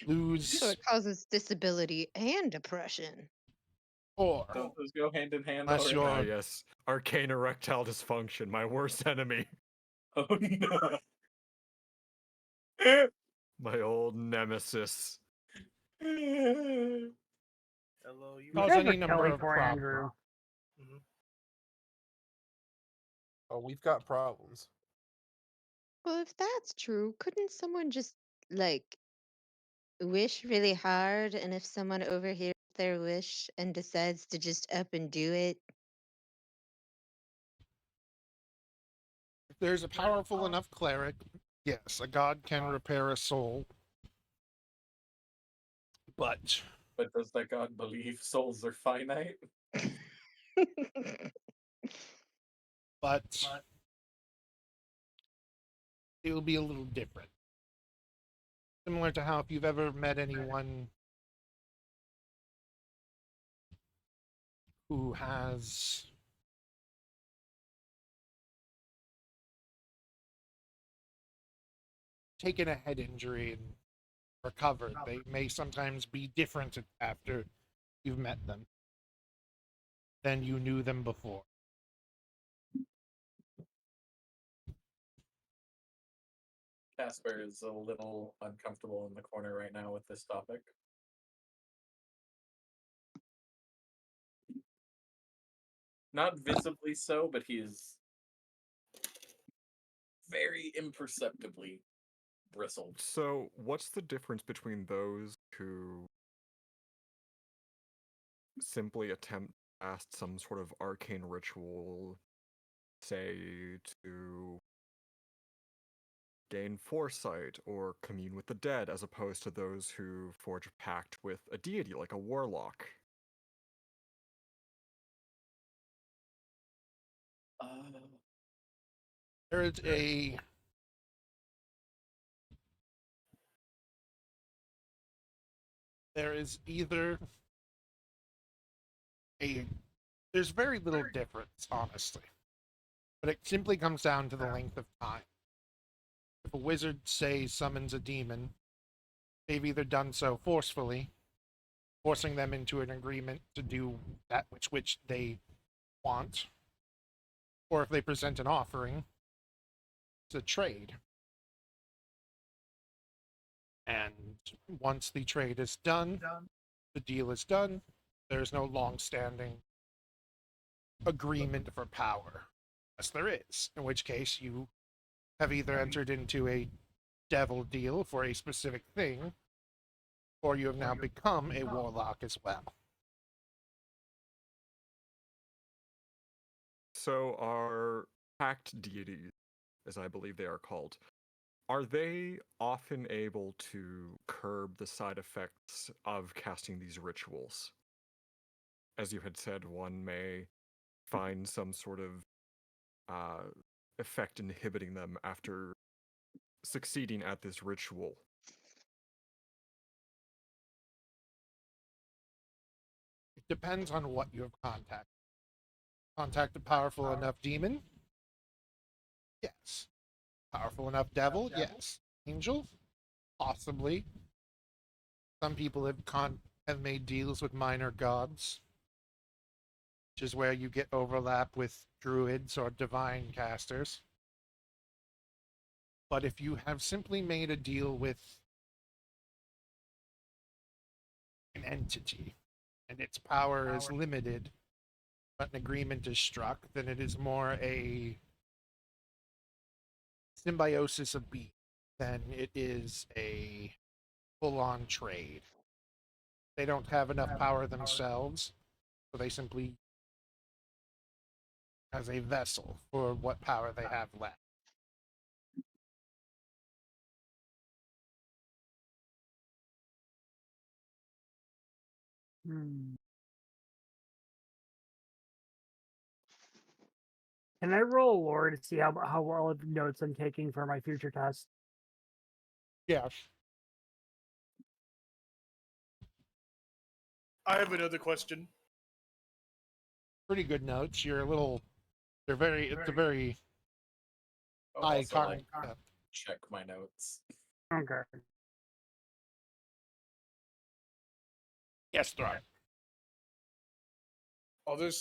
lose, So it causes disability and depression. or Don't those go hand in hand Unless already? Ah, yes. Arcane erectile dysfunction, my worst enemy. Oh no. My old nemesis. Hello, you. Cause Good any for number Kelly of for problems. Andrew. Oh, we've got problems. Well, if that's true, couldn't someone just like wish really hard, and if someone overhears their wish and decides to just up and do it? If there's a powerful enough cleric, yes, a god can repair a soul But But does that god believe souls are finite? but it will be a little different. Similar to how if you've ever met anyone who has taken a head injury and recovered, they may sometimes be different after you've met them than you knew them before. Casper is a little uncomfortable in the corner right now with this topic. Not visibly so, but he is very imperceptibly bristled. So, what's the difference between those who simply attempt to cast some sort of arcane ritual, say, to gain foresight or commune with the dead, as opposed to those who forge a pact with a deity like a warlock? There is a there is either a there's very little difference, honestly. But it simply comes down to the length of time. If a wizard, say, summons a demon, they've either done so forcefully, forcing them into an agreement to do that which they want, or if they present an offering, it's a trade. And once the trade is done, the deal is done, there's no long-standing agreement for power. Yes, there is, in which case you have either entered into a devil deal for a specific thing, or you have now become a warlock as well. So, our pact deities, as I believe they are called, are they often able to curb the side effects of casting these rituals? As you had said, one may find some sort of effect inhibiting them after succeeding at this ritual. It depends on what you have contacted. Contacted powerful enough demon? Yes. Powerful enough devil? Yes. Angel? Possibly. Some people have made deals with minor gods, which is where you get overlap with druids or divine casters. But if you have simply made a deal with an entity and its power is limited, but an agreement is struck, then it is more a symbiosis of being than it is a full-on trade. They don't have enough power themselves, so they simply as a vessel for what power they have left. Hmm. Can I roll lore to see how well of notes I'm taking for my future test? Yes. I have another question. Pretty good notes. You're a little. It's a very I would high also like concept. check my notes. Okay. Yes, Thron. Are there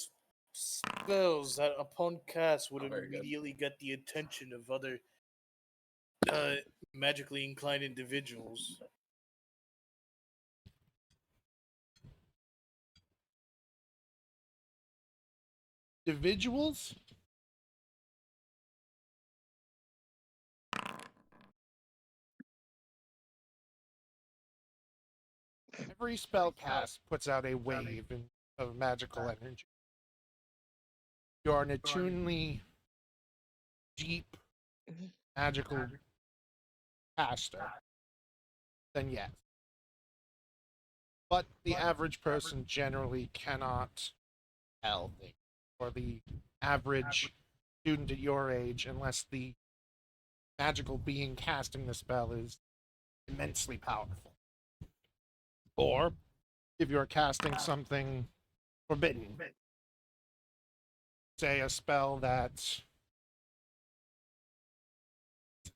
spells that upon cast would Oh, very good. immediately get the attention of other magically inclined individuals? Individuals? Every spell cast puts out a wave of magical energy. You are an attunely deep magical caster, then yes. but the average person generally cannot tell things, or the average student at your age, unless the magical being casting the spell is immensely powerful. Or if you're casting something forbidden, say a spell that's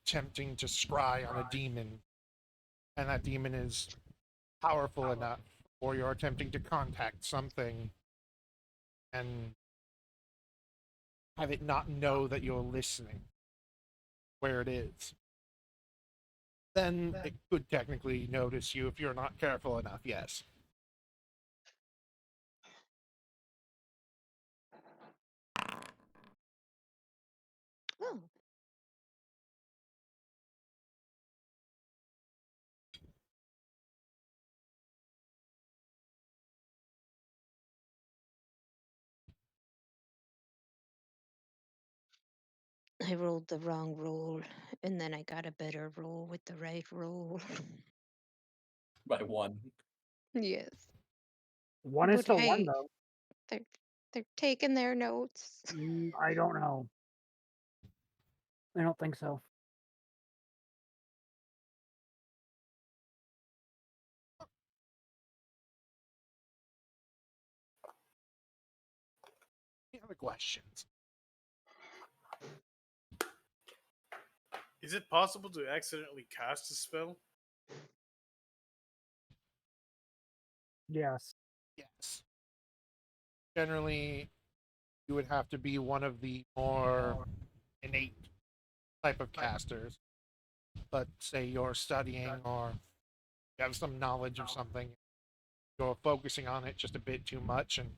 attempting to scry on a demon, and that demon is powerful enough, or you're attempting to contact something and have it not know that you're listening where it is, then it could technically notice you if you're not careful enough, yes. Oh, I rolled the wrong roll, and then I got a better roll with the right roll. By one. Yes. One is But still one, hey, though. they're they're taking their notes. I don't know. I don't think so. Any other questions? Is it possible to accidentally cast a spell? Yes. Yes. Generally, you would have to be one of the more innate type of casters. But say you're studying or you have some knowledge of something, you're focusing on it just a bit too much and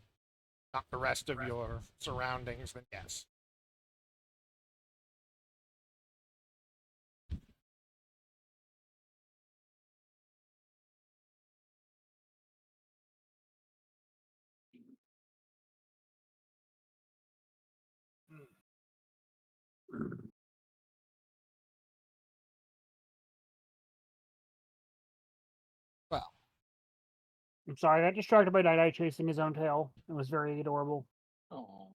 not the rest of your surroundings, then yes. Well, I'm sorry, I got distracted by Night Eye chasing his own tail. It was very adorable. Oh.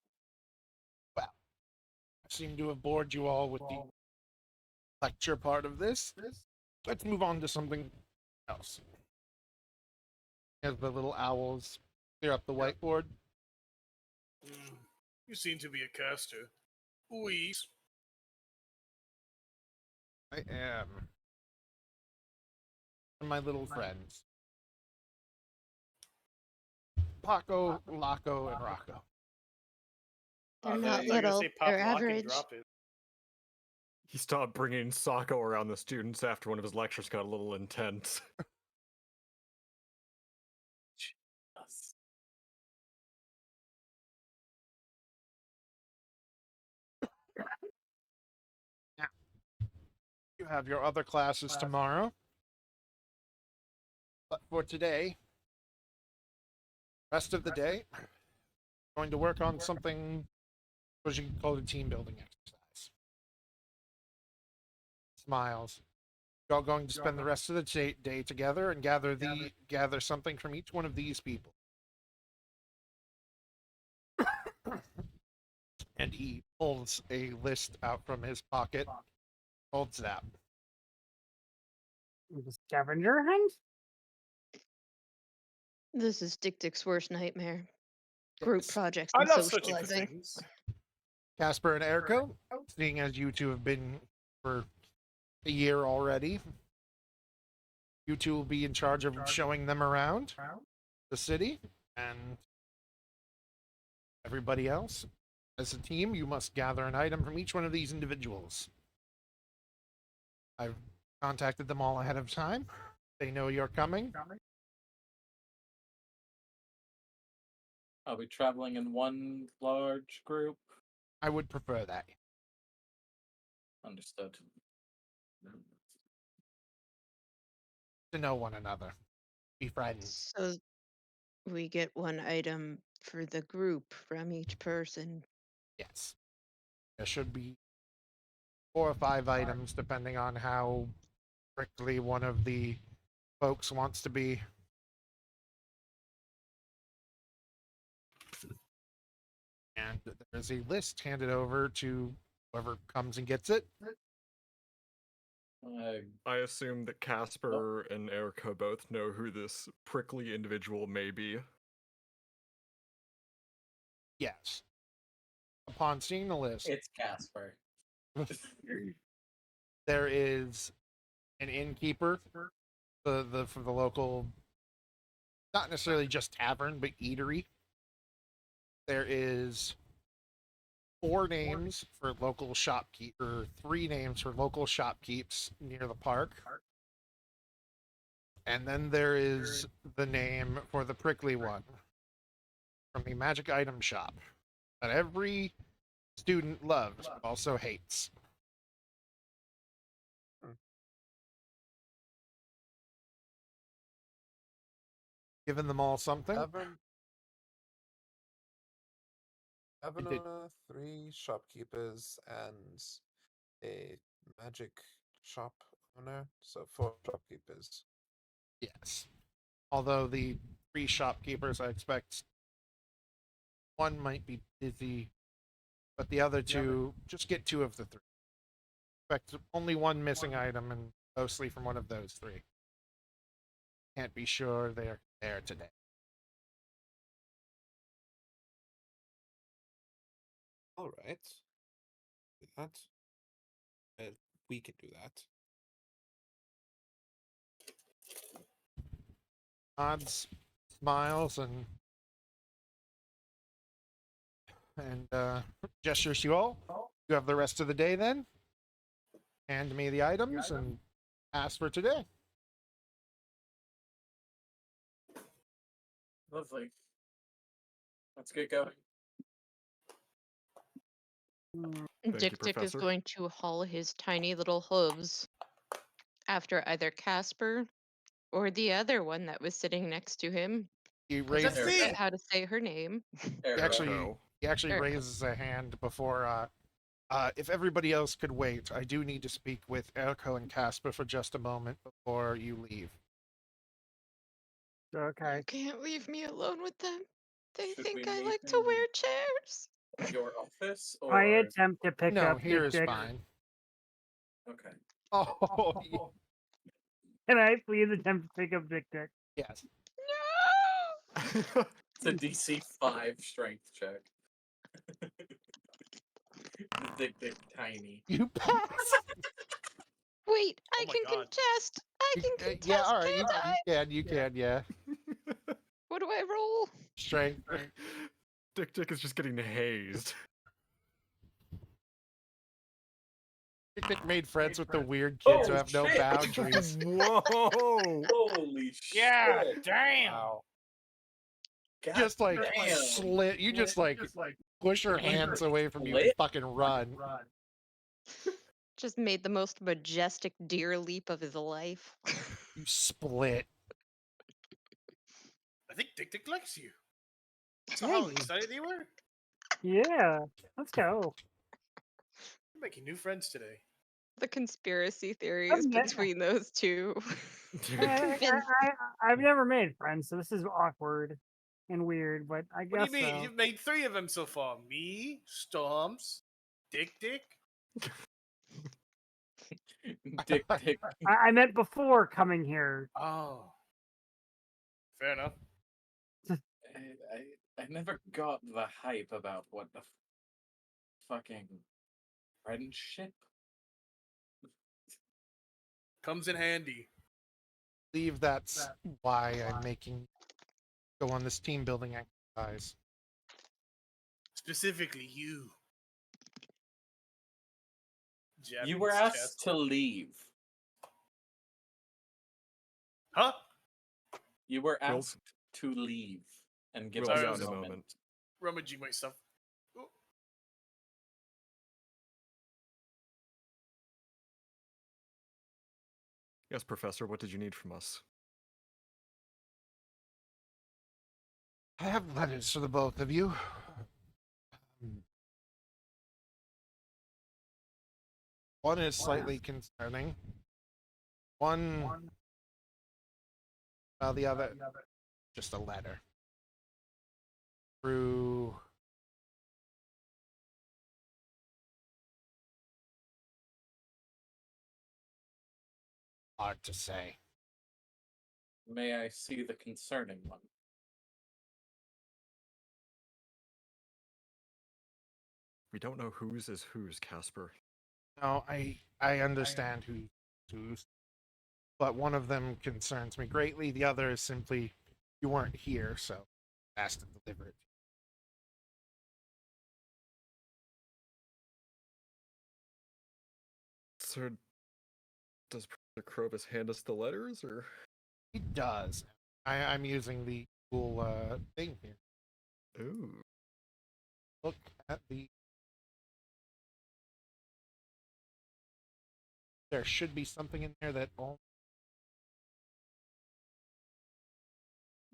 well, I seem to have bored you all with the lecture part of this. Let's move on to something else. As the little owls clear up the whiteboard. You seem to be a caster. Oui. I am. And my little friends. Paco, Laco, and Rocco. They're I not thought you were gonna little. say pop They're lock and average. drop it. He stopped bringing Sako around the students after one of his lectures got a little intense. Yes. Now, you have your other classes tomorrow. But for today, rest of the day, going to work on something which you can call a team building exercise. Smiles. You're all going to spend the rest of the day together and gather something from each one of these people. And he pulls a list out from his pocket, holds that. The scavenger hunt? This is Dick Dick's worst nightmare. Group Yes. projects I and love searching for socializing. things. Casper and Erico, seeing as you two have been for a year already, you two will be in charge of showing them around the city, and everybody else. As a team, you must gather an item from each one of these individuals. I've contacted them all ahead of time. They know you're coming. Are we traveling in one large group? I would prefer that. Understood. To know one another. Be friends. So we get one item for the group from each person. Yes. There should be 4 or 5 items, depending on how strictly one of the folks wants to be. And there's a list handed over to whoever comes and gets it. I assume that Casper and Erica both know who this prickly individual may be. Yes. Upon seeing the list, It's Casper. there is an innkeeper, for the local, not necessarily just tavern, but eatery. There is 4 names for local shopkeep, or 3 names for local shopkeeps near the park. And then there is the name for the prickly one from the magic item shop that every student loves but also hates. Giving them all something. Having 3 shopkeepers and a magic shop owner, so 4 shopkeepers. Yes. Although the 3 shopkeepers, I expect one might be busy, but the other 2, just get 2 of the 3. Expect only 1 missing item, and mostly from one of those 3. Can't be sure they're there today. All right. Do that. We can do that. Nods, smiles, and gestures to you all. You have the rest of the day then. Hand me the items and ask for today. Lovely. Let's get going. Thank Dick you, Dick is Professor. going to haul his tiny little hooves after either Casper or the other one that was sitting next to him. He 'Cause I raises. forget how to say her name. He actually, Erica. he actually Erica. raises a hand before. If everybody else could wait, I do need to speak with Erko and Casper for just a moment before you leave. Okay. You can't leave me alone with them. They Should think we I meet like to in wear chairs. your office I or attempt to pick No, up here Dick is Dick. fine. okay? Oh, Can I please attempt to pick up Dick Dick? yes. No! It's a DC 5 strength check. Dick tiny. You pass. Wait, Oh I my can God. contest. I can contest, Yeah, all right. can't I? You can, yeah. What do I roll? Strength. Dick is just getting hazed. Dick made friends with the weird kids who Oh have no shit! boundaries. Whoa! Holy Yeah, shit! damn. Wow. God Just like damn. slit. You just like push her hands away from you and Split? fucking run. Just made the most majestic deer leap of his life. You split. I think Dick Dick likes you. So how excited you were? Yeah, let's go. You're making new friends today. The conspiracy theories Yeah. between those two. I've never made friends, so this is awkward and weird, but I What do guess you mean? so. You've made 3 of them so far. Me, Storms, Dick Dick. Dick. I meant before coming here. Oh. Fair enough. I never got the hype about what the fucking friendship. Comes in handy. I believe that's why I'm making go on this team building exercise. Specifically you. You were Japanese asked chest. to leave. Huh? You were We'll- asked to leave and give We'll us be a on in a moment. Rummaging my stuff. Oh. Yes, Professor, what did you need from us? I have letters for the both of you. One is slightly concerning. One, well, the other, just a letter. Through Hard to say. May I see the concerning one? We don't know whose is whose, Casper. No, I understand who's, but one of them concerns me greatly. The other is simply you weren't here, so asked to deliver it. So, does Professor Krovis hand us the letters, or? He does. I'm using the cool thing here. Ooh. Look at the. There should be something in there that all.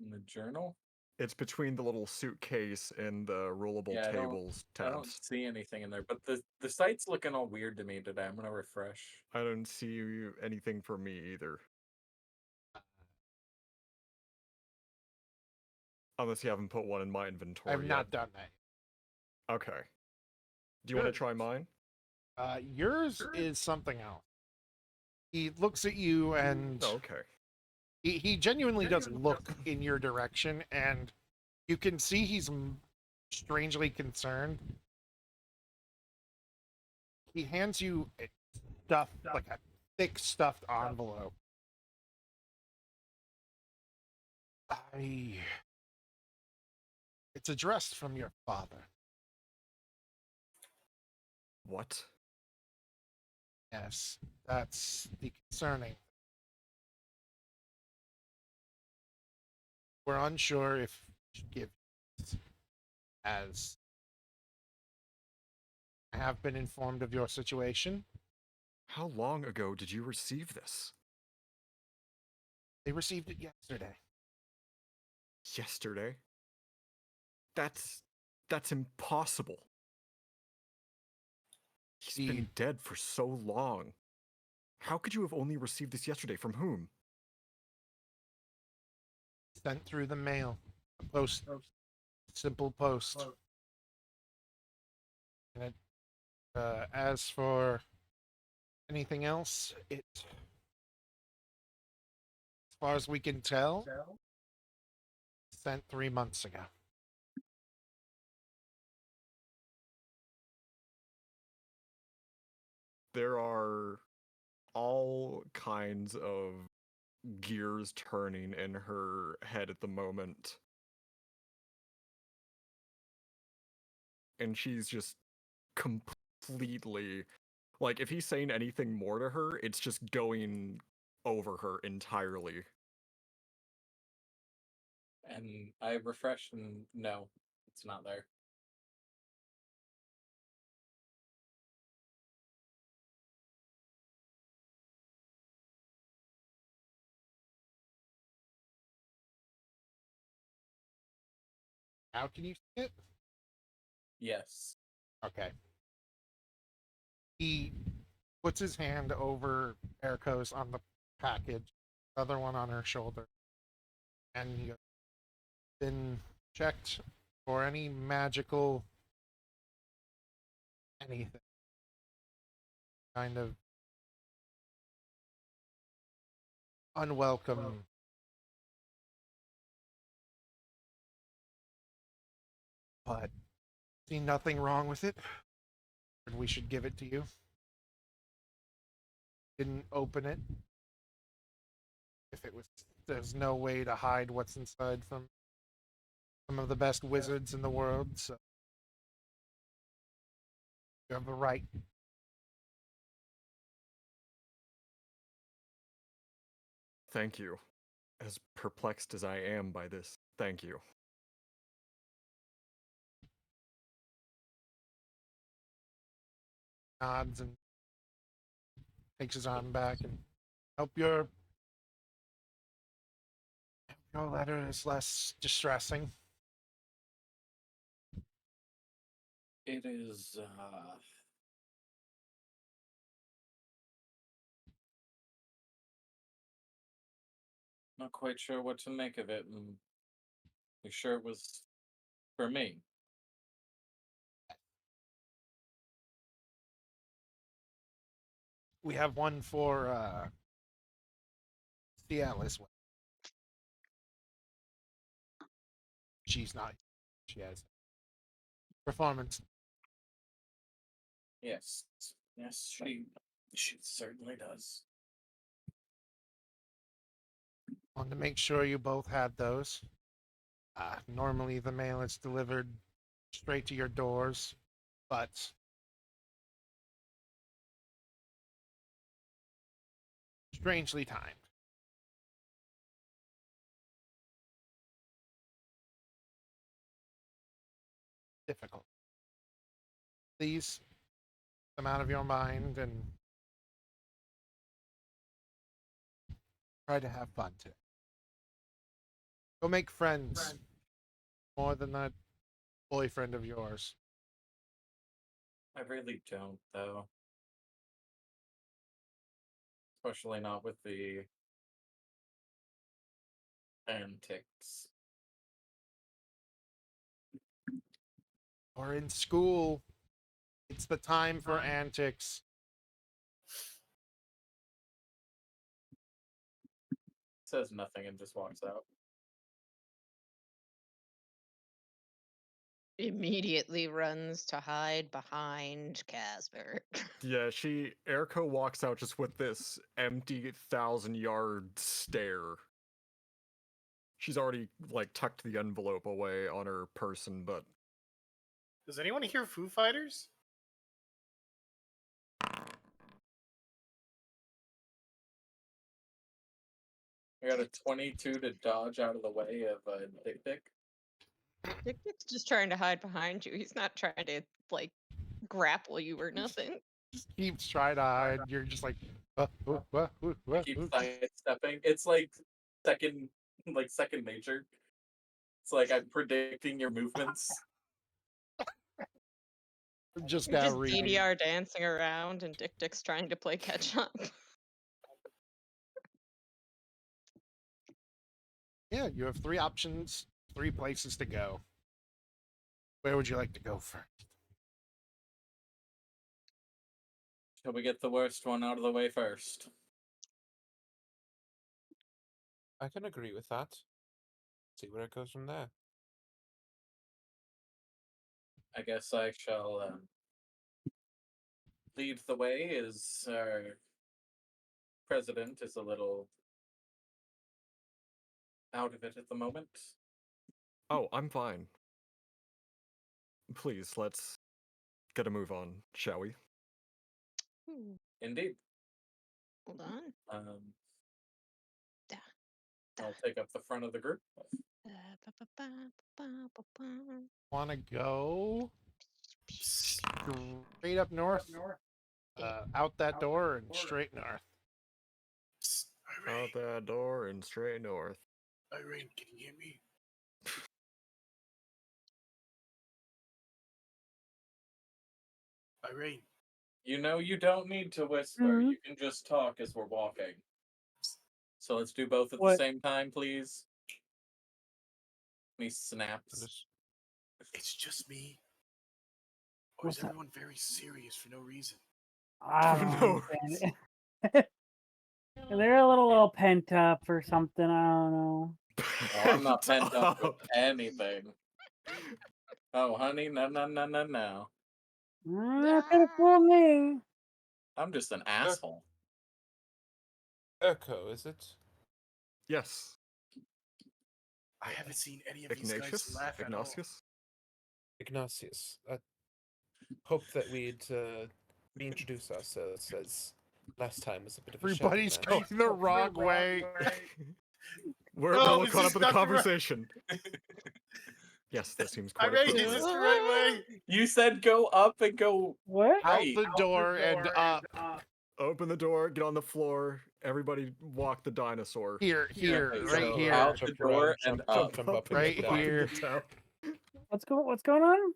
In the journal? It's between the little suitcase and the rollable Yeah, tables I don't tabs. see anything in there, but the site's looking all weird to me today. I'm gonna refresh. I don't see anything for me either. Unless you haven't put one in my inventory I've yet. not done that. Okay. Do you want to try mine? Yours is something else. He looks at you and Oh, okay. he genuinely does look in your direction, and you can see he's strangely concerned. He hands you a like a thick stuffed envelope. It's addressed from your father. What? Yes, that's the concerning. We're unsure if we should give it, as I have been informed of your situation. How long ago did you receive this? They received it yesterday. Yesterday? That's impossible. He's been dead for so long. How could you have only received this yesterday? From whom? Sent through the mail. A post. Simple post. And it, as for anything else, as far as we can tell, sent 3 months ago. There are all kinds of gears turning in her head at the moment. And she's just completely, like, if he's saying anything more to her, it's just going over her entirely. And I refresh, and no, it's not there. How can you see it? Yes. Okay. He puts his hand over Erico's on the package, the other one on her shoulder, and he goes, been checked for any magical anything. Kind of unwelcome. But see nothing wrong with it. And we should give it to you. Didn't open it. If it was, there's no way to hide what's inside from some of the best wizards in the world, so you have a right. Thank you. As perplexed as I am by this, thank you. Nods and takes his arm back, and hope your letter is less distressing. It is, not quite sure what to make of it, and we sure it was for me. We have one for the Alice way. She's not. She has performance. Yes. Yes, she certainly does. Want to make sure you both had those. Normally the mail is delivered straight to your doors, but strangely timed. Difficult. Please them out of your mind and try to have fun too. Go make friends more than that boyfriend of yours. I really don't, though. Especially not with the antics. Or in school. It's the time for antics. Says nothing and just walks out. Immediately runs to hide behind Casper. Yeah, Erica walks out just with this empty 1,000-yard stare. She's already, like, tucked the envelope away on her person, but... Does anyone hear Foo Fighters? I got a 22 to dodge out of the way of a Dick. Dick Dick's just trying to hide behind you. He's not trying to, like, grapple you or nothing. Just keeps trying to hide. You're just like, Keep sidestepping. It's like second nature. It's like I'm predicting your movements. Just You're now just reading. DDR dancing around and Dick Dick's trying to play catch up. Yeah, you have 3 options, 3 places to go. Where would you like to go first? Shall we get the worst one out of the way first? I can agree with that. See where it goes from there. I guess I shall lead the way as our president is a little out of it at the moment. Oh, I'm fine. Please, let's get a move on, shall we? Indeed. Hold on. I'll take up the front of the group. Want to go straight up north, out that door and straight north. Out that door and straight north. Irene, can you hear me? Irene. You know you don't need to whisper. Mhm. You can just talk as we're walking. So let's do both at the What? same time, please. Me snaps. It's just me. Or What's is that? everyone very serious for no reason? I don't No. understand. They're a little pent up or something. I don't know. Oh, I'm not pent up with anything. Oh, honey, no. Could have fooled me. I'm just an asshole. Urko, is it? Yes. I haven't seen any of these guys laugh at all. Ignatius? Ignatius. I hope that we'd reintroduce ourselves, as last time was a bit of a Everybody's shouting match. going the wrong way. We're Oh, all is caught this up in the not the right- conversation. Yes, that seems quite Irene, is appropriate. this the right way? You said go up and go What? Out right. the door and up. Open the door, get on the floor, everybody walk the dinosaur. Here, Okay, right so here. out the Jump door around, and jump up. up and Right down. here. What's going on?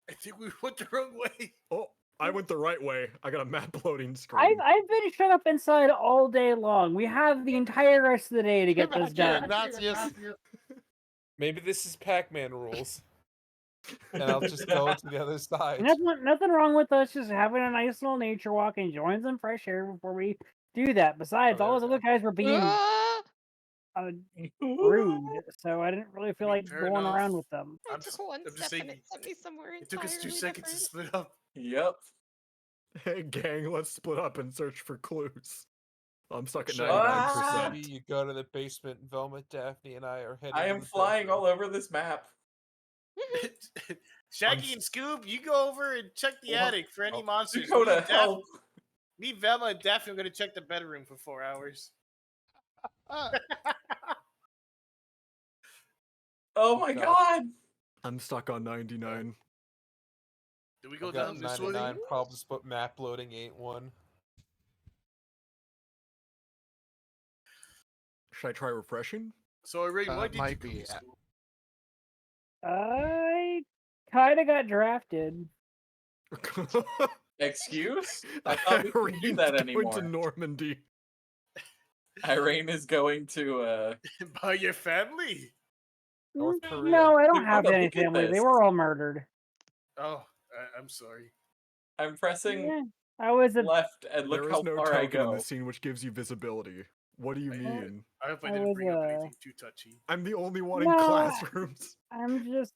I think we went the wrong way. Oh, I went the right way. I got a map loading screen. I've been shut up inside all day long. We have the entire rest of the day to get Get this back here, done. Ignatius. Maybe this is Pac-Man rules. And I'll just go to the other side. Nothing wrong with us just having a nice little nature walk, enjoying some fresh air before we do that. Besides, there all we those other go. guys were being Ah! rude, so I didn't really feel I mean, like fair going enough. around with them. I I'm took just, one I'm just step and saying, it sent me somewhere it took us 2 entirely seconds to different. split up. Yep. Hey, gang, let's split up and search for clues. I'm stuck at Shaggy and 99%. Scooby, you go to the basement. Velma, Daphne, and I are heading. I to am the flying dungeon. all over this map. Shaggy and Scoob, you go over and check the Well, attic for any oh, monsters. Go to Me, hell. me, Velma, and Daphne are gonna check the bedroom for 4 hours. Oh my god. I'm stuck on 99. Do we go I've got down this way? 99 problems, but map loading ain't one. Should I try refreshing? So, Irene, why That did you might come be to it. school? I kind of got drafted. Excuse? I thought we couldn't do that Irene's going to anymore. Normandy. Irene is going to By your family? North Korea. No, I don't Look have at any family. They this. were all murdered. Oh, I'm sorry. I'm pressing Yeah, I was a left and look There how is no far I token in go. this scene which gives you visibility. What do you mean? I hope I I didn't was bring up anything too touchy. I'm the only one in No, classrooms. I'm just.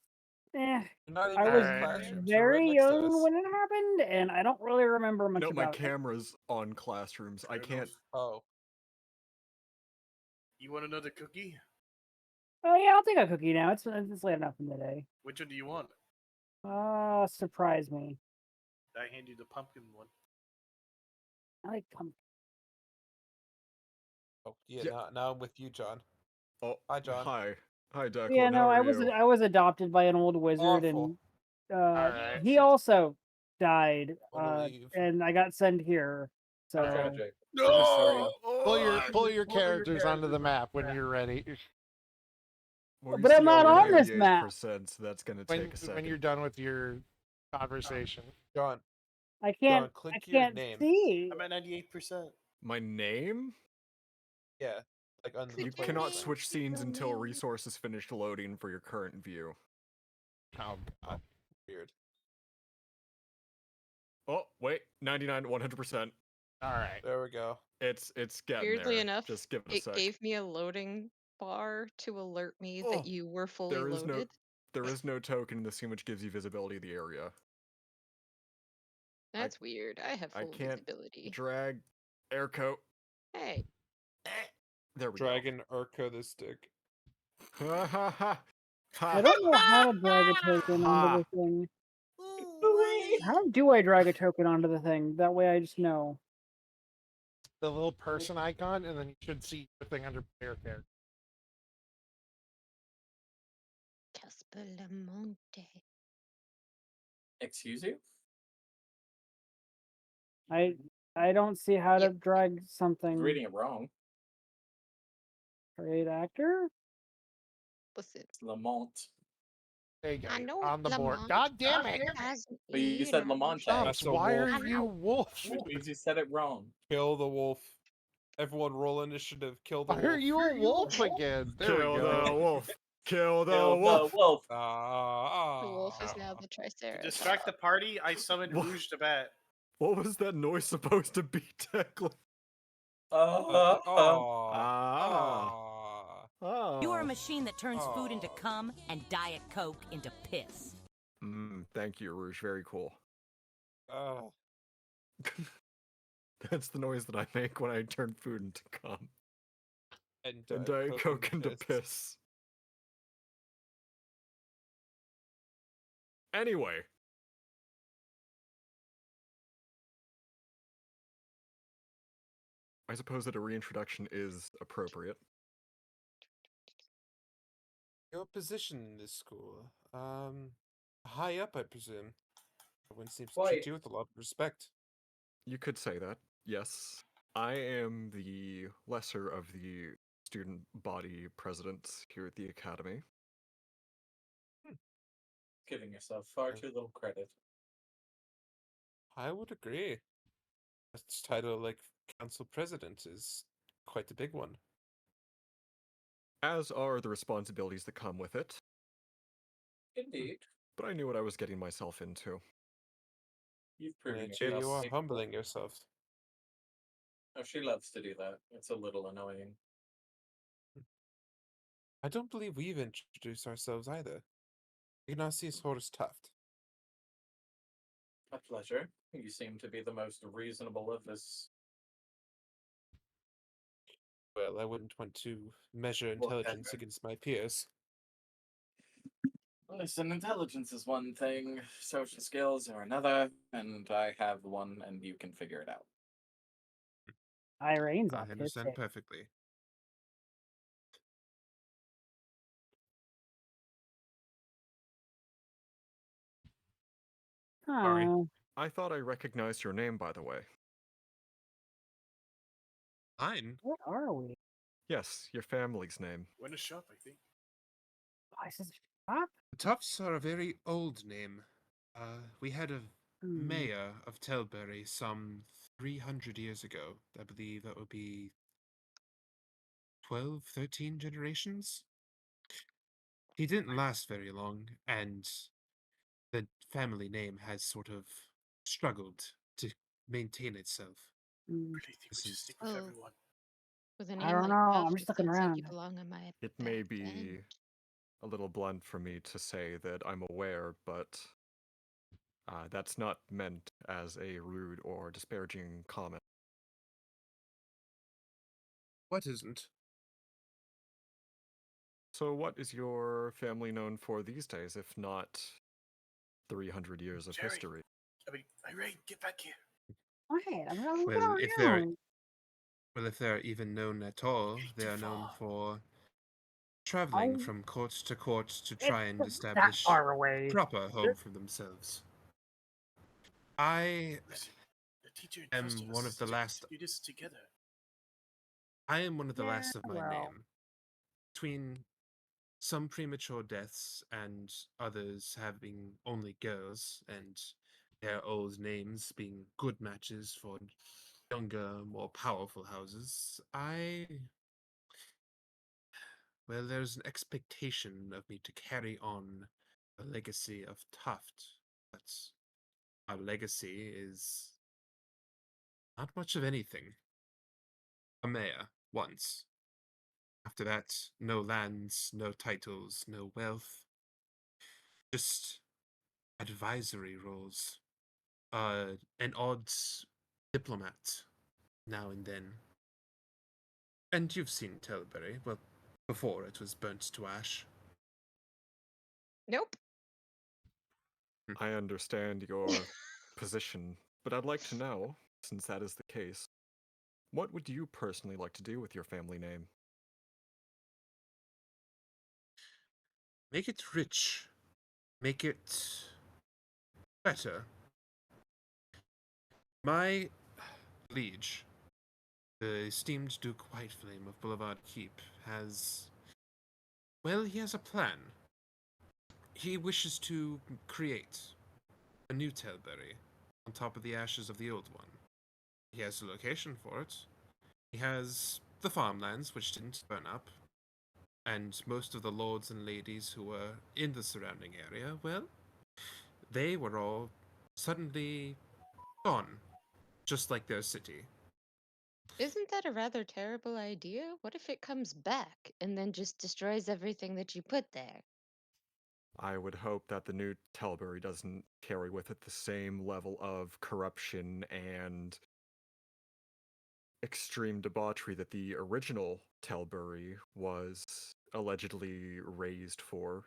You're not even I in was Alright. classrooms. You're right very next to young us. when it happened, and I don't really remember much No, my about it. camera's on classrooms. I Fair can't. enough. Oh, You want another cookie? Oh yeah, I'll take a cookie now. It's late enough in the day. Which one do you want? Surprise me. I hand you the pumpkin one. I like pumpkin. oh yeah. Yeah. Now I'm with you, John. Oh, Hi, John. Hi, Declan. Yeah, no, How are I was you? I was adopted by an old wizard, Awful. and Alright. he also died, Wanna leave. and I got sent here. So Tragic. No! I'm sorry. Pull your characters onto the map when you're ready. Well, you But I'm see not all on this map. 98%, so that's gonna When take a second. when you're done with your conversation. John. I can't. John, click I your can't name. see. I'm at 98%. My name? Yeah, like on the You Click your cannot name, switch click scenes your until name. resources finish loading for your current view. Oh god. weird. Oh, wait, 99, 100%. Alright. There we go. It's getting Weirdly there. enough, Just give it a it sec. gave me a loading bar to alert me Oh, that you were fully there is loaded. there is no token in the scene which gives you visibility of the area. That's weird. I have I full can't visibility. drag air coat. Hey, There we Dragon Urko the stick. go. Ha ha ha. I don't know how to drag a token onto the thing. How do I drag a token onto the thing? That way I just know. The little person icon, and then you should see your thing under player character. Casper Lamonte. Excuse you? I don't see how to Yep. drag I was something. reading it wrong. Create actor? Listen, It's Lamont. There you go. I You're know on the board. Lamont God damn it! has an But you said ear. Lamonte. Chumps, That's a why wolf. are you wolf? Which means you said it wrong. Kill the wolf. Everyone roll initiative. Kill the Why wolf. are you a wolf again? There Kill we the go. wolf. Kill the Kill wolf. the wolf. The wolf is now Ah. the To Triceratops. distract the party, I summoned What? Rouge the Bat. What was that noise supposed to be, Declan? Ah. Ah. Oh. You are a machine that turns food into Oh. cum and Diet Coke into piss. Thank you, Rouge. Very cool. Ah. That's the noise that I make when I turn food into cum. And And Diet Coke into piss. Anyway. I suppose that a reintroduction is appropriate. Your position in this school. High up, I presume. Everyone seems to treat Quite. you with a lot of respect. You could say that, yes. I am the lesser of the student body presidents here at the academy. Giving yourself far too little credit. I would agree. A title like council president is quite a big one. As are the responsibilities that come with it. Indeed. But I knew what I was getting myself into. You've proven Actually, you yourself are capable. humbling yourself. Oh, she loves to do that. It's a little annoying. I don't believe we've introduced ourselves either. Ignatius Horace Tuft. A pleasure. You seem to be the most reasonable of this. Well, I wouldn't want to measure Well, intelligence against my peers. Listen, intelligence is one thing, social skills are another, and I have one, and you can figure it out. Irene's I understand autistic. perfectly. Sorry. Oh, I thought I recognized your name, by the way. Mine? where are we? Yes, your family's name. We're in a shop, I think. Oh, is this a shop? The Tufts are a very old name. We had a Hmm. mayor of Tilbury some 300 years ago. I believe that would be 12, 13 generations. He didn't last very long, and the family name has sort of struggled to maintain itself. Hmm. Really think we This should is stick with Oh, everyone. with a I name don't like know. I'm Tuft, just it looking seems like you around. belong on my It back may be end. a little blunt for me to say that I'm aware, but that's not meant as a rude or disparaging comment. what isn't. So, what is your family known for these days, if not 300 years of Jerry. history? I mean, Irene, get back here. Wait, I'm looking Well, if they're around. well, if they're even known at all, Getting they too are known far. for traveling Oh, from court to court to it's try and not that establish far a away. proper home for themselves. I Listen, the teacher am entrusted one us of the to last. do this together. I am one of the Yeah, last of my well. name. Between some premature deaths and others having only girls, and their old names being good matches for younger, more powerful houses, well, there's an expectation of me to carry on the legacy of Tuft, but our legacy is not much of anything. A mayor, once. After that, no lands, no titles, no wealth, just advisory roles. An odd diplomat now and then. And you've seen Tilbury, well, before it was burnt to ash. Nope. I understand your position, but I'd like to know, since that is the case, what would you personally like to do with your family name? Make it rich. Make it better. My liege, the esteemed Duke Whiteflame of Boulevard Keep, has. Well, he has a plan. He wishes to create a new Tilbury on top of the ashes of the old one. He has a location for it. He has the farmlands, which didn't burn up, and most of the lords and ladies who were in the surrounding area, well, they were all suddenly gone, just like their city. Isn't that a rather terrible idea? What if it comes back and then just destroys everything that you put there? I would hope that the new Telbury doesn't carry with it the same level of corruption and extreme debauchery that the original Telbury was allegedly raised for.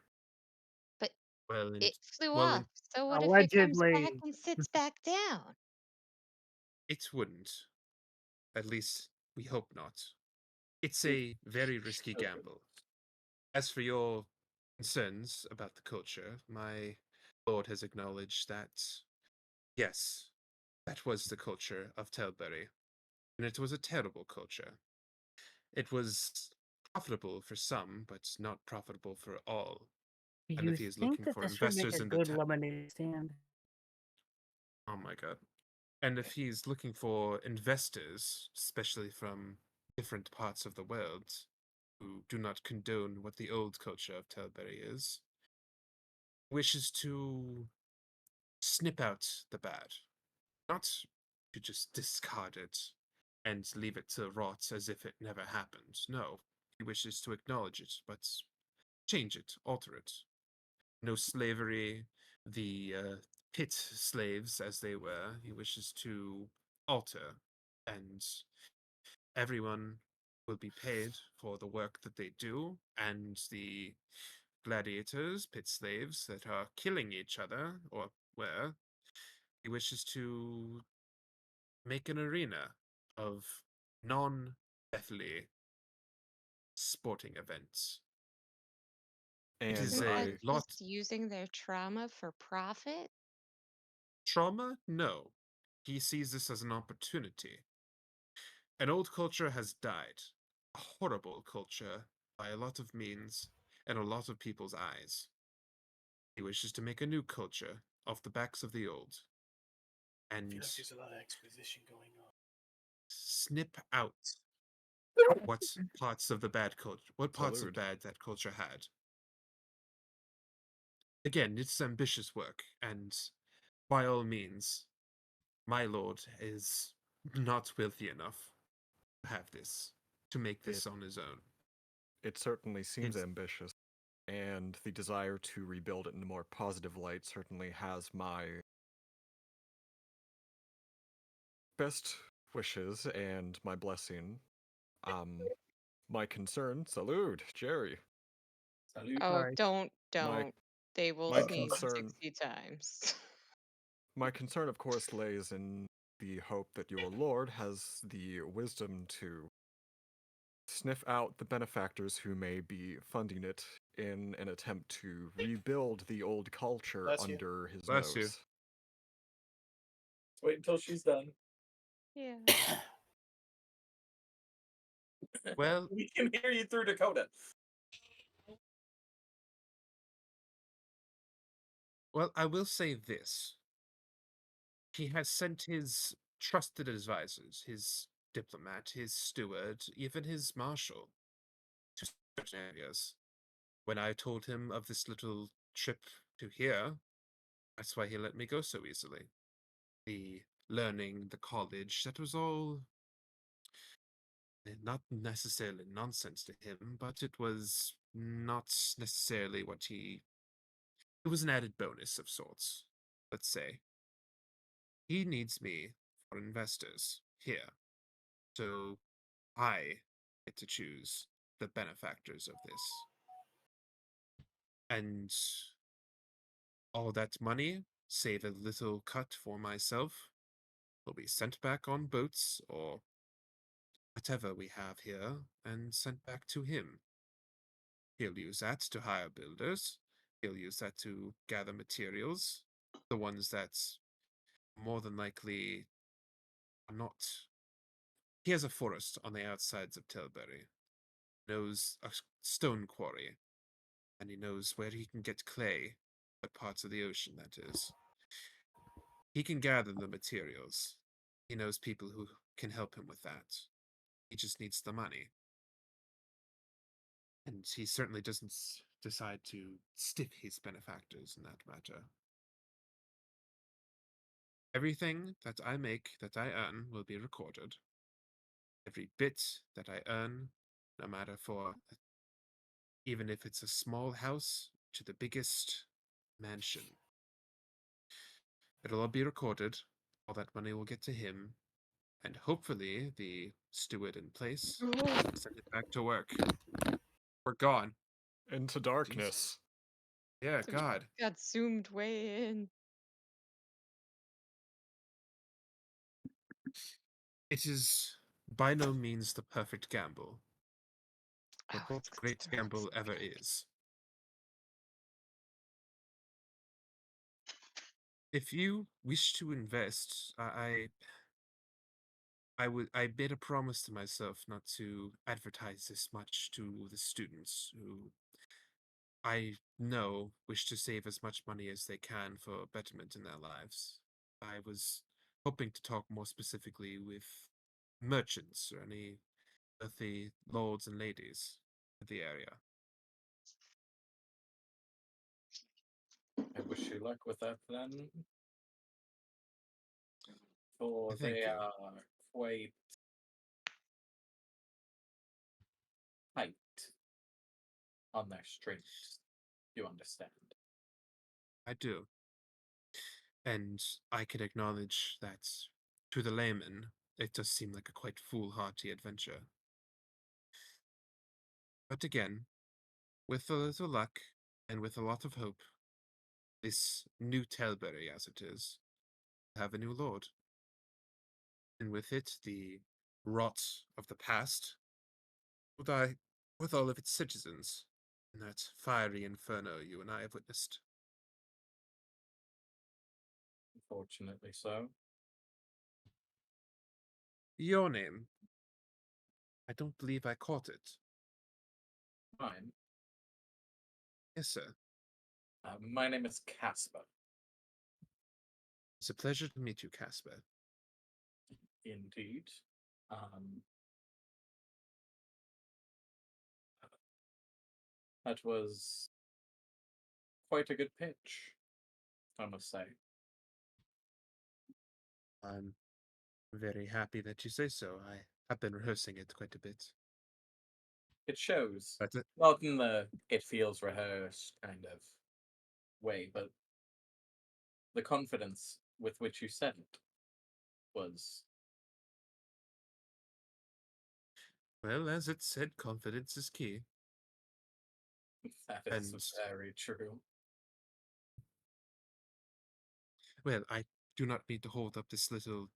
But Well, and it flew well, off. So what if it comes back Allegedly. and sits back down? it wouldn't. At least we hope not. It's You a very risky shouldn't. gamble. As for your concerns about the culture, my lord has acknowledged that, yes, that was the culture of Tilbury, and it was a terrible culture. It was profitable for some, but not profitable for all. Do And you if he is think looking that for this would make investors a in the good lemonade stand? oh my god. And if he's looking for investors, especially from different parts of the world, who do not condone what the old culture of Tilbury is, wishes to snip out the bad, not to just discard it, and leave it to rot as if it never happened. No, he wishes to acknowledge it, but change it, alter it. No slavery, the pit slaves as they were, he wishes to alter, and everyone will be paid for the work that they do, and the gladiators, pit slaves that are killing each other, or were, he wishes to make an arena of non deathly sporting events. It And is Isn't that a lot. just using their trauma for profit? Trauma? No. He sees this as an opportunity. An old culture has died. A horrible culture by a lot of means and a lot of people's eyes. He wishes to make a new culture off the backs of the old I feel and like there's a lot of exposition going on. snip out what parts of the bad culture, what parts of Salute. bad that culture had. Again, it's ambitious work, and by all means, my lord is not wealthy enough to have this, to make this It on his own. it certainly seems It's ambitious, and the desire to rebuild it in a more positive light certainly has my best wishes and my blessing. My concern, salute, Jerry. Salute. Oh, Sorry. My don't. They will my sneeze concern 60 times. My concern, of course, lays in the hope that your lord has the wisdom to sniff out the benefactors who may be funding it in an attempt to rebuild the old culture Bless you. under his Bless you. nose. Wait until she's done. Yeah. Well, We can hear you through Dakota. well, I will say this. He has sent his trusted advisors, his diplomat, his steward, even his marshal, to certain areas. When I told him of this little trip to here, that's why he let me go so easily. The learning, the college, that was all not necessarily nonsense to him, but it was not necessarily what he. It was an added bonus of sorts, let's say. He needs me for investors here, so I get to choose the benefactors of this. And all that money, save a little cut for myself, will be sent back on boats or whatever we have here and sent back to him. He'll use that to hire builders. He'll use that to gather materials, the ones that more than likely are not. He has a forest on the outsides of Tilbury, knows a stone quarry, and he knows where he can get clay, what parts of the ocean that is. He can gather the materials. He knows people who can help him with that. He just needs the money. And he certainly doesn't decide to stiff his benefactors in that matter. Everything that I make, that I earn, will be recorded. Every bit that I earn, no matter for, even if it's a small house to the biggest mansion, it'll all be recorded. All that money will get to him, and hopefully the steward in place will send it back to work. We're gone. Into Jeez. darkness. Yeah, God. Got zoomed way in. It is by no means the perfect gamble, but Oh, what it's 'cause great they're not gamble ever speaking. is. If you wish to invest, I made a promise to myself not to advertise this much to the students who I know wish to save as much money as they can for betterment in their lives. I was hoping to talk more specifically with merchants or any of the lords and ladies of the area. I wish you luck with that then. For Thank they you. are quite on their strengths. You understand? I do. And I can acknowledge that to the layman, it does seem like a quite foolhardy adventure. But again, with a little luck and with a lot of hope, this new Telbury, as it is, will have a new lord. And with it, the rot of the past will die with all of its citizens in that fiery inferno you and I have witnessed. Unfortunately so. Your name? I don't believe I caught it. Fine. Yes, sir. My name is Casper. It's a pleasure to meet you, Casper. Indeed. That was quite a good pitch, I must say. I'm very happy that you say so. I have been rehearsing it quite a bit. It shows. But Not in the it feels rehearsed kind of way, but the confidence with which you said it was. well, as it said, confidence is key. That is And very true. well, I do not mean to hold up this little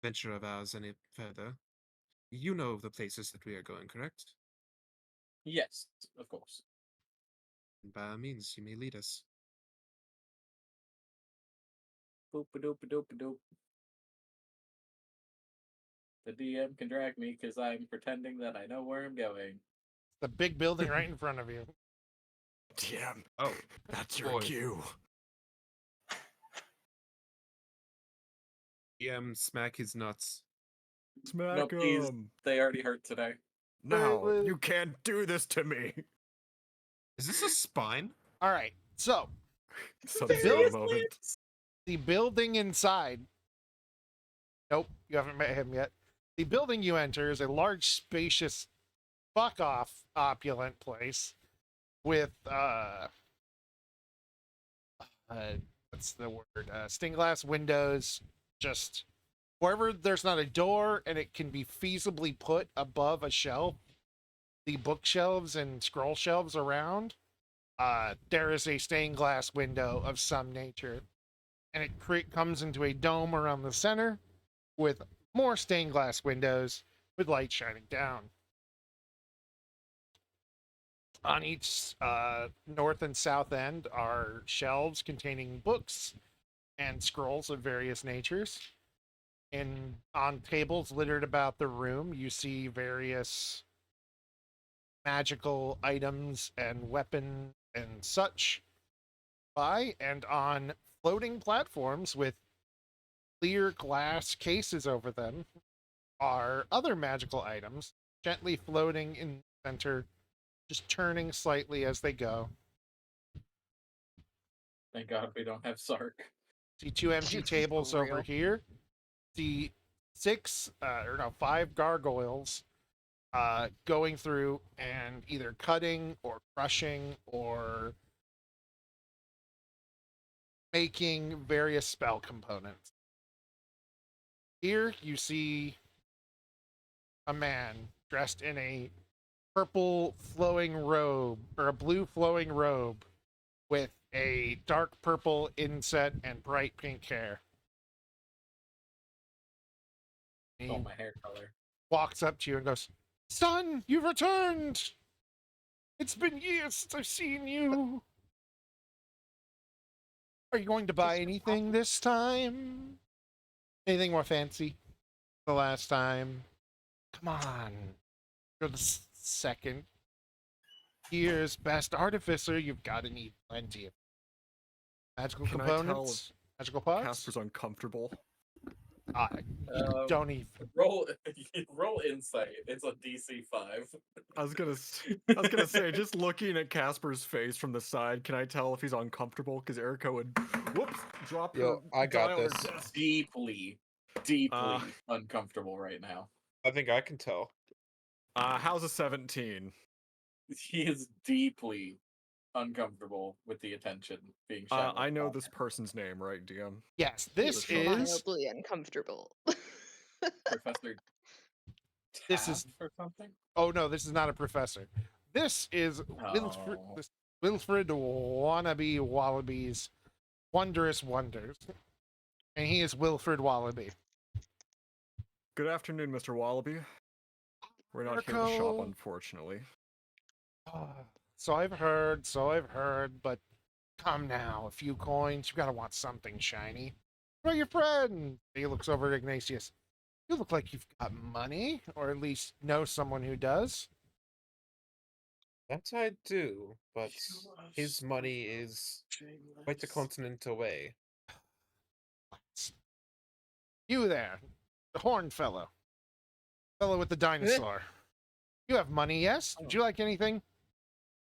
venture of ours any further. You know the places that we are going, correct? Yes, of course. And by all means, you may lead us. Boop a doop a doop a doop. The DM can drag me because I'm pretending that I know where I'm going. The big building right in front of you. DM, Oh, that's your boy. cue. Smack his nuts. Smack No, please. him. They already hurt today. No, Wait. you can't do this to me. Is this a spine? All right. So Sub-Zero moment. the building inside. Nope, you haven't met him yet. The building you enter is a large, spacious, fuck off, opulent place with what's the word? Stained glass windows. Just wherever there's not a door and it can be feasibly put above a shelf, the bookshelves and scroll shelves around. There is a stained glass window of some nature, and it comes into a dome around the center with more stained glass windows with light shining down. On each north and south end are shelves containing books and scrolls of various natures. And on tables littered about the room, you see various magical items and weapon and such by, and on floating platforms with clear glass cases over them are other magical items gently floating in the center, just turning slightly as they go. Thank God we don't have Sark. See two empty tables over real. here. See five gargoyles going through and either cutting or crushing or making various spell components. Here you see a man dressed in a purple flowing robe or a blue flowing robe with a dark purple inset and bright pink hair. He Oh, my hair color. walks up to you and goes, "Son, you've returned! It's been years since I've seen you. Are you going to buy anything this time? Anything more fancy? The last time? Come on. You're the second year's best artificer. You've got to need plenty of magical Can I tell components, magical pots. Casper's uncomfortable. You don't even. Roll insight. It's a DC 5. I was gonna say, just looking at Casper's face from the side, can I tell if he's uncomfortable? Because Erica would, drop her I got die on her this. desk. Deeply uncomfortable right now. I think I can tell. How's a 17? He is deeply uncomfortable with the attention being showered. I know upon this him. person's name, right, DM? Yes, He's this Sure. is mildly uncomfortable. Professor this Taff is or something. oh no, this is not a professor. This is Oh. Wilfred Wannabe Wallaby's Wondrous Wonders. And he is Wilfred Wallaby. Good afternoon, Mr. Wallaby. We're not here to shop, Mirko. unfortunately. So I've heard, but come now, a few coins, you gotta want something shiny. What about your friend? He looks over at Ignatius. You look like you've got money, or at least know someone who does. That I do, but his money is quite a continent away. You there, the horn fellow with the dinosaur. You have money, yes? Would you like anything?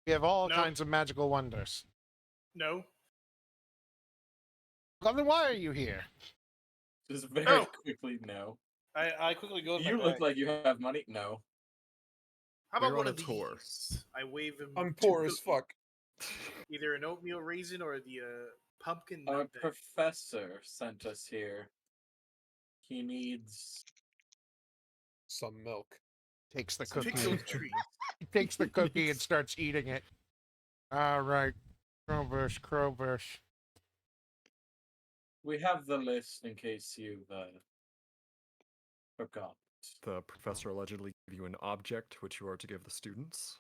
We have all No. kinds of magical wonders. No. Well, then why are you here? Just very Oh. quickly, no. I quickly go. You look like you have money. No. How We're about one on of a tour. these? I wave him. I'm two poor as cookies. fuck. Either an oatmeal raisin or the pumpkin Our nut bag. professor sent us here. He needs Some milk. Takes the Some cookie. pixel trees. He takes the cookie and starts eating it. All right. Crowbush. We have the list in case you forgot. The professor allegedly gave you an object which you are to give the students.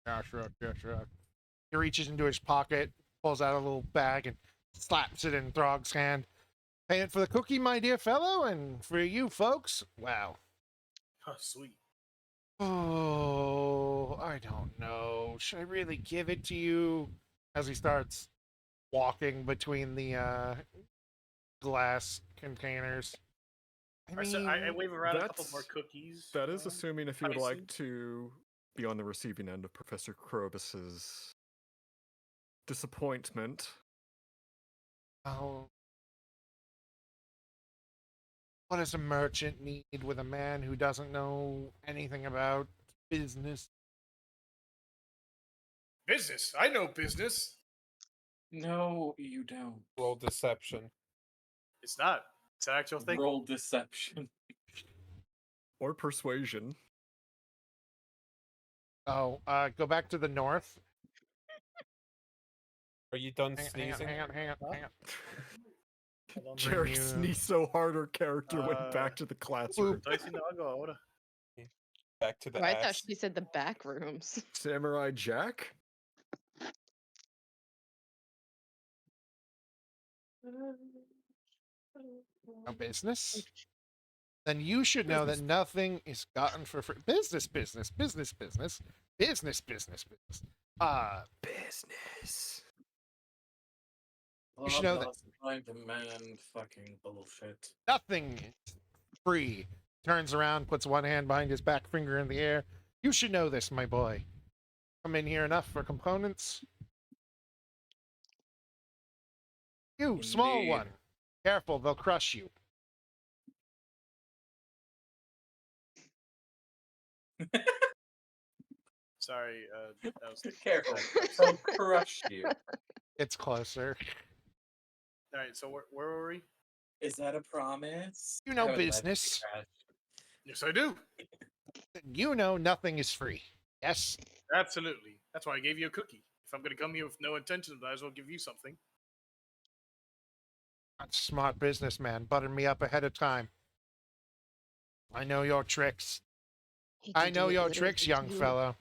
Yeah, sure. He reaches into his pocket, pulls out a little bag, and slaps it in Throg's hand. Paying for the cookie, my dear fellow, and for you folks, wow. Oh, sweet. Oh, I don't know. Should I really give it to you? As he starts walking between the glass containers. I wave around a couple that's- more cookies. That is assuming if you would like icing. to be on the receiving end of Professor Krobus's disappointment. Oh. What does a merchant need with a man who doesn't know anything about business? Business. I know business. No, you don't. Roll deception. It's not. It's an actual thing. Roll deception. Or persuasion. Oh, go back to the north. Are you done Hang sneezing? on. Jared you- sneezed so hard her character went back to the classroom. Dicey no hago ahora. Back to the Oh, I thought ass. she said the back rooms. Samurai Jack? No business? Then you should know that nothing is gotten for free. Business. Business. You should know that- Blah, supply and demand fucking bullshit. nothing is free. Turns around, puts one hand behind his back, finger in the air. You should know this, my boy. Come in here enough for components. You, small Indeed. one. Careful, they'll crush you. Sorry, that was Careful. They'll crush you. It's closer. All right. So where were we? Is that a promise? You know I would let it business. crash. Yes, I do. You know nothing is free. Yes? Absolutely. That's why I gave you a cookie. If I'm going to come here with no intentions, I might as well give you something. That's a smart businessman. Butter me up ahead of time. I know your tricks. He I can do know it your literally tricks, young too. fellow.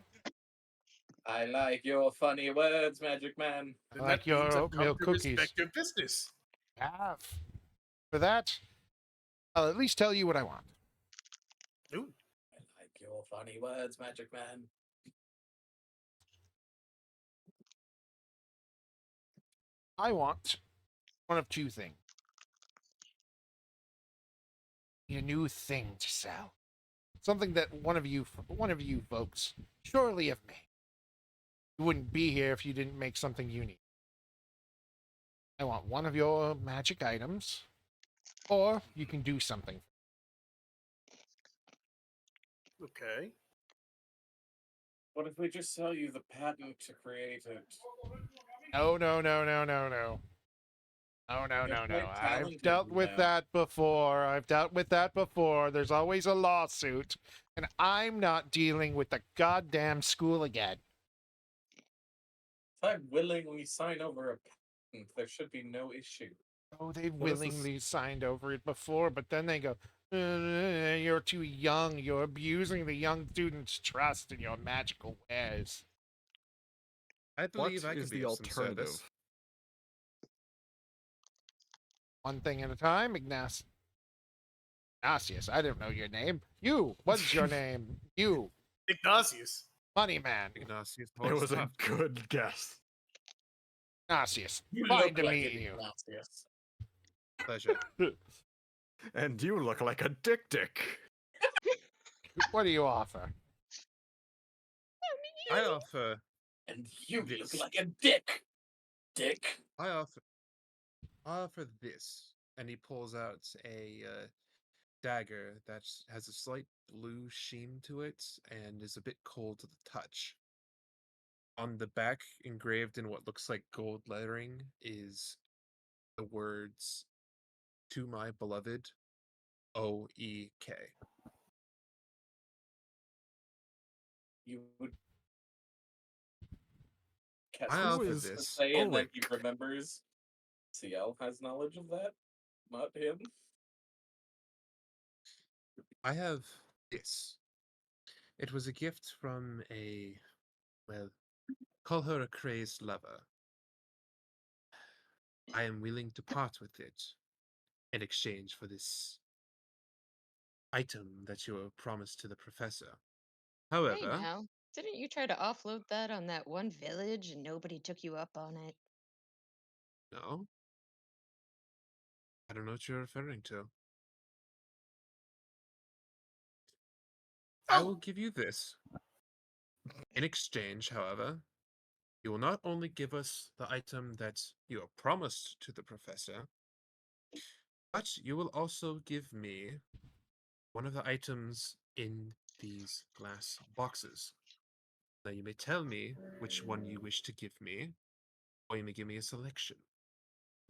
I like your funny words, Magic Man. I Then like that means your I've come oatmeal to cookies. respect your business. Have. For that, I'll at least tell you what I want. Ooh. I like your funny words, Magic Man. I want one of two things. A new thing to sell. Something that one of you folks surely have made. You wouldn't be here if you didn't make something unique. I want one of your magic items, or you can do something. Okay. What if we just sell you the patent to create it? No, no, no, no, no, no. Oh, no, You're no, no. quite I've talented, dealt with that before. I've dealt with that before. There's always a lawsuit. And I'm not dealing with the goddamn school again. If I willingly sign over a patent, there should be no issue. Oh, they What is this? willingly signed over it before, but then they go, you're too young. You're abusing the young students' trust in your magical wares. I What believe I could is be the of some service. alternative? One thing at a time, Ignatius. I don't know your name. You, what's your name? You, Ignatius. money man. Ignatius It was a Hallstatt. good guess. Ignatius, You fine look to like meet it, you. Ignatius. Pleasure. And you look like a dick. What do you offer? I offer. And you This. look like a dick. Dick. I offer this, and he pulls out a dagger that has a slight blue sheen to it and is a bit cold to the touch. On the back, engraved in what looks like gold lettering, is the words "To my beloved, O-E-K." You would I Kessler offer is to this. say it like he Ulrich? remembers. CL has knowledge of that, not him. I have this. It was a gift from a, well, call her a crazed lover. I am willing to part with it in exchange for this item that you were promised to the professor. Hey However, now, didn't you try to offload that on that one village and nobody took you up on it? no, I don't know what you're referring to. I will give you this. In exchange, however, you will not only give us the item that you are promised to the professor, but you will also give me one of the items in these glass boxes. Now you may tell me which one you wish to give me, or you may give me a selection.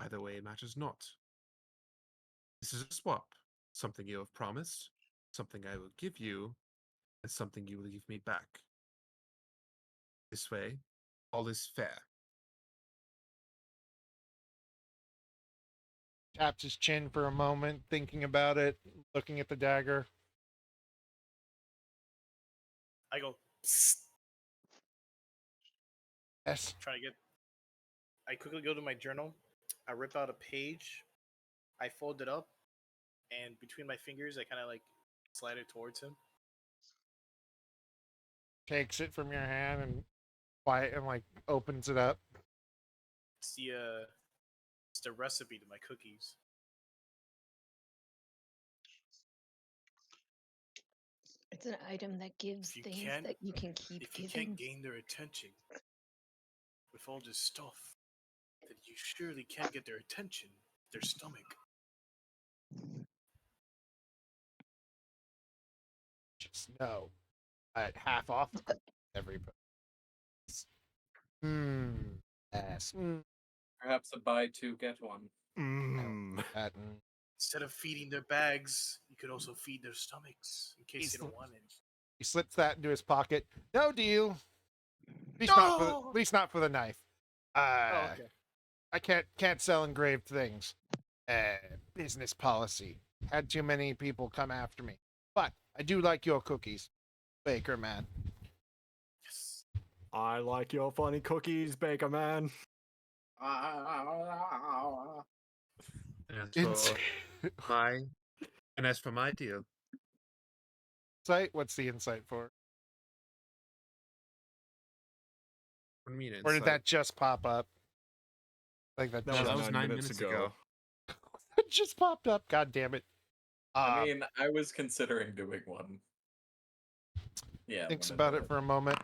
Either way, it matters not. This is a swap. Something you have promised, something I will give you, and something you will give me back. This way, all is fair. Taps his chin for a moment, thinking about it, looking at the dagger. I go, psst. Yes. Try to get. I quickly go to my journal. I rip out a page. I fold it up, and between my fingers, I kind of like slide it towards him. Takes it from your hand and quiet and like opens it up. It's the recipe to my cookies. It's an item that gives If you things can't, that you can keep if you giving. can't gain their attention with all this stuff, then you surely can't get their attention, their stomach. Just know, at half off everybody. Yes. Perhaps a buy two get one. Mmm. Instead of feeding their bags, you could also feed their stomachs in case they don't want it. He slips that into his pocket. No deal. At least not for the knife. Oh, okay. I can't sell engraved things. Business policy. Had too many people come after me. But I do like your cookies, Baker Man. Yes. I like your funny cookies, Baker Man. And as for my deal, Insight? What's the insight for? what do you mean Or did insight? that just pop up? Like that That just, was 9 minutes ago. it just popped up. God damn it. I mean, I was considering doing one. Yeah. Thinks one about of it for a moment.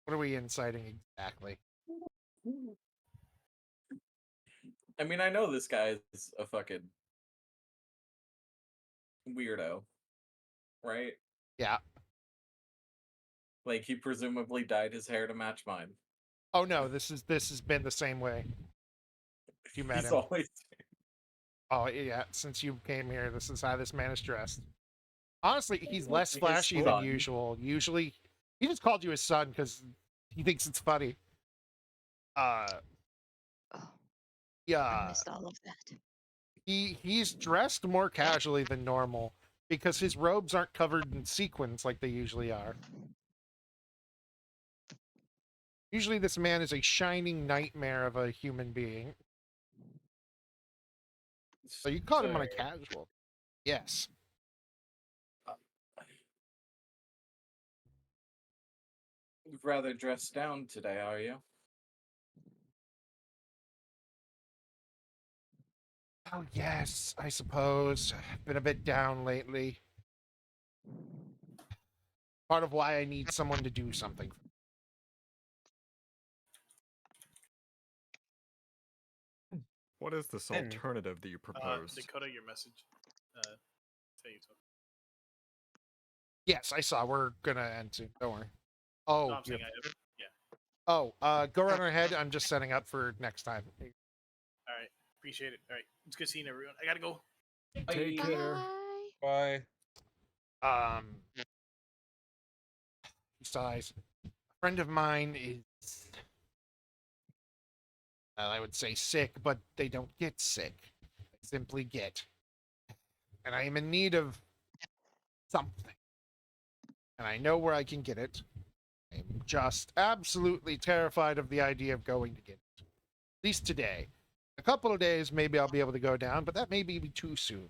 What are we inciting exactly? I mean, I know this guy is a fucking weirdo, right? Yeah. Like he presumably dyed his hair to match mine. Oh no, this has been the same way. You met He's him. always Oh yeah, since you came here, this is how this man is dressed. Honestly, he's like less his flashy than son. usual. Usually, he just called you his son because he thinks it's funny. Oh, I Yeah, missed all of that. he's dressed more casually than normal because his robes aren't covered in sequins like they usually are. Usually, this man is a shining nightmare of a human being. So you caught him on a casual. Yes. rather dressed down today, are you? Oh yes, I suppose. Been a bit down lately. Part of why I need someone to do something. What is this And- alternative that you proposed? Dakota, your message. Tell you so. Yes, I saw. We're gonna end soon. Don't worry. No, Oh, I'm saying yeah. oh, go right ahead. I'm just setting up for next time. All right. Appreciate it. All right. It's good seeing everyone. I gotta go. Take care. Bye. Bye. Besides, a friend of mine is, I would say sick, but they don't get sick. They simply get. And I am in need of something. And I know where I can get it. I'm just absolutely terrified of the idea of going to get it. At least today. A couple of days, maybe I'll be able to go down, but that may be too soon.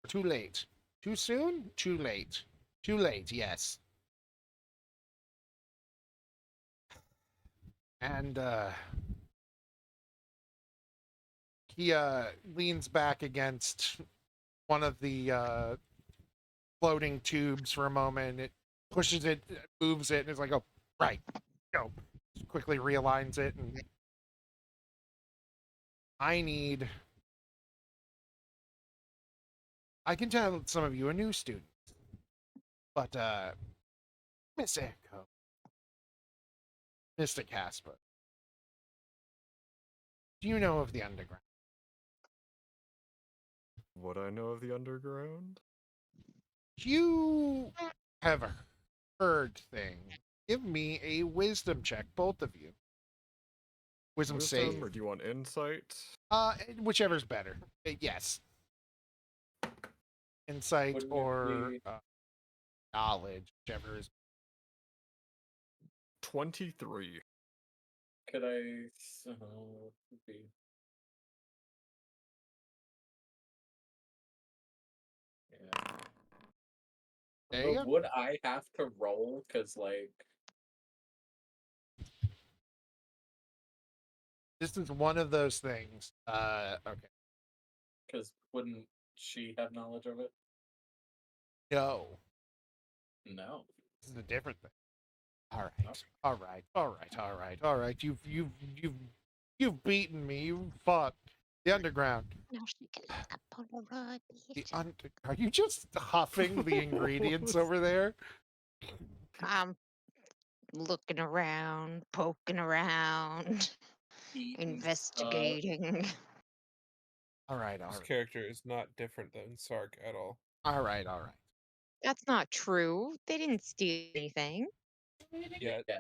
Or too late. Too soon? Too late. Too late, yes. And, he, leans back against one of the, floating tubes for a moment. It pushes it, moves it, and it's like, oh, right, go. Quickly realigns it, and I can tell some of you are new students, but, Miss Echo, Mr. Casper, do you know of the underground? What I know of the underground? You have heard things. Give me a wisdom check, both of you. Wisdom save. Or do you want insight? Whichever's better. Yes. Insight Wouldn't it or be- knowledge, whichever is. 23. Could I? Be... Yeah. There you But go. would I have to roll? Cause like, This is one of those things. Okay. cause wouldn't she have knowledge of it? No. No. This is a different thing. All right. All right. All right. All right. All right. You've beaten me. You fought the underground. Now she can look up on the rug. Are you just huffing the ingredients over there? I'm looking around, poking around, investigating. All right. All This right. character is not different than Sark at all. All right. All right. That's not true. They didn't steal anything. Yet. Yeah.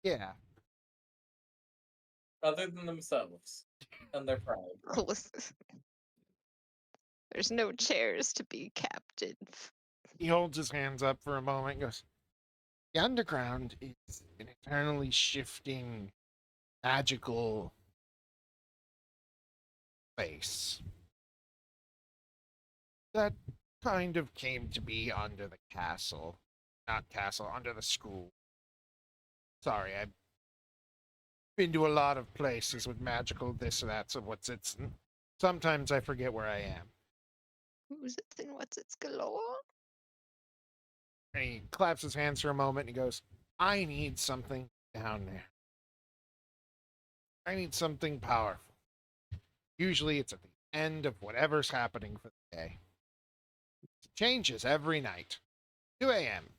Yeah. Other than themselves and their pride. There's no chairs to be captain. He holds his hands up for a moment and goes, the underground is an eternally shifting, magical place that kind of came to be under the castle. Not castle, under the school. Sorry, I've been to a lot of places with magical this or that, so what's it's. Sometimes I forget where I am. Who's it and what's its galore? And he claps his hands for a moment and he goes, I need something down there. I need something powerful. Usually it's at the end of whatever's happening for the day. Changes every night. 2 a.m.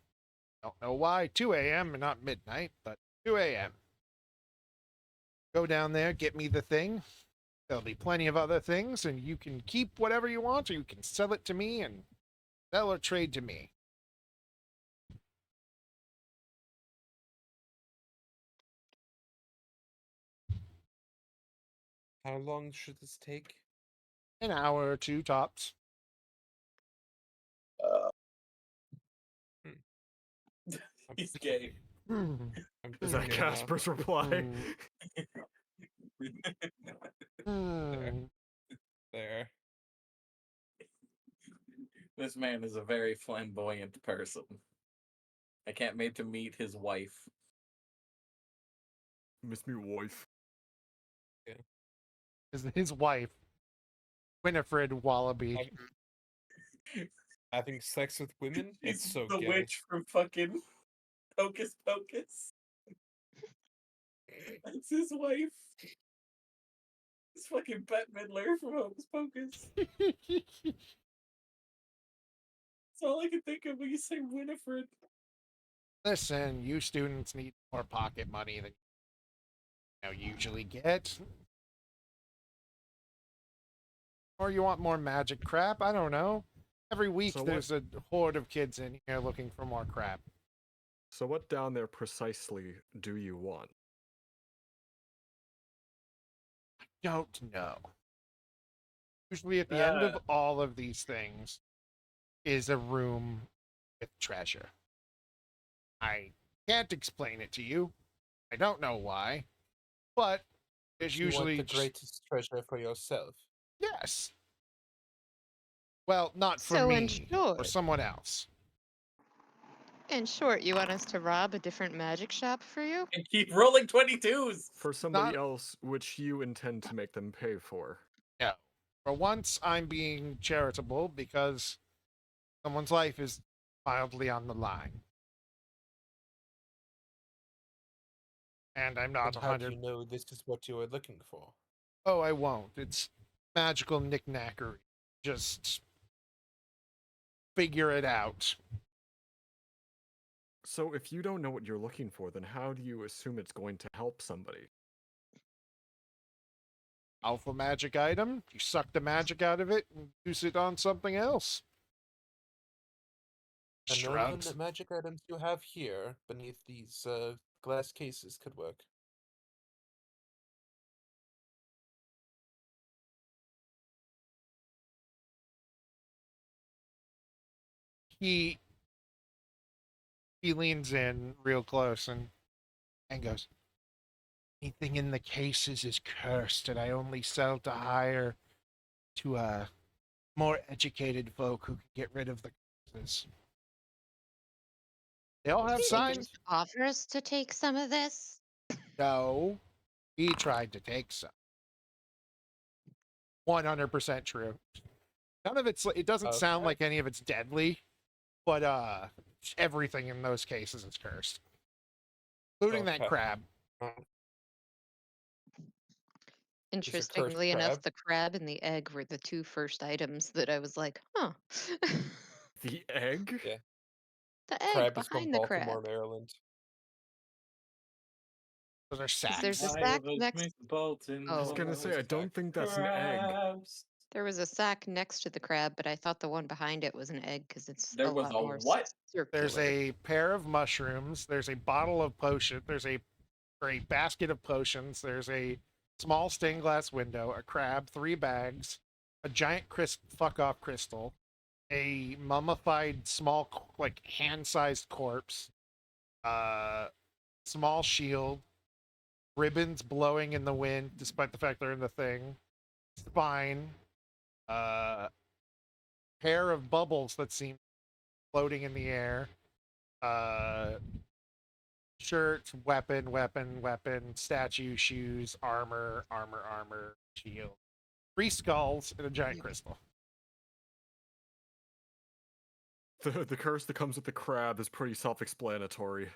Don't know why 2 a.m. and not midnight, but 2 a.m. Go down there, get me the thing. There'll be plenty of other things, and you can keep whatever you want, or you can sell it to me and sell or trade to me. How long should this take? An hour or two tops. He's gay. Mm. I'm Is just that gay now. Casper's reply? Mm. There. This man is a very flamboyant person. I can't wait to meet his wife. Miss me wife. His wife, Winifred Wallaby. Having sex with women? That's He's so the gay. witch from fucking Hocus Pocus. That's his wife. It's fucking Bette Midler from Hocus Pocus. That's all I can think of when you say Winifred. Listen, you students need more pocket money than you usually get. Or you want more magic crap? I don't know. Every week So there's a horde of kids in here looking for more crap. So what down there precisely do you want? Don't know. Usually at the end of all of these things is a room with treasure. I can't explain it to you. I don't know why. But there's You want usually the just... greatest treasure for yourself. Yes. Well, not for So, in me. short, For someone else. you want us to rob a different magic shop for you? And keep rolling 22s! For somebody Not... else, which you intend to make them pay for. No. For once, I'm being charitable because someone's life is mildly on the line. And I'm not And how do 100... you know this is what you are looking for? Oh, I won't. It's magical knickknackery. Just figure it out. So if you don't know what you're looking for, then how do you assume it's going to help somebody? Alpha magic item. You suck the magic out of it and use it on something else. And none of Shrugs. the magic items you have here beneath these glass cases could work. He leans in real close and goes, anything in the cases is cursed, and I only sell to hire to more educated folk who can get rid of the curses. They all have Did you signs. just offer us to take some of this? No, he tried to take some. 100% true. None of it's, it doesn't sound like any of it's deadly, but everything in those cases is cursed, including that crab. Interestingly enough, the crab and the egg were the two first items that I was like, huh. The egg? Yeah. The egg Crab is from behind the Baltimore, crab. Maryland. Those are 'Cause sacks. there's a sack next. I was gonna say, I don't think that's an egg. There was a sack next to the crab, but I thought the one behind it was an egg because it's There a was lot a more what? circular. There's a pair of mushrooms. There's a bottle of potion. There's a basket of potions. There's a small stained glass window, a crab, 3 bags, a giant fuck off crystal, a mummified small, like hand-sized corpse, small shield, ribbons blowing in the wind, despite the fact they're in the thing, spine, pair of bubbles that seem floating in the air, shirt, weapon, statue, shoes, armor, shield, 3 skulls, and a giant crystal. The curse that comes with the crab is pretty self-explanatory.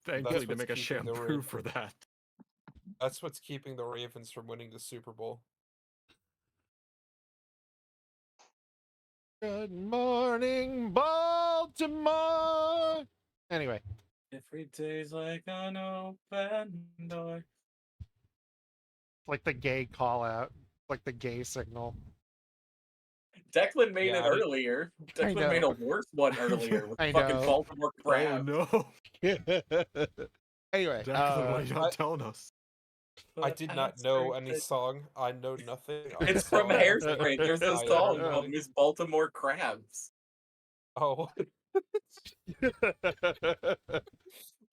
Thankfully, to make a shampoo for that. That's what's keeping the Ravens from winning the Super Bowl. Good morning, Baltimore. Anyway, Every day's like an open door. like the gay call out, like the gay signal. Declan made it Got it. earlier. I Declan made a know. worse one earlier with I fucking know. Baltimore Oh crab. no. Anyway, Declan, why are you I- not telling us? I did not know any song. I know nothing. I'm It's from sorry. Hairspray. There's a Hi, song called everybody. Miss Baltimore Crabs. Oh,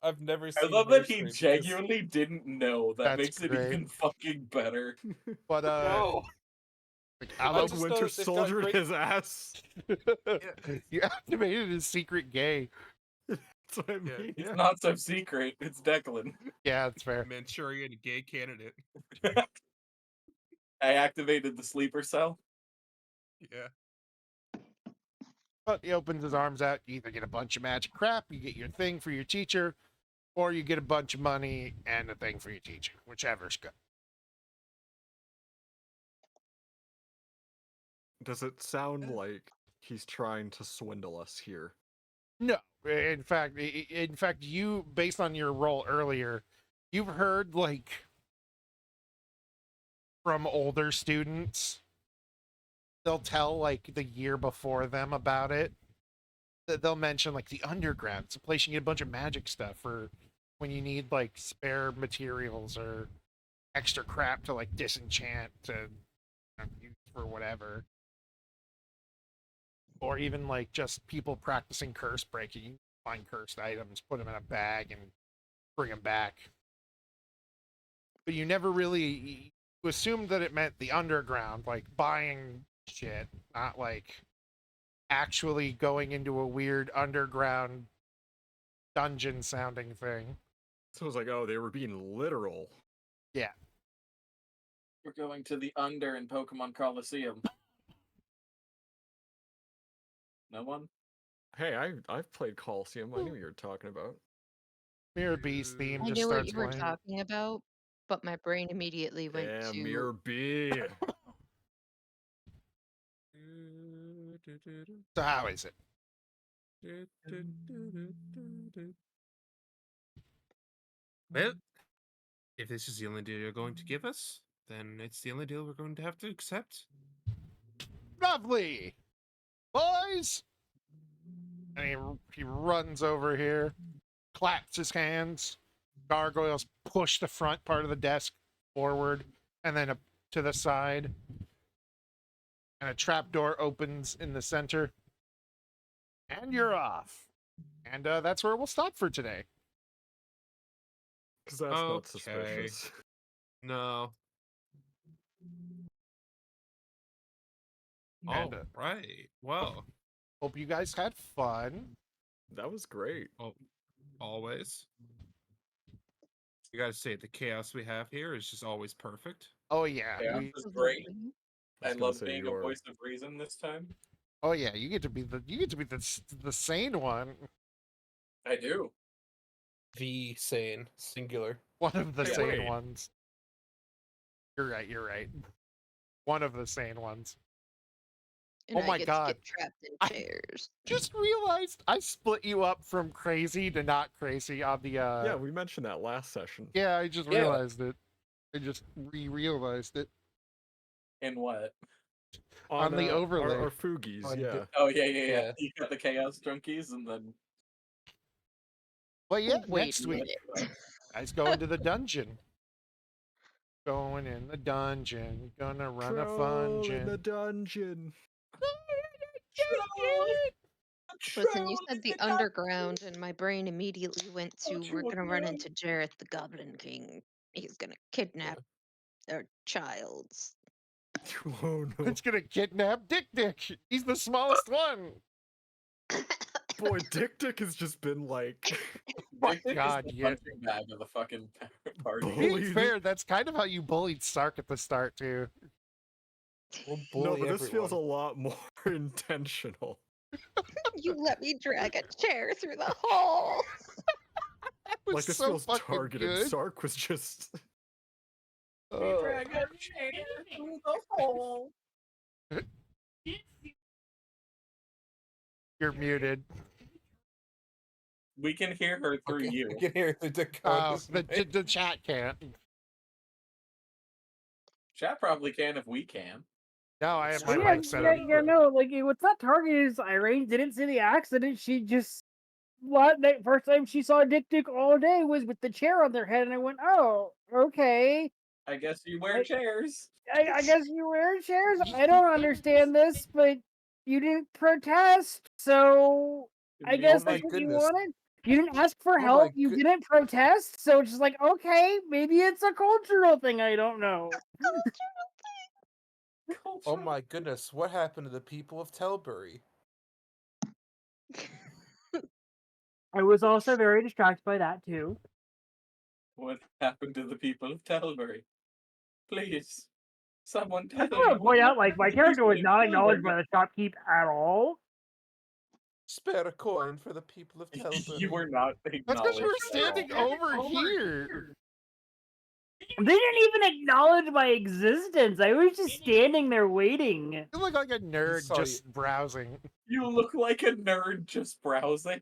I've never I seen love that he Hairspray because genuinely didn't know. That That's makes it great. even fucking better. but no. like, I Alec just know Winter they've got Soldier great- his ass. you activated his secret gay. That's what I Yeah. mean. It's not so secret. It's Declan. Yeah, that's fair. Manchurian gay candidate. I activated the sleeper cell. Yeah. But he opens his arms out. You either get a bunch of magic crap, you get your thing for your teacher, or you get a bunch of money and a thing for your teacher, whichever's good. Does it sound like he's trying to swindle us here? No, in fact, you, based on your role earlier, you've heard like from older students. They'll tell like the year before them about it. They'll mention like the underground. It's a place you get a bunch of magic stuff for when you need like spare materials or extra crap to like disenchant to use for whatever. Or even like just people practicing curse breaking. You find cursed items, put them in a bag, and bring them back. But you never really, you assumed that it meant the underground, like buying shit, not like actually going into a weird underground dungeon sounding thing. So I was like, oh, they were being literal. Yeah. We're going to the under in Pokemon Coliseum. No one? Hey, I've played Coliseum. I knew what you were talking about. Mirror Beast theme I just knew what starts you were playing. talking about, but my brain immediately went Yeah, to Mirror B. So how is it? Well, if this is the only deal you're going to give us, then it's the only deal we're going to have to accept. Lovely! Boys! And he runs over here, claps his hands. Gargoyles push the front part of the desk forward and then up to the side. And a trapdoor opens in the center. And you're off. And that's where we'll stop for today. Because that's not Okay. suspicious. No. And, Oh, right. Well, hope you guys had fun. That was great. oh, always. You gotta say, the chaos we have here is just always perfect. Oh yeah, Yeah, we, this is great. Absolutely. I I was gonna love say being you a are- voice of reason this time. oh yeah, you get to be the sane one. I do. The sane singular. One of the Hey, sane wait. ones. You're right. One of the sane ones. And Oh my I get God. to get trapped in I- chairs. Just realized I split you up from crazy to not crazy on the Yeah, we mentioned that last session. yeah, I just Yeah. realized it. I just realized it. In what? On the overlay. Our Foogies, On yeah. Oh yeah, yeah. Yeah. You got the Chaos Junkies and then But yeah, Wait next a week, minute. guys go into the dungeon. Going in the dungeon, gonna run a Troll in the fungin. dungeon. Listen, you said the underground, and my brain immediately went to we're gonna run into Jareth the Goblin King. He's gonna kidnap our child. Oh no. It's gonna kidnap Dick. He's the smallest one. Boy, Dick has just been like My Dick is God, the yeah. punching bag of the fucking party. Being bullied. fair, that's kind of how you bullied Stark at the start too. We'll No, bully but this feels a everyone. lot more intentional. You let me drag a chair through the hole. That was Like this so feels fucking targeted. good. Sark was just Drag a chair through the hole. You're muted. We can hear her through Okay, you. I can hear the Dakota's mic. The chat can't. Chat probably can if we can. No, I have my Yeah, mic set yeah, up. yeah, no, like what's that target is Irene didn't see the accident. She just the first time she saw Dick Dick all day was with the chair on their head, and I went, oh, okay. I guess you wear chairs. I guess you wear chairs. I don't understand this, but you didn't protest, so I guess my that's what you goodness. wanted. You didn't ask for Oh help. my You goo- didn't protest, so it's just like, okay, maybe it's a cultural thing. I don't know. Oh my goodness, what happened to the people of Telbury? I was also very distracted by that too. What happened to the people of Telbury? Please, someone I tell just want me. to point out, like, my character was not acknowledged Telbury. by the shopkeep at all. Spare a coin for the people of Telbury. You were not That's acknowledged. because you were at all. standing over here. They didn't even acknowledge my existence. I was just standing there waiting. You look like a nerd saw just browsing. You look like a nerd just browsing.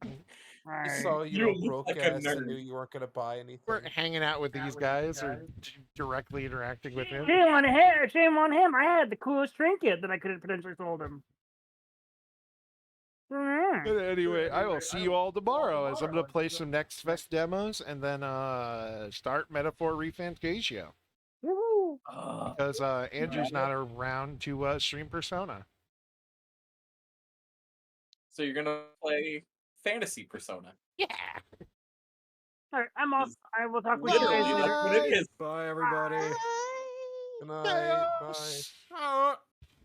I saw You your look broke like a ass and knew nerd. you weren't gonna buy anything. We're hanging out with these guys or directly interacting with him. Shame on him! Shame on him! I had the coolest trinket that I could have potentially sold him. But anyway, I will see you all tomorrow as I'm going to play some Next Fest demos and then start Metaphor Refantasia. Woohoo! Because Andrew's not around to stream Persona. So you're gonna play Fantasy Persona. Yeah. Alright, I'm off. I will talk with you Literally, guys that's later. what it is. Bye, everybody. Good night. Bye. Chaos.